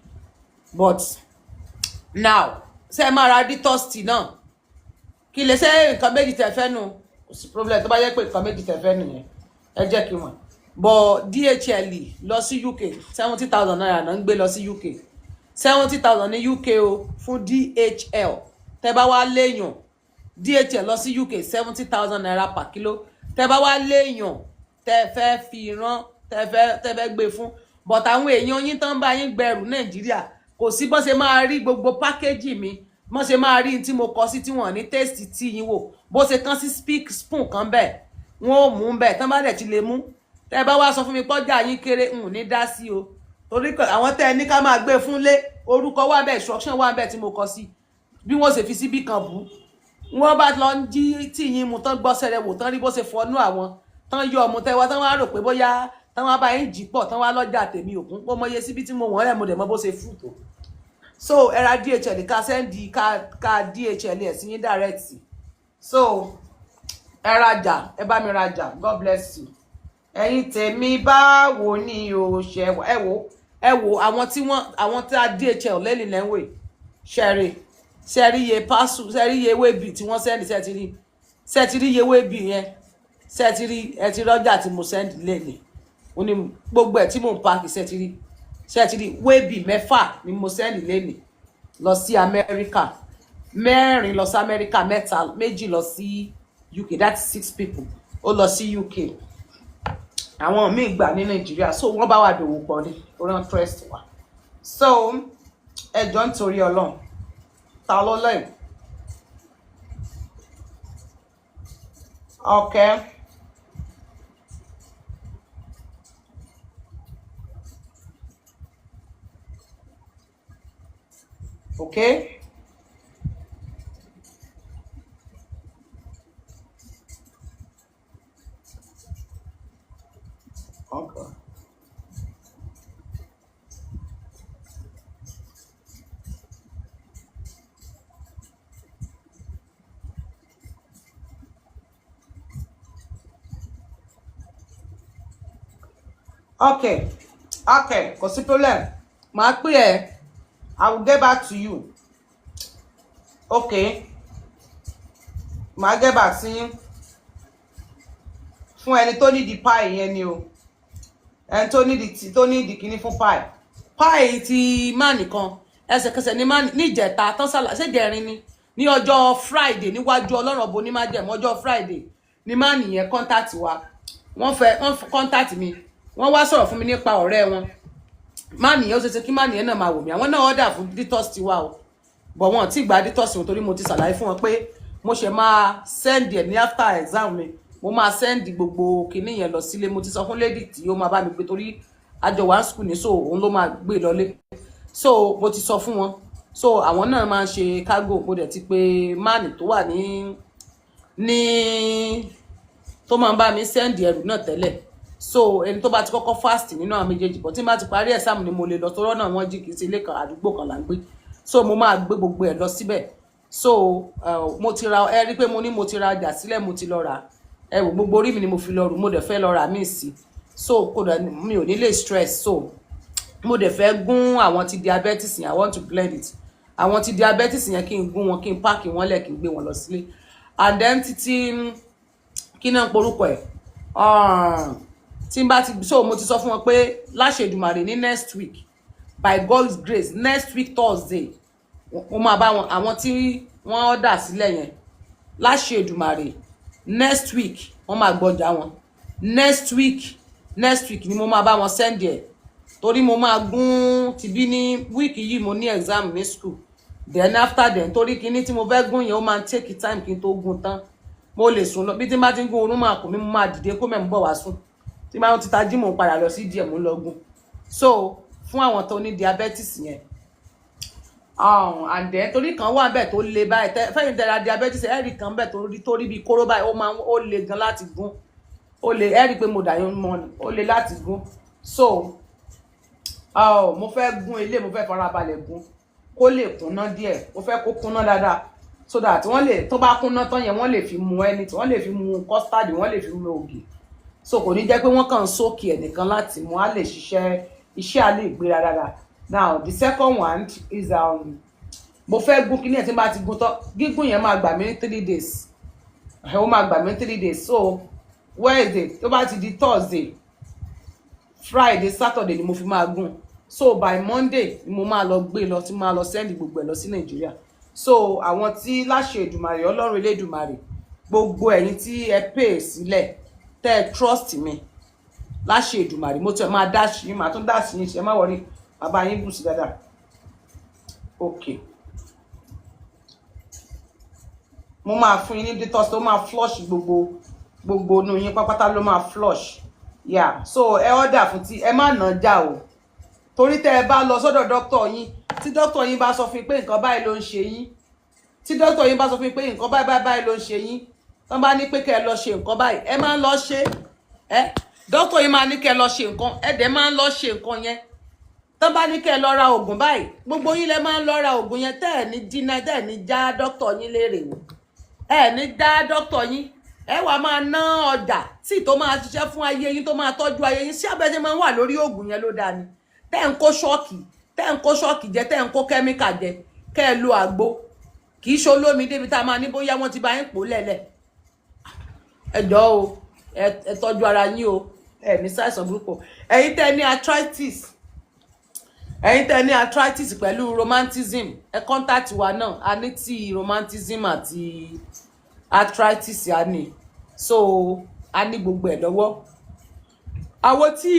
But now ṣé ẹ máa ra detox tea náà kí lè ṣe nǹkan méjì tẹ́ fẹ́ nù kò sí problem tó bá yẹ pé nǹkan méjì tẹ́ fẹ́ nìyẹn ẹ jẹ́ kí n mọ̀. But DHL lọ sí UK 70,000 naira náà ń gbé lọ sí UK 70,000 ní UK o fún DHL tẹ́ bá wá léèyàn DHL lọ sí UK 70,000 naira per kilo tẹ́ bá wá léèyàn tẹ́ fẹ́ fi rán tẹ́ fẹ́ gbé fún. But àwọn èèyàn yín tán bá yín gbẹrù Nàìjíríà kò sí bọ́n ṣe máa rí gbogbo pákéjì mi bọ́n ṣe máa rí tí mo kọ sí tí wọ́n ní tẹ́sítì tí yín wò bó ṣe kán sí spoon kan bẹ́ẹ̀ wọ́n ò mú bẹ́ẹ̀ tán bá dẹ̀ ti lè mú tẹ́ bá wá sọ fún mi pọ́jà yín kéré n ní dá sí o torí àwọn tẹ́ ẹ ní ká máa gbé fún lé orúkọ wà bẹ́ẹ̀ instruction wà bẹ́ẹ̀ tí mo kọ sí bí wọ́n ṣe fi síbí kan bú wọ́n bá lọ ń jí tí yín mu tán gbọ́ sẹ́rẹ̀ wò tán rí bó ṣe fọnú àwọn tán yọ ọmọ tẹ́wọ́ tán wá rò pé bóyá tán wá bá yín jì pọ̀ tán wá lọ́jà tèmi òkun pọ́ mọ́yé síbí tí mo wọ́n rẹ̀ mo dẹ̀ mọ́ bó ṣe fù tó. So ẹ ra DHL ká sẹ́ndì ká DHL ẹ̀ sí yín direct. So ẹ rajà ẹ bá mi rajà God bless you. Ẹ̀yin tèmi báwo ni o ṣe ẹ wo àwọn tí a DHL lẹ́lìn lẹ́wẹ̀ ṣẹ́rí iye pásù ṣẹ́rí iye wébì tí wọ́n sẹ́ndì ṣẹ́tìrí iye wébì yẹn ṣẹ́tìrí ẹ ti rọ́jà tí mo sẹ́ndì lẹ́lìn ó ní gbogbo ẹ̀ tí mò ń pààkì ṣẹ́tìrí wébì 6 ni mo sẹ́ndì lẹ́lìn lọ sí Amẹ́ríkà 4 lọ sí Amẹ́ríkà 2 lọ sí UK that's 6 people ó lọ sí UK àwọn míì gbà ní Nàìjíríà so wọ́n bá wà dòwò pọ̀ ní oran trust wa so ẹjọ́ nítorí Ọlọ́run ta ló lẹ́yìn okay. Okay. Okay. Okay, kò sí problem. Màá pè ẹ́. I will get back to you. Okay. Màá get back sí yín. Fún ẹni tó ní di pie yẹn ni o. Ẹni tó ní di kíní fún pie. Pie ti má nìkan. Ẹsẹ̀kẹsẹ̀ ní má ní ìjẹta tán sálà ṣé jẹrin ni. Ní ọjọ́ Friday níwájú Ọlọ́run ọbọ ní má jẹ̀mọ́ ọjọ́ Friday ni má nìyẹn contact wa. Wọ́n contact mi. Wọ́n wá sọ̀rọ̀ fún mi nípa ọ̀rẹ́ wọn. Mani ó ṣe kí mani yẹn náà máa wò mí àwọn náà order fún detox ti wá o but wọn ti gba detox wọn torí mo ti ṣàlàyé fún wọn pé mo ṣe máa send ẹ ní after exam mi mo máa send gbogbo kinní yẹn lọ sílé mo ti sọ fún lady tí ó máa bá mi gbé torí àjọ wá school ní so òun ló máa gbé lọlé so mo ti sọ fún wọn so àwọn náà máa ń ṣe cargo mo dẹ̀ ti pè máàní tó wà ní tó máa ń bá mi send ẹrù náà tẹ́lẹ̀ so ẹni tó bá ti kọ́kọ́ fast nínú àwọn méjèèjì bọ̀ tí n bá ti parí exam ni mo lè lọ tọ́rọ́ náà wọ́n jí kì í sí ilé kan àdúgbò kan là ń gbé so mo máa gbé gbogbo ẹ̀ lọ síbẹ̀ so mo ti ra ẹ rí pé mo ní mo ti ra ọjà sílẹ̀ mo ti lọ rà ẹ wò gbogbo orí mi ni mo fi lọ rù mo dẹ̀ fẹ́ lọ rà míì sí so kódà mi ò ní lè stress so mo dẹ̀ fẹ́ gún àwọn ti diabetes yẹn I want to blend it àwọn ti diabetes yẹn kí n gún wọn kí n páàkì wọn lẹ̀ kí n gbé wọn lọ sílé and then títí kí náà porúkọ ẹ̀ tí n bá ti so mo ti sọ fún wọn pé láṣẹ Èdùmàrè ní next week by God's grace next week Thursday mo máa bá wọn àwọn tí wọ́n dà sílẹ̀ yẹn láṣẹ Èdùmàrè next week wọ́n máa gbọ́jà wọn next week ni mo máa bá wọn send ẹ̀ torí mo máa gún ti bí ní wíìkì yìí mo ní exam ní school then after then torí kíní tí mo fẹ́ gún yẹn ó máa take time kí n tó gún tán mo lè sùn lọ bí tí n bá ti ń gún oorun máa kù mí mo máa dìde kó mẹ́mú bọ̀ wá sùn tí máa ń ti tají mò ń padà lọ sí díẹ̀ mò ń lọ gún so fún àwọn tó ní diabetes yẹn and then torí kan wà bẹ́ẹ̀ tó le báyìí fẹ́yìn tẹ́ra diabetes ẹ̀rì kan bẹ́ẹ̀ tó rí bí kóró báyìí ó le gan láti gún ó le ẹ̀rì pé mo dàyọ̀ mọ́ ni ó le láti gún so mo fẹ́ gún ilé mo fẹ́ farabalẹ̀ gún kó lè kúnná díẹ̀ mo fẹ́ kó kúnná dáadáa so that wọ́n lè tó bá kúnná tán yẹn wọ́n lè fi mu anything wọ́n lè fi mu custard wọ́n lè fi mu ògì so kò ní jẹ́ pé wọ́n kàn ń sókè ẹnìkan láti mú á lè ṣiṣẹ́ iṣẹ́ á lè gbéra dáadáa now the second one is mo fẹ́ gún kíní ẹ̀ tí n bá ti gún tán gígùn yẹn máa gbà mí ní 3 days ó máa gbà mí ní 3 days so Wednesday tó bá ti di Thursday Friday Saturday ni mo fi máa gún so by Monday ni mo máa lọ gbé lọ tí máa lọ send gbogbo ẹ̀ lọ sí Nàìjíríà so àwọn tí láṣẹ Èdùmàrè Ọlọ́run Elédùmarè gbogbo ẹ̀yin tí ẹ pay sílẹ̀ tẹ́ ẹ trust mi láṣẹ Èdùmàrè mo tẹ máa dash yín máa tún dash yín ṣe má wọrí bàbá yín bù sí dáadáa okay mo máa fún yín ní detox tó máa flush gbogbo inú yín pápátá ló máa flush yeah so ẹ order fún tí ẹ má nà já o torí tẹ́ ẹ bá lọ sọ́dọ̀ doctor yín tí doctor yín bá sọ fún pé nǹkan báyìí ló ń ṣe yín tí doctor yín bá sọ fún pé nǹkan báyìí ló ń ṣe yín tán bá ní pé kẹ́ ẹ lọ ṣe nǹkan báyìí ẹ máa ń lọ ṣe doctor yín máa ní kẹ́ ẹ lọ ṣe nǹkan ẹ dẹ̀ máa ń lọ ṣe nǹkan yẹn tán bá ní kẹ́ ẹ lọ ra oògùn báyìí gbogbo yín lẹ máa ń lọ ra oògùn yẹn tẹ́ ẹ ní dínà tẹ́ ẹ ní já doctor yín léèrè wò ẹ ní dá doctor yín ẹ wá máa ná ọjà tí tó máa ṣiṣẹ́ fún ayé yín tó máa tọ́jú ayé yín sí abẹ́jẹ́ máa ń wà lórí oògùn yẹn ló dáa ni tẹ́ ń kó ṣọ́ọ̀kì jẹ tẹ́ ń kó kẹ́míkà jẹ kẹ́ ẹ lo àgbo kì í ṣe olómi débi tá a máa ní bóyá wọ́n ti bá yín pò lẹ́lẹ̀ ẹ jọ̀ọ́ o ẹ tọ́jú ara yín o ẹ ní ṣàìsàn burúkú ẹ̀yin tẹ́ ní arthritis pẹ̀lú romanticism ẹ contact wa náà a ní ti romanticism àti arthritis a ní so a ní gbogbo ẹ̀ lọ́wọ́ àwọn tí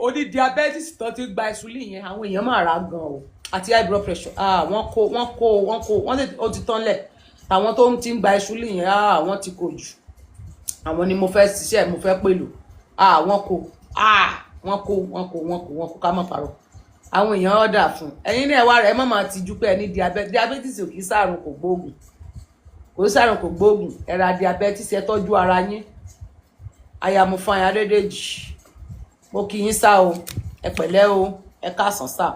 oní diabetes tó ti gba insulin yẹn àwọn èèyàn máa ra gan o àti high blood pressure wọ́n ti tán lẹ̀ àwọn tó ti ń gba insulin yẹn wọ́n ti kó jù àwọn ni mo fẹ́ ṣiṣẹ́ mo fẹ́ pẹ̀lú wọ́n kó ká má parọ́ àwọn èèyàn ọ̀dà fún ẹ̀yin ní ẹ̀wà rẹ̀ mọ̀mọ́ ti jú pé ẹni diabetes ò kì í sàrùn kò gbóògùn ẹ̀rà diabetes ẹ tọ́jú ara yín Ayamufan Adédèjì mo kì í sá o ẹ pẹ̀lẹ́ o ẹ káàsán sá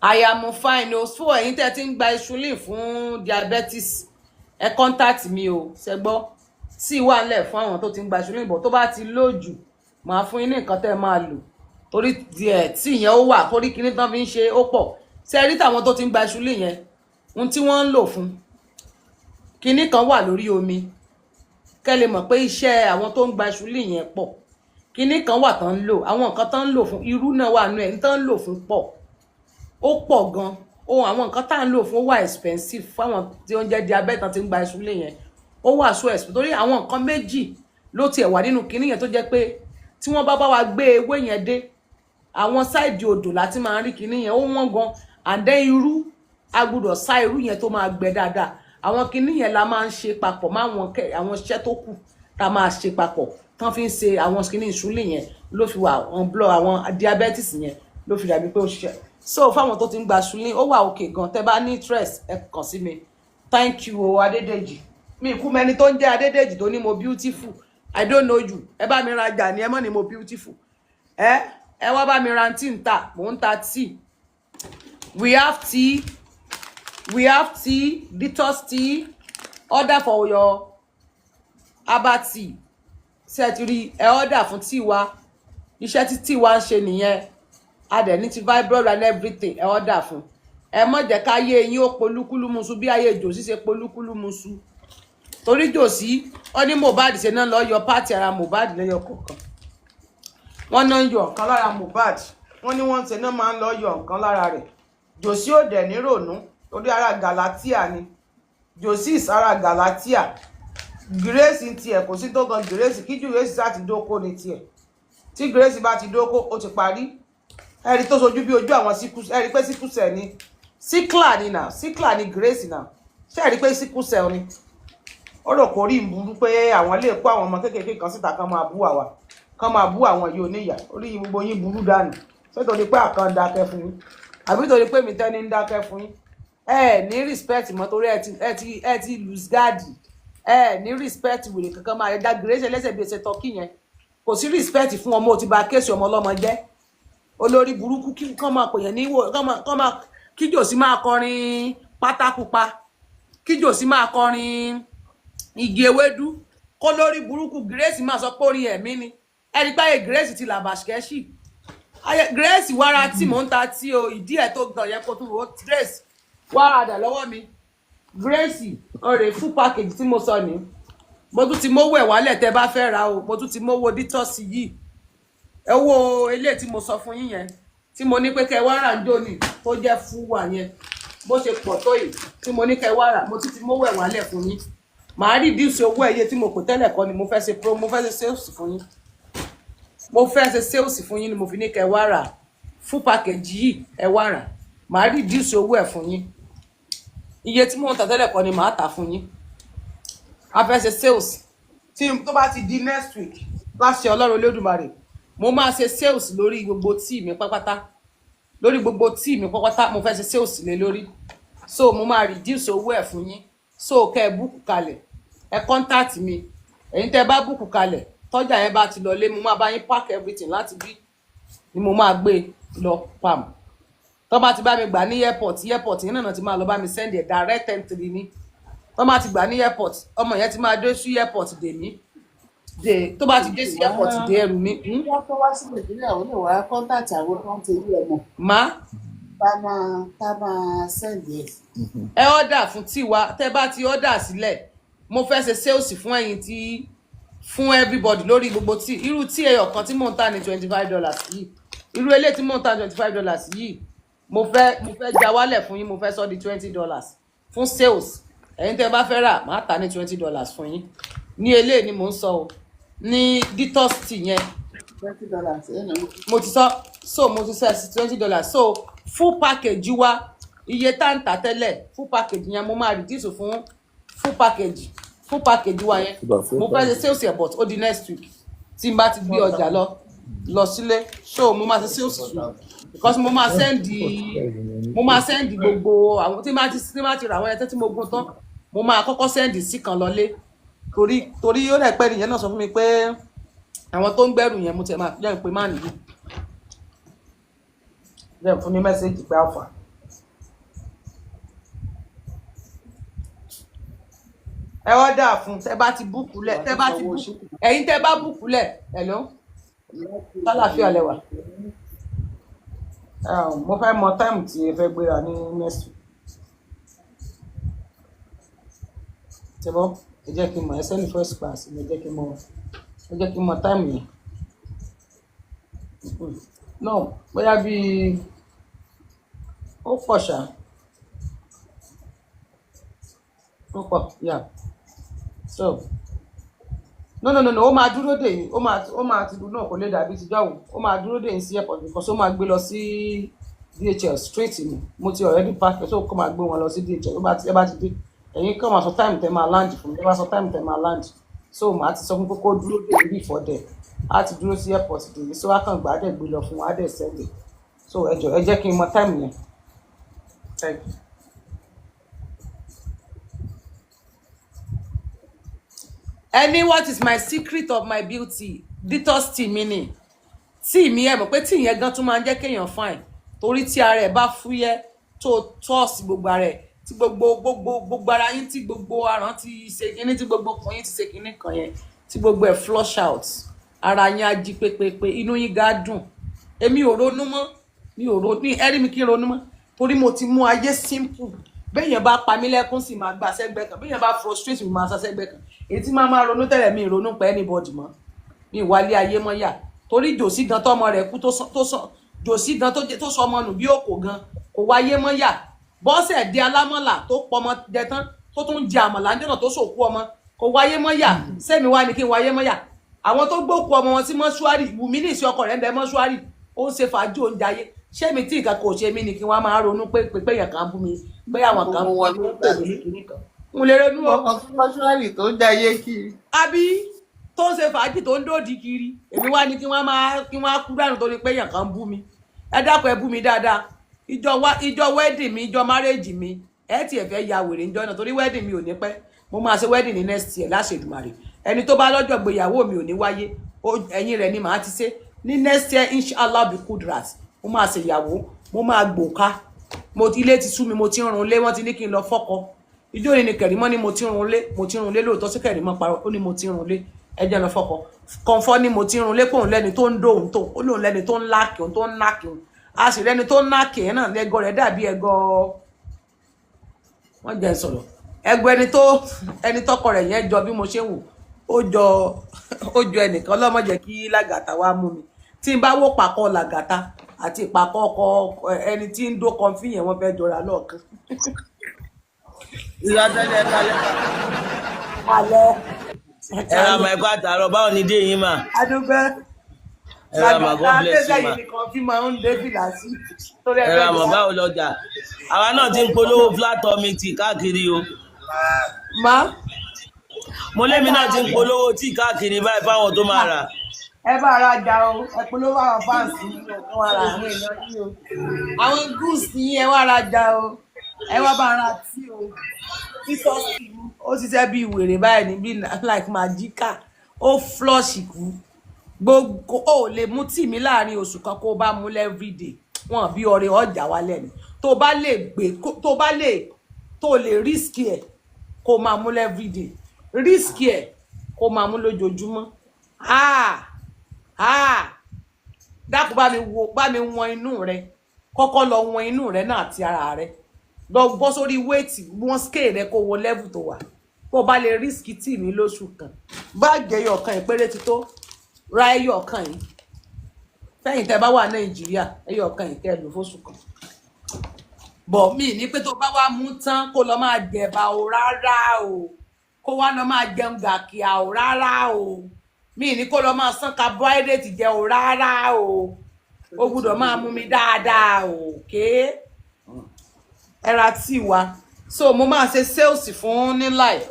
Ayamufan ni o fún ẹ̀yin tẹ́ ti ń gba insulin fún diabetes ẹ contact mi o ṣẹgbọ́ sí wà ńlẹ̀ fún àwọn tó ti ń gba insulin bọ̀ tó bá ti lójú màá fún yín ní nǹkan tẹ́ máa lò torí díẹ̀ tí ìyẹn ó wà torí kíní tán fi ń ṣe ó pọ̀ ṣe rí tàwọn tó ti ń gba insulin yẹn ohun tí wọ́n ń lò fún kíní kan wà lórí omi kẹ́ lè mọ̀ pé iṣẹ́ àwọn tó ń gba insulin yẹn pọ̀ kíní kan wà tán ń lò àwọn nǹkan tán ń lò fún irú náà wà nù ẹ̀ ń tán ń lò fún pọ̀ ó pọ̀ gan àwọn nǹkan tá ń lò fún ó wà expensive fáwọn tí ó ń jẹ́ diabetes tán ti ń gba insulin yẹn ó wà so expensive torí àwọn nǹkan méjì ló tiẹ̀ wà nínú kíní yẹn tó jẹ́ pé tí wọ́n bá wa gbé ewé yẹn dé àwọn sáìdì odò láti máa rí kíní yẹn ó wọ́n gan and then irú a gbọ́dọ̀ sá irú yẹn tó máa gbẹ dáadáa àwọn kíní yẹn la máa ń ṣe papọ̀ máwọn àwọn iṣẹ́ tó kù tá máa ṣe papọ̀ tán fi ń ṣe àwọn skinny insulin yẹn ló fi wà on blood àwọn diabetes yẹn ló fi dàbí pé ó ṣiṣẹ́ so fáwọn tó ti ń gba insulin ó wà òkè gan tẹ́ bá ní interest ẹ kàn sí mi thank you o Adédèjì mi kú mẹ́ni tó ń jẹ́ Adédèjì tó ní mo beautiful I don't know you ẹ bá mi rajà ní ẹ mọ̀ ní mo beautiful ẹ wá bá mi ra tí ń ta mò ń ta tea we have tea detox tea order for your herbal tea ṣé ti rí ẹ order fún tea wa iṣẹ́ tí tea wa ń ṣe nìyẹn a dẹ̀ ní ti fibroid and everything ẹ order fún ẹ má jẹ́ ká yé yín ó polúkúlùmùsù bí ayé Jòsí ṣe polúkúlùmùsù torí Jòsí ó ní Mohbad ṣe náà lọ yọ pátì ara Mohbad lẹ́yọ kọ̀ọ̀kan wọ́n náà ń yọ ọ̀kan lára Mohbad wọ́n ní wọ́n ṣe náà máa ń lọ yọ ọ̀kan lára rẹ̀ Jòsí ò dẹ̀ nírònú torí ara Galatia ni Jòsí ara Galatia Grace tiẹ̀ kò sí tó gan Grace kí Grace sá ti dóko ní tiẹ̀ tí Grace bá ti dóko ó ti parí ẹ̀rí tó sojú bí ojú àwọn ẹ̀rí pé síkúsẹ̀ ni síkìlà ni Grace náà ṣé ẹ̀rí pé síkúsẹ̀ ni ó rò kó rí ìburú pé àwọn lè kó àwọn ọmọ kéékèèké kan síta kan máa bú àwa kan máa bú àwọn yìí oníyà orí gbogbo yín burú dànù ṣé torí pé àkàn dákẹ́ fún yín àbí torí pé mi tẹ́ni ń dákẹ́ fún yín ní respect mọ́ torí ẹ ti lose guard ní respect wèrè kankan máa yẹ dá Grace ẹlẹ́sẹ̀ bí ẹsẹ̀ tọ́kì yẹn kò sí respect fún ọmọ òtí bá kéèsì ọmọ ọlọ́mọ jẹ́ olórí burúkú kí kán máa pèyàn níwò kán máa kí Jòsí máa kọrin pátákùpa kí Jòsí máa kọrin igi ewédú kó lórí burúkú Grace máa sọ pé orin ẹ̀mí ni ẹni pé Grace ti làbàṣkẹ́ṣì Grace wàrà tí mò ń ta tí o ìdí ẹ̀ tó gbọ̀n yẹn kó tún wò Grace wàrà dà lọ́wọ́ mi Grace ọ̀rẹ́ full package tí mo sọ ni mo tún ti mówó ẹ̀ wálẹ̀ tẹ́ bá fẹ́ ra o mo tún ti mówó detox yìí ẹ wo ilé tí mo sọ fún yín yẹn tí mo ní pé kẹ́ wá rà ńjọ́ ni tó jẹ́ fún wa yẹn bó ṣe pọ̀ tó yìí tí mo ní kẹ́ wá rà mo tún ti mówó ẹ̀ wálẹ̀ fún yín màá reduce owó ẹ̀yẹ tí mo pè tẹ́lẹ̀ kọ́ ni mo fẹ́ ṣe sales fún yín mo fẹ́ ṣe sales fún yín ni mo fi ní kẹ́ wá rà full package yìí ẹ wá rà màá reduce owó ẹ̀ fún yín iye tí mo ń tà tẹ́lẹ̀ kọ́ ni màá tà fún yín a fẹ́ ṣe sales tí tó bá ti di next week láṣẹ Ọlọ́run Olódùmarè mo máa ṣe sales lórí gbogbo tíì mi pátápátá mo fẹ́ ṣe sales lé lórí so mo máa reduce owó ẹ̀ fún yín so kẹ́ ẹ búùkù kalẹ̀ ẹ contact mi ẹ̀yin tẹ́ bá búùkù kalẹ̀ tọ́jà yẹn bá ti lọ lé mo máa bá yín pack everything láti bí ni mo máa gbé lọ pam tó bá ti bá mi gbà ní airport yẹn náà ti máa lọ bá mi send ẹ̀ direct entry ni tó bá ti gbà ní airport ọmọ yẹn ti máa dé sí airport dè mí tó bá ti dé sí airport dé ẹrù mi. wọ́n tó wá sí Nàìjíríà ó lè wá contact àwọn tó ń tẹ̀lé ọmọ. tá máa send ẹ̀. ẹ order fún tiwa tẹ́ bá ti order sílẹ̀ mo fẹ́ ṣe sales fún ẹ̀yin tí fún everybody lórí gbogbo tí irú tí ẹyọ kan tí mò ń tà ní $25 yìí irú eléyìí tí mò ń tà $25 yìí mo fẹ́ já wálẹ̀ fún yín mo fẹ́ sọ di $20 fún sales ẹ̀yin tẹ́ bá fẹ́ rà máa tà ní $20 fún yín ní eléyìí ni mò ń sọ o ní detox tea yẹn $20 mo ti sọ mo ti sọ $20 so full package wa iye tá ń tà tẹ́lẹ̀ full package yẹn mo máa reduce fún full package wa yẹn mo fẹ́ ṣe sales ẹ̀ but ó di next week tí n bá ti gbé ọjà lọ sílé so mo máa ṣe sales fún because mo máa send gbogbo àwọn tí má ti rà àwọn ẹtẹ́ tí mo gún tán mo máa kọ́kọ́ send sí kan lọlé torí ó rẹ̀ pẹ́ nìyẹn náà sọ fún mi pé àwọn tó ń gbẹ́rù yẹn mo tẹ̀ máa jẹ́ pé má nìyí jẹ́ fún ní mẹ́sẹ̀gì pé alpha. ẹ order fún tẹ́ bá ti búùkù lẹ̀ ẹ̀yin tẹ́ bá búùkù lẹ̀ hello tálàfíà lẹ́wà mo fẹ́ mọ táìmù tí ẹ fẹ́ gbéra ní next week tẹ́bọ́ ẹ jẹ́ kí n mọ̀ ẹ sẹ́ni first class ẹ jẹ́ kí n mọ̀ táìmù yẹn no bóyá bíi ó pọ̀ ṣá ó pọ̀ yeah so no ó máa dúró dè yín ó máa ti dúró náà kò lè dàbí ti jáwó ó máa dúró dè yín sí airport because ó máa gbé lọ sí DHL straight ni mo ti already pack so kó máa gbé wọn lọ sí DHL ẹ bá ti dé ẹ̀yin kàn máa sọ time tẹ́ máa land fún mi ẹ bá sọ time tẹ́ máa land so màá ti sọ fún pé kó dúró dé ibi ìfọdẹ á ti dúró sí airport dèmí so wá kàn gbà dẹ̀ gbé lọ fún wa á dẹ̀ sẹ́lẹ̀ so ẹ jọ̀ọ́ ẹ jẹ́ kí n mọ táìmù yẹn. Thank you. Any what is my secret of my beauty detox tea mi ni tí mi ẹ mọ̀ pé tí ìyẹn gan tún máa ń jẹ́ kéèyàn fine torí tí ara ẹ̀ bá fúyẹ́ tó tọ́ọ̀sì gbogbo ara ẹ̀ tí gbogbo ara yín tí gbogbo aràn ti ṣe kinní tí gbogbo ọkàn yín ti ṣe kinní kan yẹn tí gbogbo ẹ̀ flush out ara yín á jí pépépé inú yín gá dùn èmi ò ronú mọ́ mi ò ronú ẹ̀rí mi kí n ronú mọ́ torí mo ti mú ayé simple béèyàn bá pa mí lẹ́kún sì máa gbà sẹ́gbẹ́ kan béèyàn bá frustrate mi máa sá sẹ́gbẹ́ kan èyí tí máa ronú tẹ́lẹ̀ mi ronú pé anybody mọ́ mi wálé ayé mọ́ yà torí jòsí gan tọ́mọ rẹ̀ kú tó sọ jòsí gan tó sọ ọmọ nù bí òkò gan kò wáyé mọ́ yà bọ́sẹ̀ di alámọ̀là tó pọmọ jẹ tán tó tún jẹ àmọ̀là ńjọ́nà tó sòkú ọmọ kò wáyé mọ́ yà sẹ́mi wá ní kí n wáyé mọ́ yà àwọn tó gbókù ọmọ wọn sí mọ́ṣúárì Wùmí ní ìsìn ọkọ rẹ̀ ń bẹ mọ́ṣúárì ó ń ṣe fàájì oúnjẹ ayé ṣé mi tí nǹkan kò ṣe mí ni kí wọ́n máa ronú pé èèyàn kan bú mi pé àwọn kan bú mi pé mi kìíní kan mo lè ronú o. ọkàn fún mọ́ṣúárì tó ń jayé kiri. àbí tó ń ṣe fàájì tó ń dòdì kiri èmi wá ní kí wọ́n á kú dànù torí pé èèyàn kan bú mi ẹ dákun ẹ bú mi dáadáa ìjọ wedding mi ìjọ marriage mi ẹ tiẹ̀ fẹ́ ya wèrè ńjọ́ náà torí wedding mi ò ní pẹ́ mo máa ṣe wedding ní next year láṣẹ Èdùmàrè ẹni tó bá lọ́jọ́ gbéyàwó mi ò ní wáyé ẹ̀yìn rẹ̀ ni màá ti ṣe ní next year inshallah bí kudrat mo máa ṣe ìyàwó mo máa gbòǹká ilé ti sú mi mo ti ń run lé wọ́n ti ní kí n lọ fọ́kọ ìjọ ni Kẹ̀rímọ́ ni mo ti ń run lé lóòótọ́ sí Kẹ̀rímọ́ parọ́ ó ní mo ti ń run lé ẹjẹ́ lọ fọ́kọ kọ̀ǹfọ́ ni mo ti ń run lé kóun lẹ́ni tó ń dó òun tó ó lóun lẹ́ni tó ń láàkì òun tó ń náàkì òun a sì lẹ́ni tó ń náàkì ẹ̀ náà lẹ́gọ́ rẹ̀ dàbí ẹgọ́ wọ́n jẹ́ sọ̀rọ̀ ẹgbẹ́ ẹni tọkọ rẹ̀ yẹn jọ bí mo ṣe wò ó jọ ẹnìkan ọlọ́mọ jẹ́ kí làgàtà wá mú mi tí n bá wò pàkọ́ làgàtà àti ìpàkọ́ ọkọ ẹni tí ń dó kọfí yẹn wọ́n fẹ́ jọra lọ́ọ̀kan. ìlàtẹ́lẹ̀ kalẹ̀. alẹ́. ẹ̀rọ àmọ́ ẹ̀kọ́ àtàrọ̀ báwo ni dé yín mà. adúgbẹ́. ẹ̀rọ àmọ́ God bless you mà. ni kọfí máa ń dé fìlà sí. ẹ̀rọ àmọ́ báwo lọ́jà àwa náà ti ń polówó flat omi tì káàkiri o. má. mo lémi náà ti ń polówó tí káàkiri báyìí fáwọn tó máa rà. ẹ bá ara jà o ẹ polówó àwọn fáǹsì yìí o wọn ara àwọn èèyàn yìí o àwọn gúúsù yìí ẹ wá ara jà o ẹ wá bá ara tí o títọ́sì ó ṣiṣẹ́ bí wèrè báyìí ní bí like magica ó flush kú gbogbo ó lè mú tì mí láàrin oṣù kan kó bá mú everyday wọn bí ọrẹ ọjà wa lẹ́nu tó bá lè risk ẹ kó máa mú everyday risk ẹ kó máa mú lójoojúmọ́ dákun bá mi wọn inú rẹ kọ́kọ́ lọ wọn inú rẹ náà àti ara rẹ lọ bọ́ sórí wéètì wọn scale rẹ kó wo level tó wà kó bá lè rísíkì tí mi lóṣù kan báàgì ẹyọ kan ìpéré ti tó ra ẹyọ kan yìí fẹ́yìn tẹ́ bá wà Nàìjíríà ẹyọ kan yìí tẹ́ lò fóṣù kan bọ̀ mí ní pé tó bá wá mú tán kó lọ máa jẹ̀bà o rárá o kó wá lọ máa jẹun gàkíà o rárá o mi ní kó lọ máa sán carbohydrate jẹ o rárá o ó gbọ́dọ̀ máa mú mi dáadáa o ké ẹra tí wa so mo máa ṣe sales fún ní live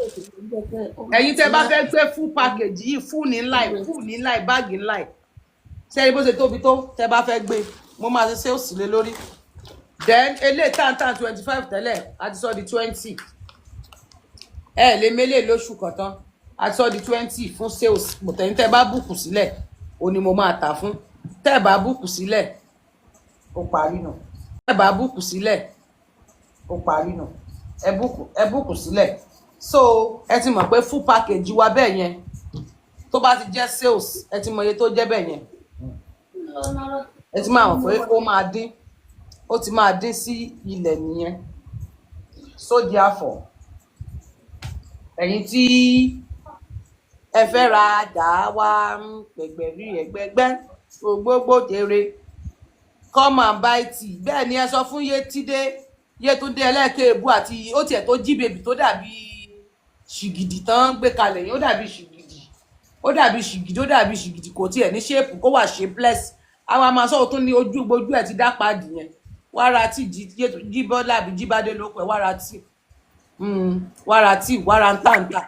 ẹ̀yin tẹ́ bá fẹ́ gbé full package yìí full ní live báàgì ní live ṣé bó ṣe tóbi tó tẹ́ bá fẹ́ gbé mo máa ṣe sales lé lórí then eléyìí tàǹtàǹ 25 tẹ́lẹ̀ àti sọ di 20 lè mélé lóṣù kan tán àti sọ di 20 fún sales mo tẹ̀yìn tẹ́ bá bùkù sílẹ̀ o ni mo máa tà fún tẹ́ bá bùkù sílẹ̀ ó parí nù tẹ́ bá bùkù sílẹ̀ ó parí nù ẹ bùkù sílẹ̀ so ẹ ti mọ̀ pé full package wa bẹ́ẹ̀ yẹn tó bá ti jẹ́ sales ẹ ti mọ̀ iye tó jẹ́ bẹ́ẹ̀ yẹn ẹ ti máa mọ̀ pé ó ti máa dín sí ilẹ̀ nìyẹn so therefore ẹ̀yin tí ẹ fẹ́ ra àjà wa pẹ̀gbẹ̀rí ẹgbẹ́gbẹ́ gbogbo jèrè come and buy tea bẹ́ẹ̀ ni ẹ sọ fún Yétúndé ẹlẹ́ẹ̀kẹ́ẹ̀bù àti ó tiẹ̀ tó jí bèbí tó dàbí ṣìgìdì tán gbé kalẹ̀ yẹn ó dàbí ṣìgìdì kò tiẹ̀ ní ṣéèpù kó wà shapeless àwọn àmàṣọ òtún ní ojú gbojú ẹ̀ ti dá padì yẹn wàrà tí Jíbọ́lá àbí Jíbádé ló pẹ̀ wàrà tí ń tàǹtà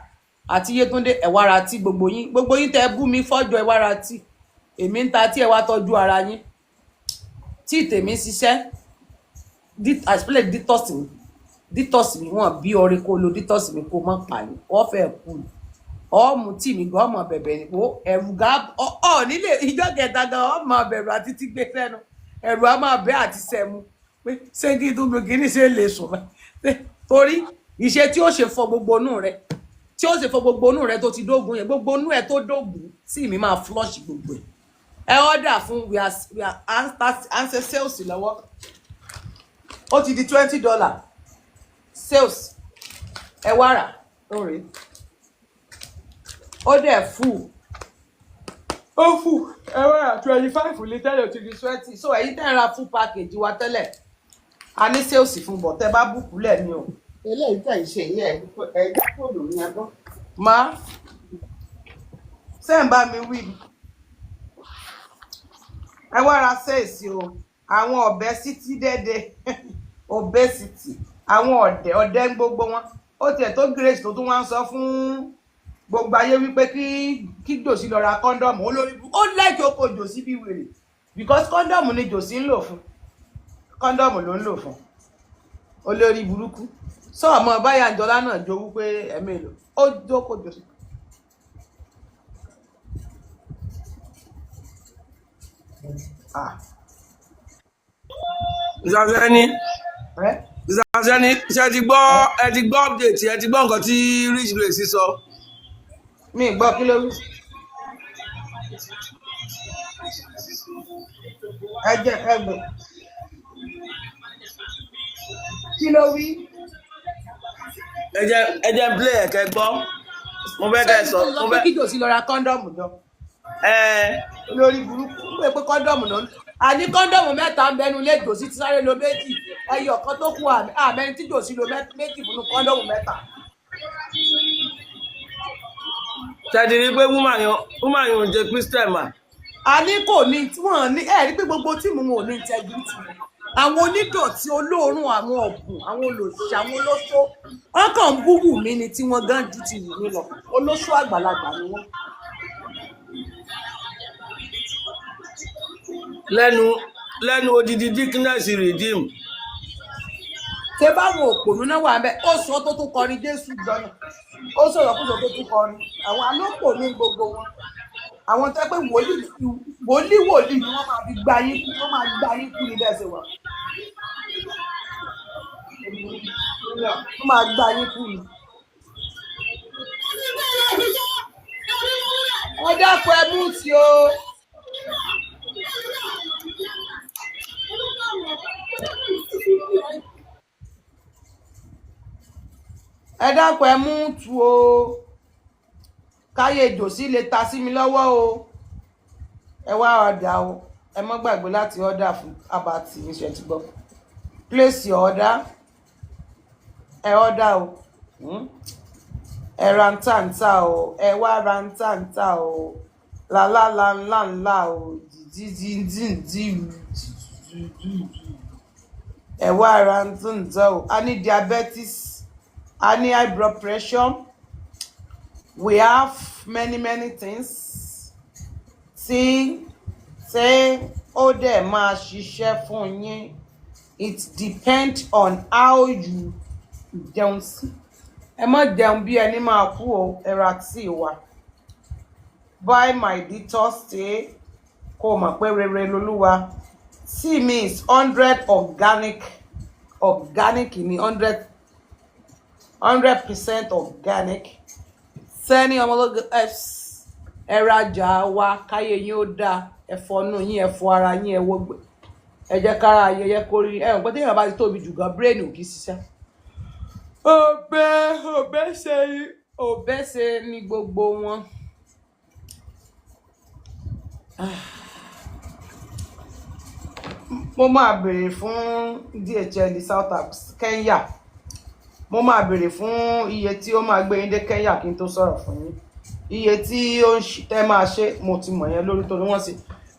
àti Yétúndé ẹ wá ra tí gbogbo yín tẹ́ bú mi fọ́jọ́ ẹ wá ra tí èmi ń ta tí ẹ wá tọ́jú ara yín tí tèmi ṣiṣẹ́ àṣìpẹ́lẹ̀ dítọ́sì mi wọ́n bí ọrẹ kó lo dítọ́sì mi kó mọ́ pààyàn wọ́n fẹ́ kú ni ọmọ tí mi gan ọmọ bẹ̀bẹ̀ ni ó ẹ̀rù ga ọ nílé ìjọ kẹta gan ọmọ bẹ̀rù àti tí gbé fẹ́nu ẹ̀rù á máa bẹ́ àti sẹ́mu pé ṣé kí n tún bí kíní ṣe lè sùn torí iṣẹ́ tí ó ṣe fọ gbogbo inú rẹ tí ó ṣe fọ gbogbo inú rẹ tó ti dógùn yẹn gbogbo inú ẹ tó dógùn tí mi máa flush gbogbo ẹ order fún we are answer sales lọ́wọ́ ó ti di $20 sales ẹ wá rà lórí ó dẹ̀ fù ó fù ẹ wá rà 25 ní tẹ́lẹ̀ ó ti di 20 so ẹ̀yin tẹ́ ra full package wa tẹ́lẹ̀ a ní sales fún bọ̀ tẹ́ bá bùkù lẹ̀ ni o. eléyìí tẹ̀ ń ṣe yẹ ẹ̀dá fóònù ní abọ́. má ṣe ń bá mi wí ẹ wá ra sales o àwọn obesity dédé obesity àwọn ọ̀dẹ́ gbogbo wọn ó tiẹ̀ tó grace tó tún wá ń sọ fún gbogbo ayé wípé kí jòsí lọ ra kọ́ńdọ̀mù olórí ó lẹ́jọ́ oko jòsí bí wèrè because kọ́ńdọ̀mù ni jòsí ń lò fún kọ́ńdọ̀mù ló ń lò fún olórí burúkú sọ ọmọ báyà Àǹjọ́lá náà jowú pé ẹ̀mí lò ó jókòó jòsí. ìsàsẹ́ni ṣe ti gbọ́ update ẹ ti gbọ́ nǹkan tí Rich Grace sọ. mi gbọ́ kí ló wí. ẹgbẹ́ kí ló wí. ẹ jẹ́ play ẹ̀kẹ́ gbọ́ mo fẹ́ kẹ́ sọ. mo fẹ́ kí jòsí lọ ra kọ́ńdọ̀mù jọ. olórí burúkú ń pè pé kọ́ńdọ̀mù náà àní kọ́ńdọ̀mù mẹ́ta ń bẹnu lé jòsí ti sáré lo méjì ẹyọ kan tó kù àmẹ́ni tí jòsí lo méjì fún kọ́ńdọ̀mù mẹ́ta. ṣàdìrí pé woman yóò jẹ Christian mà. a ní kò ní tí wọ́n ní rí pé gbogbo tíìmù wọn ò ní integrity àwọn onídọ̀tí olóòórùn àwọn ọ̀bùn àwọn olòṣì àwọn olóṣó wọn kàn ń búbù mí ni tí wọ́n gán ju ti wù mí lọ olóṣó àgbàlagbà ni wọ́n. lẹ́nu odidi Dickness Redeem. ṣé báwọn òpònú náà wà bẹ́ẹ̀ ó sọ tó tún kọrin Jésù jọyàn ó sọ̀rọ̀ kúsọ̀ tó tún kọrin àwọn alópònú gbogbo wọn àwọn tẹ́ pé wòlíì ni wọ́n máa fi gba yín kú wọ́n máa gba yín kú ní bẹ́ẹ̀ ṣe wà wọ́n máa gba yín kú ni. wọ́n dákun ẹ mú tí o. ẹ dákun ẹ mú tu o káyé jòsí lè ta sí mi lọ́wọ́ o ẹ wá ọ̀dà o ẹ má gbàgbé láti ọ̀dà fún abàtì iṣẹ́ ti gbọ́ place your order ẹ ọ̀dà o ẹ ra ntàntà o ẹ wá ra ntàntà o làlàlàńlá o dìdìdìdì ẹ wá ra ntàntà o a ní diabetes a ní high blood pressure we have many things tí ó dẹ̀ máa ṣiṣẹ́ fún yín it depends on how you jẹun sí ẹ má jẹun bí ẹni máa kú o ẹ ra tíì wa buy my detox tea kó o mọ̀ pé rere lolúwa tea means 100 organic ni 100% organic sẹ́ni ọmọlógún ẹ rajà wa káyé yín ó dáa ẹ fọnú yín ẹ fọ ara yín ẹ wọgbẹ ẹ jẹ́ kára ayẹyẹ kórìí ẹ pé téèyàn bá ti tóbi jù gan brain ò kì í ṣiṣẹ́. òbẹ́sẹ̀ ni gbogbo wọn. mo máa béèrè fún DHL South Africa Kenya mo máa béèrè fún iye tí ó máa gbé yín dé Kenya kí n tó sọ̀rọ̀ fún yín iye tí ó ń tẹ́ máa ṣe mo ti mọ̀ yẹn lórí torí wọ́n sì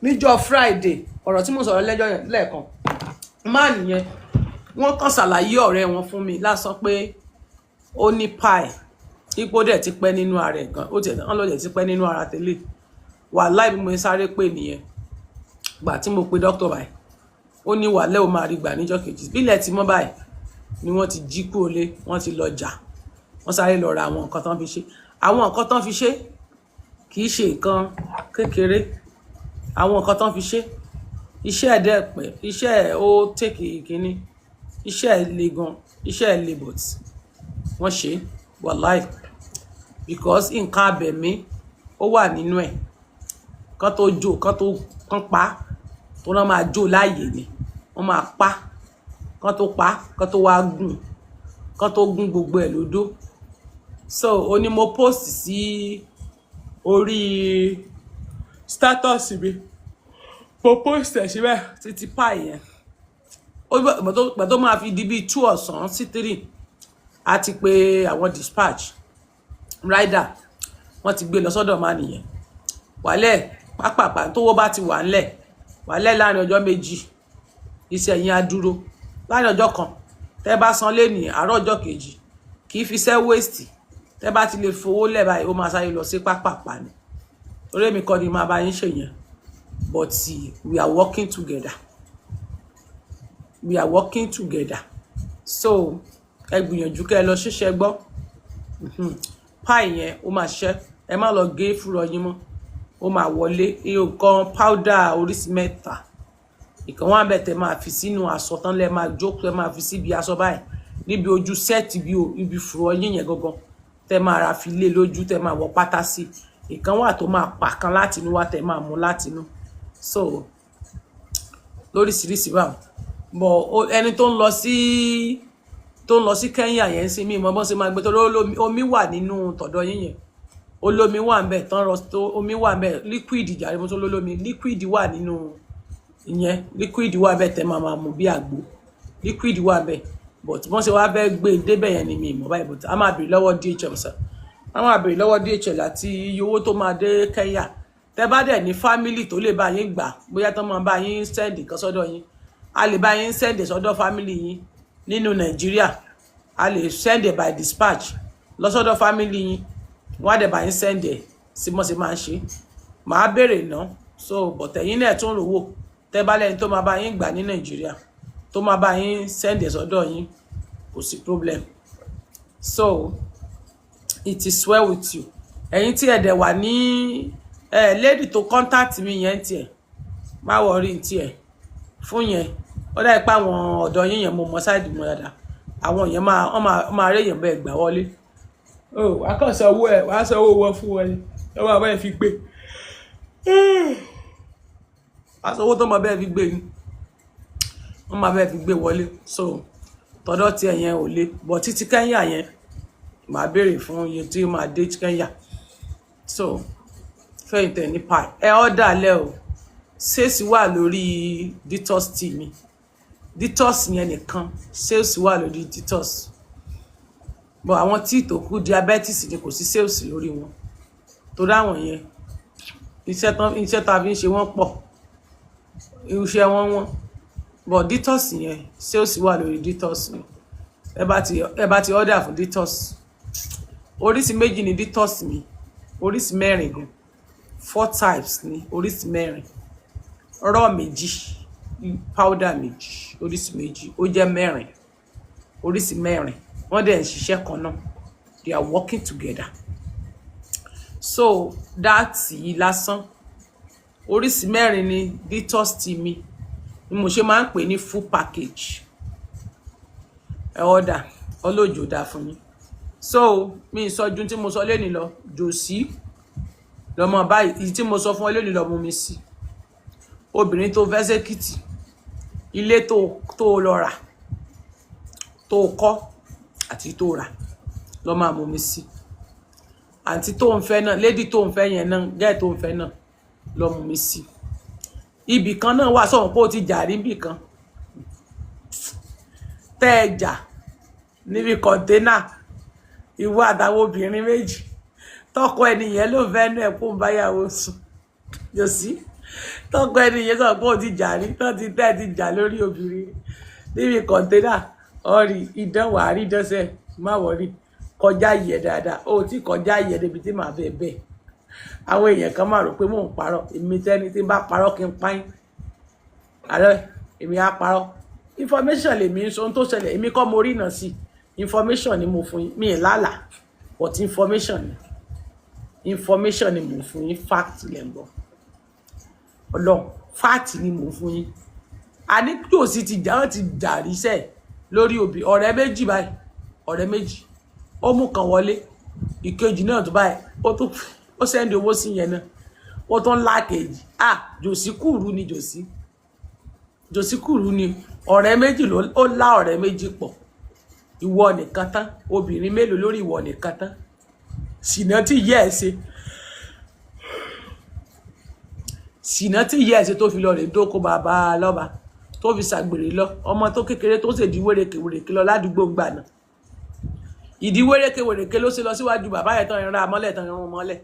níjọ́ Friday ọ̀rọ̀ tí mo sọ̀rọ̀ lẹ́jọ́ yẹn lẹ́ẹ̀kan má nìyẹn wọ́n kàn ṣàlàyé ọ̀rẹ́ wọn fún mi lásán pé ó ní pie ipò dẹ̀ ti pẹ́ nínú ara ẹ̀ gan ó tiẹ̀ tán lọ́dẹ̀ ti pẹ́ nínú ara tẹ́lẹ̀ wàláì bí mo sáré pè nìyẹn gbà tí mo pe dókítà báyìí ó ní wàlẹ́ ò máa rí gbà níjọ́ kejì bílẹ̀ tí mọ́ báyìí ni wọ́n ti jí kúrò lé wọ́n ti lọ jà wọ́n sáré lọ ra àwọn nǹkan tán fi ṣe àwọn nǹkan tán fi ṣe kì í ṣe nǹkan kékeré àwọn nǹkan tán fi ṣe iṣẹ́ ẹ̀ dẹ̀ pẹ́ iṣẹ́ ẹ̀ ó tèkì kínní iṣẹ́ ẹ̀ le gan iṣẹ́ ẹ̀ le but wọ́n ṣe wàláì because nǹkan abẹ̀mí ó wà nínú ẹ̀ kán tó jó kán pa tó náà máa jó láàyè ni wọ́n máa pa kán tó pa kán tó wá gùn kán tó gún gbogbo ẹ̀ lódó so ó ní mo post sí orí status mi mo post ẹ̀ síbẹ̀ títí pa yẹn ó gbà tó máa fi di bíi 2 ọ̀sán sí 3 a ti pè àwọn dispatch rider wọ́n ti gbé lọ sọ́dọ̀ máa nìyẹn wàlẹ̀ pápápá tówó bá ti wà ńlẹ̀ wàlẹ̀ láàrin ọjọ́ méjì iṣẹ́ yín á dúró láàrin ọjọ́ kan tẹ́ bá san lé ní àárọ̀ ọjọ́ kejì kì í fi ṣẹ́ waste tẹ́ bá ti lè fowó lẹ̀ báyìí ó máa sáré lọ sí pápápá ni torí èmi kọ́ ni máa bá yín ṣe yẹn but we are working together we are working together so ẹ gbìyànjú kẹ́ ẹ lọ ṣiṣẹ́ gbọ́ pie yẹn ó máa ṣẹ́ ẹ má lọ gé fúrọ̀ yín mọ́ ó máa wọlé nǹkan powder oríṣi mẹ́ta ìkan wà bẹ́ẹ̀ tẹ́ máa fi sínú aṣọ tán lẹ́ máa jókòó ẹ máa fi síbi aṣọ báyìí níbi ojú sẹ́ẹ̀tì ibi fúrọ̀ yín yẹn gangan tẹ́ máa ra fi lé lójú tẹ́ máa wọ pátá sí ìkan wà tó máa pa kan látinú wá tẹ́ máa mú látinú so lóríṣiríṣi báwọn bọ̀ ẹni tó ń lọ sí Kenya yẹn sí mi mọ́ bọ́n ṣe máa gbé tó omi wà nínú tọ̀dọ̀ yín yẹn olómi wà ń bẹ̀ tán rọ tó omi wà ń bẹ̀ liquid ìjàre mo tó lólómi liquid wà nínú ìyẹn liquid wà bẹ́ẹ̀ tẹ́ máa mú bí àgbo liquid wà bẹ́ẹ̀ but wọ́n ṣe wá bẹ́ẹ̀ gbé débẹ̀ yẹn ni mi ìmọ̀ báyìí but a máa bèrè lọ́wọ́ DHL sir a máa bèrè lọ́wọ́ DHL àti iye owó tó máa dé Kenya tẹ́ bá dẹ̀ ní family tó lè bá yín gbà bóyá tán máa bá yín send nǹkan sọ́dọ̀ yín a lè bá yín send sọ́dọ̀ family yín nínú Nàìjíríà a lè send it by dispatch lọ sọ́dọ̀ family yín wọ́n á dẹ̀ bá yín send ẹ̀ sí mọ́ sí máa ń ṣe màá béèrè ná so but ẹ̀yin náà tún rò wò tẹ́ bá lẹ́ni tó máa bá yín gbà ní Nàìjíríà tó máa bá yín send ẹ̀ sọ́dọ̀ yín kò sí problem so it is well with you ẹ̀yin tí ẹ dẹ̀ wà ní lady tó contact mi yẹn tiẹ̀ má worry tiẹ̀ fún yẹn ó dá ipá àwọn ọ̀dọ́ yín yẹn mo mọ sáìdì mo dáadáa àwọn yẹn máa rí èèyàn bẹ́ẹ̀ gbà wọlé wàá kàn sọ owó ẹ̀ wàá sọ owó wọn fún wọn ni ẹ máa bẹ́ẹ̀ fi gbé wàá sọ owó tó máa bẹ́ẹ̀ fi gbé ni wọ́n máa bẹ́ẹ̀ fi gbé wọlé so tọ́dọ̀ tí ẹ̀yẹn ò le bọ̀ títí Kenya yẹn màá béèrè fún iye tí ó máa dé Kenya so fẹ́yìntẹ̀ ní pie ẹ ọ́dà lẹ́ o sales wà lórí detox tea mi detox yẹn nìkan sales wà lórí detox but àwọn tí tó kú diabetes ni kò sí sales lórí wọn torí àwọn yẹn iṣẹ́ tá a fi ń ṣe wọ́n pọ̀ iṣẹ́ wọn but detox yẹn sales wà lórí detox mi ẹ bá ti order fún detox oríṣi méjì ni detox mi oríṣi mẹ́rin gan 4 types ni oríṣi mẹ́rin raw méjì powder méjì oríṣi méjì ó jẹ́ mẹ́rin oríṣi mẹ́rin wọ́n dẹ̀ ń ṣiṣẹ́ kan náà they are working together so that yìí lásán oríṣi mẹ́rin ni detox tea mi ni mo ṣe máa ń pè ní full package ẹ order ọlọ́jọ́ dá fún yín so mi ìsọjú tí mo sọ lẹ́ni lọ jòsí lọ́mọ báyìí èyí tí mo sọ fún ẹlẹ́ni lọ mú mi sí obìnrin tó fẹ́ sẹ́kìtì ilé tó lọ rà tó kọ́ àti tó rà lọ́ máa mú mi sí àǹtí tó ń fẹ́ náà lady tó ń fẹ́ yẹn náà gẹ́ẹ̀ tó ń fẹ́ náà lọ́ mú mi sí ibì kan náà wà sọ̀rọ̀ pé ó ti jà rí ibì kan tẹ́ ẹ jà níbi kọ̀ńténà ìwọ àtàwọn obìnrin méjì tọkọ ẹnìyẹn ló fẹ́ nú ẹ̀ kó ń báyàwó sùn yóò sí tọkọ ẹnìyẹn sọ pé ó ti jà rí tán ti tẹ́ ti jà lórí obìnrin níbi kọ̀ńténà ọ̀rì ìdánwò àrídọ́sẹ̀ má wọ̀rí kọjá yẹ dáadáa ó ti kọjá yẹ débi tí màá bẹ bẹ́ẹ̀ àwọn èèyàn kan máa rò pé mò ń parọ́ èmi tẹ́ni tí bá parọ́ kí n páyín ààrẹ èmi á parọ́ information lèmi ń sọ ohun tó ṣẹlẹ̀ èmi kọ́ mo rí náà sí information ni mo fún yín mi ì lálàá but information ni mo fún yín fact lẹ̀ ń bọ̀ ọlọ́run fact ni mo fún yín a ní tòsí ti jà wọ́n ti dàrí sẹ́ẹ̀ lórí òbí ọ̀rẹ́ méjì báyìí ọ̀rẹ́ méjì ó mú kan wọlé ìkejì náà tó báyìí ó sẹ́ndì owó sí yẹn náà ó tún ńlá kejì jòsí kùrú ni jòsí kùrú ni ọ̀rẹ́ méjì ó lá ọ̀rẹ́ méjì pọ̀ ìwọ nìkan tán obìnrin mélòó lórí ìwọ nìkan tán ṣìnà tí yẹ ẹ ṣe tó fi lọ rè dóko bàbá lọ́ba tó fi ṣàgbèrè lọ ọmọ tó kékeré tó ṣèdí wérekèwèrèké lọ ládùúgbò gbà náà ìdí wérekèwèrèké ló ṣe lọ síwájú bàbá yẹn tán ìran amọ́lẹ̀ tán ìran mọ́lẹ̀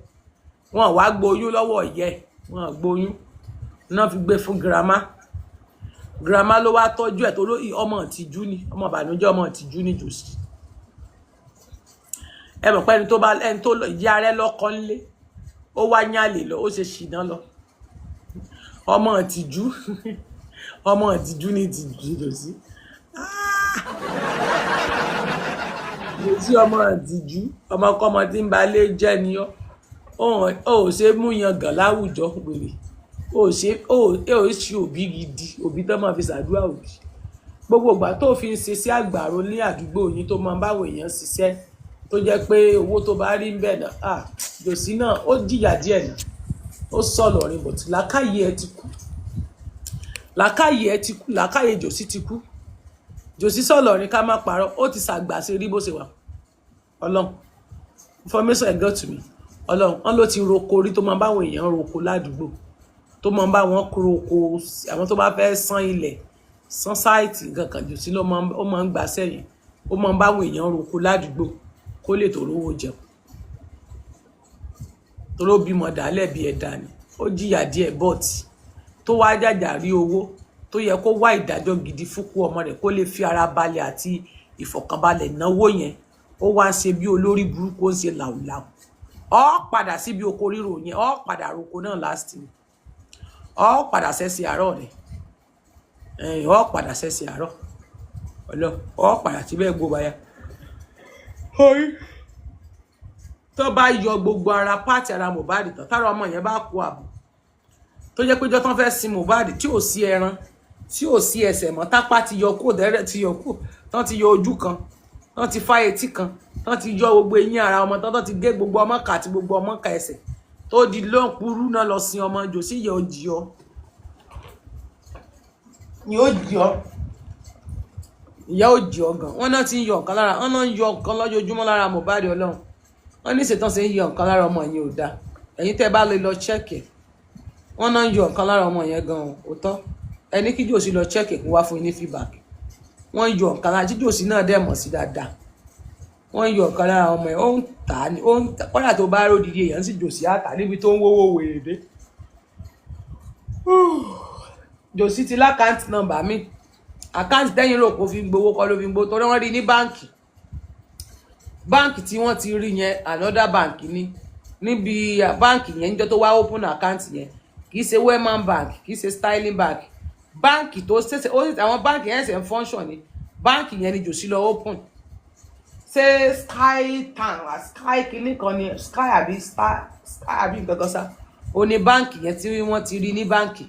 wọn wá gboyún lọ́wọ́ ìyẹ́ wọn gboyún náà fi gbé fún girama ló wá tọ́jú ẹ̀ tó ló ọmọ ìtìjú ni ọmọ ìbànújẹ́ ọmọ ìtìjú ni jòsí ẹ mọ̀ pé ẹni tó ìyá rẹ lọ́kọ́ ńlé ó wá yálè lọ ó ṣe ṣìnà lọ ọmọ ìtìjú ni ìtìjú jòsí jòsí ọmọ ìtìjú ọmọkọ́mọ tí ń ba lé jẹ́ ni ó ṣe mú yangàn láwùjọ wèrè ó ṣe òbí gidi òbí tó máa fi ṣàdúrà òbí gbogbo ìgbà tó fi ń ṣe sí àgbàro ní àdúgbò yín tó máa ń báwọn èèyàn ṣiṣẹ́ tó jẹ́ pé owó tó bá rí ń bẹ̀ náà jòsí náà ó jìyà díẹ̀ náà ó sọ̀lọ̀ rìn bọ̀tí làákàyè jòsí ti kú jòsí sọ̀lọ̀ rìn ká má parọ́ ó ti ṣàgbà ṣe rí bó ṣe wà ọlọ́run information got to me ọlọ́run wọn ló ti roko rí tó máa báwọn èèyàn roko ládùúgbò tó máa bá wọn roko àwọn tó bá fẹ́ san ilẹ̀ san sáìtì kankan jòsí ló máa ń gbà sẹ́yìn ó máa ń báwọn èèyàn roko ládùúgbò kó lè tó rówó jẹun tó ló bímọ dálẹ̀ bí ẹ̀dá ni ó jìyà díẹ̀ bọ́ọ̀tì tó wá jàjà rí owó tó yẹ kó wá ìdájọ́ gidi fúnkú ọmọ rẹ̀ kó lè fi ara balẹ̀ àti ìfọ̀kànbalẹ̀ náwó yẹn ó wá ń ṣe bí olórí burúkú ó ń ṣe làwùlàwù ọ padà síbi oko ríro yẹn ọ padà roko náà last week ọ padà sẹ́sì àárọ̀ rẹ̀ ọ padà sẹ́sì àárọ̀ ọ padà síbẹ̀ gbogbo ya tó bá yọ gbogbo ara pàtì ara Mohbad tán tára ọmọ yẹn bá kó àbò tó jẹ́ pé jọ́ tán fẹ́ sin Mohbad tí ò sí ẹran tí ò sí ẹsẹ̀ mọ́ tápá ti yọ kó dẹ́rẹ́ ti yọ kó tán ti yọ ojú kan tán ti fá etí kan tán ti yọ gbogbo eyín ara ọmọ tán ti gé gbogbo ọmọ kà àti gbogbo ọmọ kà ẹsẹ̀ tó di lọ́nkúrú náà lọ sin ọmọ jòsí yẹ ó jí ọ ìyá ó jí ọ gan wọn náà ti ń yọ nǹkan lára wọn náà ń yọ nǹkan lójoojúmọ́ lára Mohbad Ọlọ́run wọn ní ìṣètàn ṣe ń yọ nǹkan lára ọmọ yẹn ò dáa ẹ̀yin tẹ́ bá lọ chẹ́ẹ̀kì wọn náà ń yọ nǹkan lára ọmọ yẹn gan òótọ́ ẹni kí jòsí lọ chẹ́ẹ̀kì kó wá fún yín ní feedback wọn yọ nǹkan lára tí jòsí náà dẹ̀ mọ̀ sí dáadáa wọn yọ nǹkan lára ọmọ yẹn ó ń tà ní ó ń tà kọ́dà tó bá ròdìdí èèyàn sì jòsí àtà níbi tó ń wówó wèrè dé jòsí ti lákàntì nọ́mbà mi àkáǹtì tẹ́yìn rò kó fi gbowó kọ́ ló fi gbowó torí wọ́n rí ní báǹkì tí wọ́n ti rí yẹn another bank ni níbi báǹkì yẹn níjọ́ tó wá open account yẹn kì í ṣe Wema bank kì í ṣe Sterling bank báǹkì tó ṣẹ̀ṣẹ̀ ó àwọn báǹkì yẹn ṣe ń function ni báǹkì yẹn ni jòsí lọ open ṣé sky kìíní kan ni sky àbí nǹkan kan sá ó ní báǹkì yẹn tí wọ́n ti rí ní báǹkì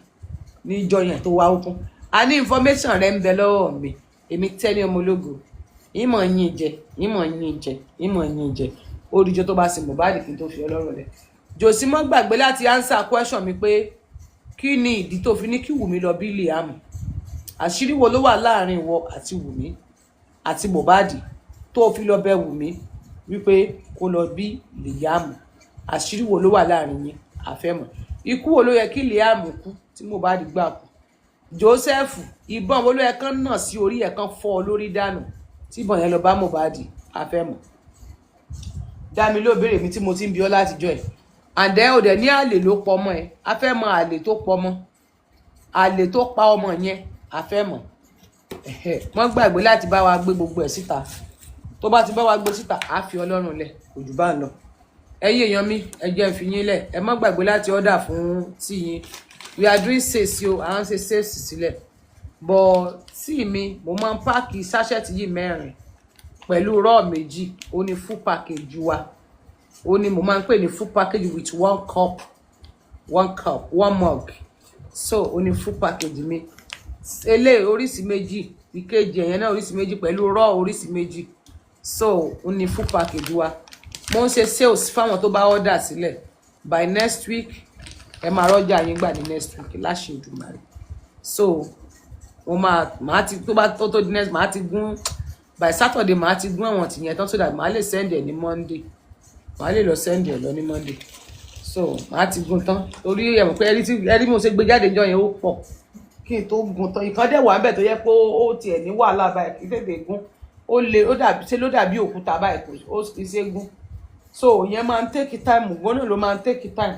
níjọ́ yẹn tó wá open a ní information rẹ ń bẹ lọ́wọ́ mi èmi tẹ́lẹ̀ ọmọ ológo ìmọ̀ yín jẹ oríjọ tó bá sin Mohbad kí n tó fi ọlọ́rọ̀ rẹ̀ jòsí mọ́ gbàgbé láti answer question mi pé kí ni ìdí tó fi ní kí Wùmí lọ bí Liam àṣírí wo ló wà láàrin ìwọ àti Wùmí àti Mohbad tó fi lọ bẹ̀ Wùmí wípé kó lọ bí Liam àṣírí wo ló wà láàrin yín àfẹ́mọ̀ ikú wo ló yẹ kí Liam kú tí Mohbad gbà kú Joseph ìbọn wo ló yẹ kán náà sí orí ẹ̀ kán fọ́ ọ lórí dànù tí ìbọn yẹn lọ bá Mohbad àfẹ́mọ̀ dá mi ló béèrè mi tí mo ti ń bi ọ́ látijọ́ ẹ̀ àǹdẹ́ òdẹ ní àlè ló pọ̀ ọmọ ẹ̀ afẹ́mọ̀ àlè tó pọ̀ ọmọ àlè tó pa ọmọ yẹn afẹ́mọ̀ wọ́n gbàgbé láti bá wa gbé gbogbo ẹ̀ síta tó bá ti bá wa gbé síta á fi Ọlọ́run lẹ̀ kò jù bá ń lọ. Ẹ̀yin èèyàn mi ẹ jẹ́ n fi yín lẹ̀, ẹ má gbàgbé láti order fún tíì yín. We are doing sales o, à ń ṣe sales sílẹ̀ but tíì mi mo máa ń páàkì sachet yìí 4 pẹ̀lú raw méjì, ó ní full package wa, ó ní mo máa ń pè ní full package with 1 cup 1 mug, so ó ní full package mi eléyìí oríṣi méjì, ìkejì ẹ̀yẹn náà oríṣi méjì pẹ̀lú raw oríṣi méjì, so ó ní full package wa. Mo ń ṣe sales fáwọn tó bá order sílẹ̀ by next week ẹ máa rọ́jà yín gbà ní next week láṣẹ Èdùmàrè. So mo máa ti tó bá tó di next máa ti gún by Saturday máa ti gún àwọn tìyẹn tán so that máa lè send ẹ ní Monday, máa lè lọ send ẹ lọ ní Monday, so máa ti gún tán torí ẹ mọ̀ pé ẹrí mo ṣe gbé jáde jọ yẹn ó pọ̀ kí n tó gún tán. Ìkan dẹ̀ wà ń bẹ̀ tó yẹ pé ó tiẹ̀ ní wàhálà báyìí kí tètè gún, ó le ó dàbí ṣe ló dàbí òkúta báyìí kò ó ti ṣe gún, so yẹn máa ń take time, gbóná ló máa ń take time.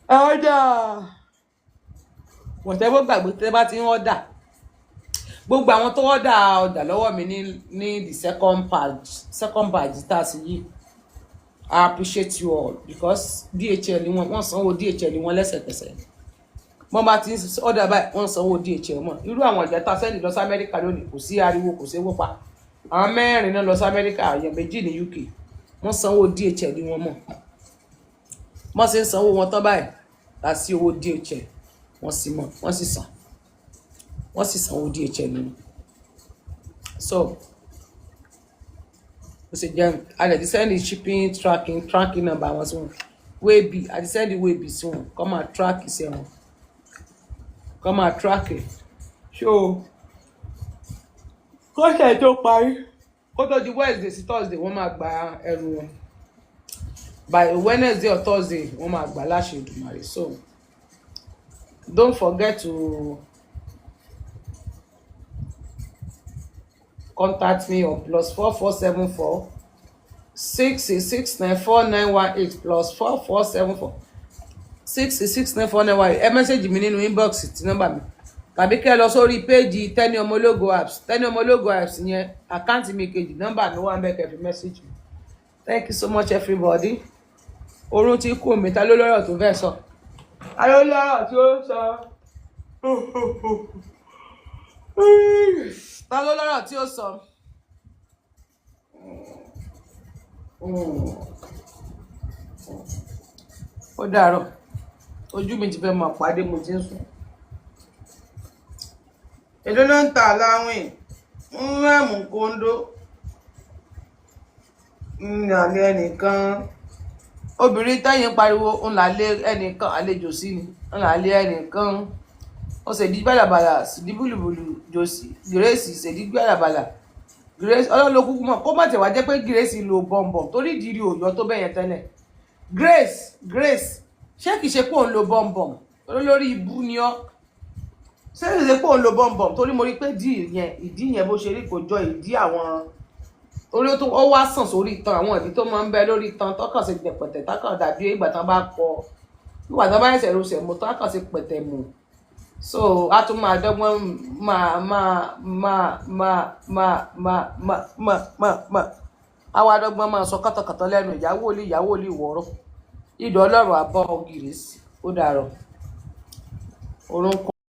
Ẹ ọjà whatever gbàgbé tẹ́ bá ti ń order, gbogbo àwọn tó order ọjà lọ́wọ́ mi ní the second batch tá a sì yìí, I appreciate you all because DHL wọ́n sanwó DHL wọn lẹ́sẹ̀kẹsẹ̀. Wọ́n bá ti ń order báyìí wọ́n sanwó DHL mọ́. Irú àwọn ọjà tá a sẹ́ni lọ sí Amẹ́ríkà lónìí kò sí ariwo kò sí owó pa. Àwọn 4 náà lọ sí Amẹ́ríkà, èèyàn 2 ní UK, wọ́n sanwó DHL wọn mọ́. Wọ́n sì ń sanwó wọn tán báyìí láti owó DHL wọ́n sì mọ̀ wọ́n sì sanwó DHL wọn. So ó sì jẹ́ àdẹ̀ ti send shipping tracking number wọn sí wọn, Waybill àti send Waybill sí wọn kọ́ máa track iṣẹ́ wọn, kọ́ máa track ẹ̀. So kọ́ṣẹ́ tó parí kó tó di Wednesday sí Thursday wọ́n máa gba ẹrù wọn, by Wednesday or Thursday wọ́n máa gbà láṣẹ Èdùmàrè. So don't forget to contact me on +4474 6694918 +4474 6694918. ẹ mẹ́sẹ̀gì mi nínú inbox ti nọ́mbà mi tàbí kẹ́ lọ sórí péjì Tenny Ọmọ Ológo apps. Tenny Ọmọ Ológo apps yẹn àkáǹtì mi kejì nọ́mbà mi wà ń bẹ̀ kẹ́ fi mẹ́sẹ̀gì mi. Thank you so much everybody. Orun ti kú mi, ta ló lọ́rọ̀ tó fẹ́ sọ? Ta ló lọ́rọ̀ tí ó sọ? Ta ló lọ́rọ̀ tí ó sọ? Ó dàárọ̀, ojú mi ti fẹ́ máa pàdé mo ti ń sùn. Èló ló ń tà láwìn ń rẹ̀mú kóńdó ń lálẹ́ ẹnìkan. Obìnrin tẹ́yìn pariwo ń lálẹ́ ẹnìkan àlejò sí ni ń lálẹ́ ẹnìkan. Ó ṣèdí bàlàbàlà sídí bùlùbùlù jòsí Grace ṣèdí bàlàbàlà Grace ọlọ́lọ́kùnkù mọ̀ kó má tẹ̀ wá jẹ́ pé Grace lo bọ̀m̀bọ̀m torí ìdírí òyọ́ tó bẹ̀yẹn tẹ́lẹ̀. Grace ṣé kìí ṣe pé òun lo bọ̀m̀bọ̀m olórí ibú ni ọ́? Ṣé kìí ṣe pé òun lo bọ̀m̀bọ̀m torí mo rí pé ìdí yẹn bó ṣe rí kò jọ ìdí àwọn orí ó wá sàn sórí itan, àwọn ìdí tó máa ń bẹ lórí itan tọkàn sí pẹ̀tẹ̀ tọkàn dàbí ìgbà tán bá pọ̀ nígbà tán bá ẹsẹ̀ rọṣẹ̀ mọ́ tọkàn sí pẹ̀tẹ̀ mọ́. So a tún máa dọ́gbọ́n àwa dọ́gbọ́n máa sọ kọ́tọ̀kọ́tọ̀ lẹ́nu ìyàwó olè wọ̀rọ̀ ìdọ̀ ọlọ́run àbọ̀ Grace. Ó dàárọ̀ orúnkún.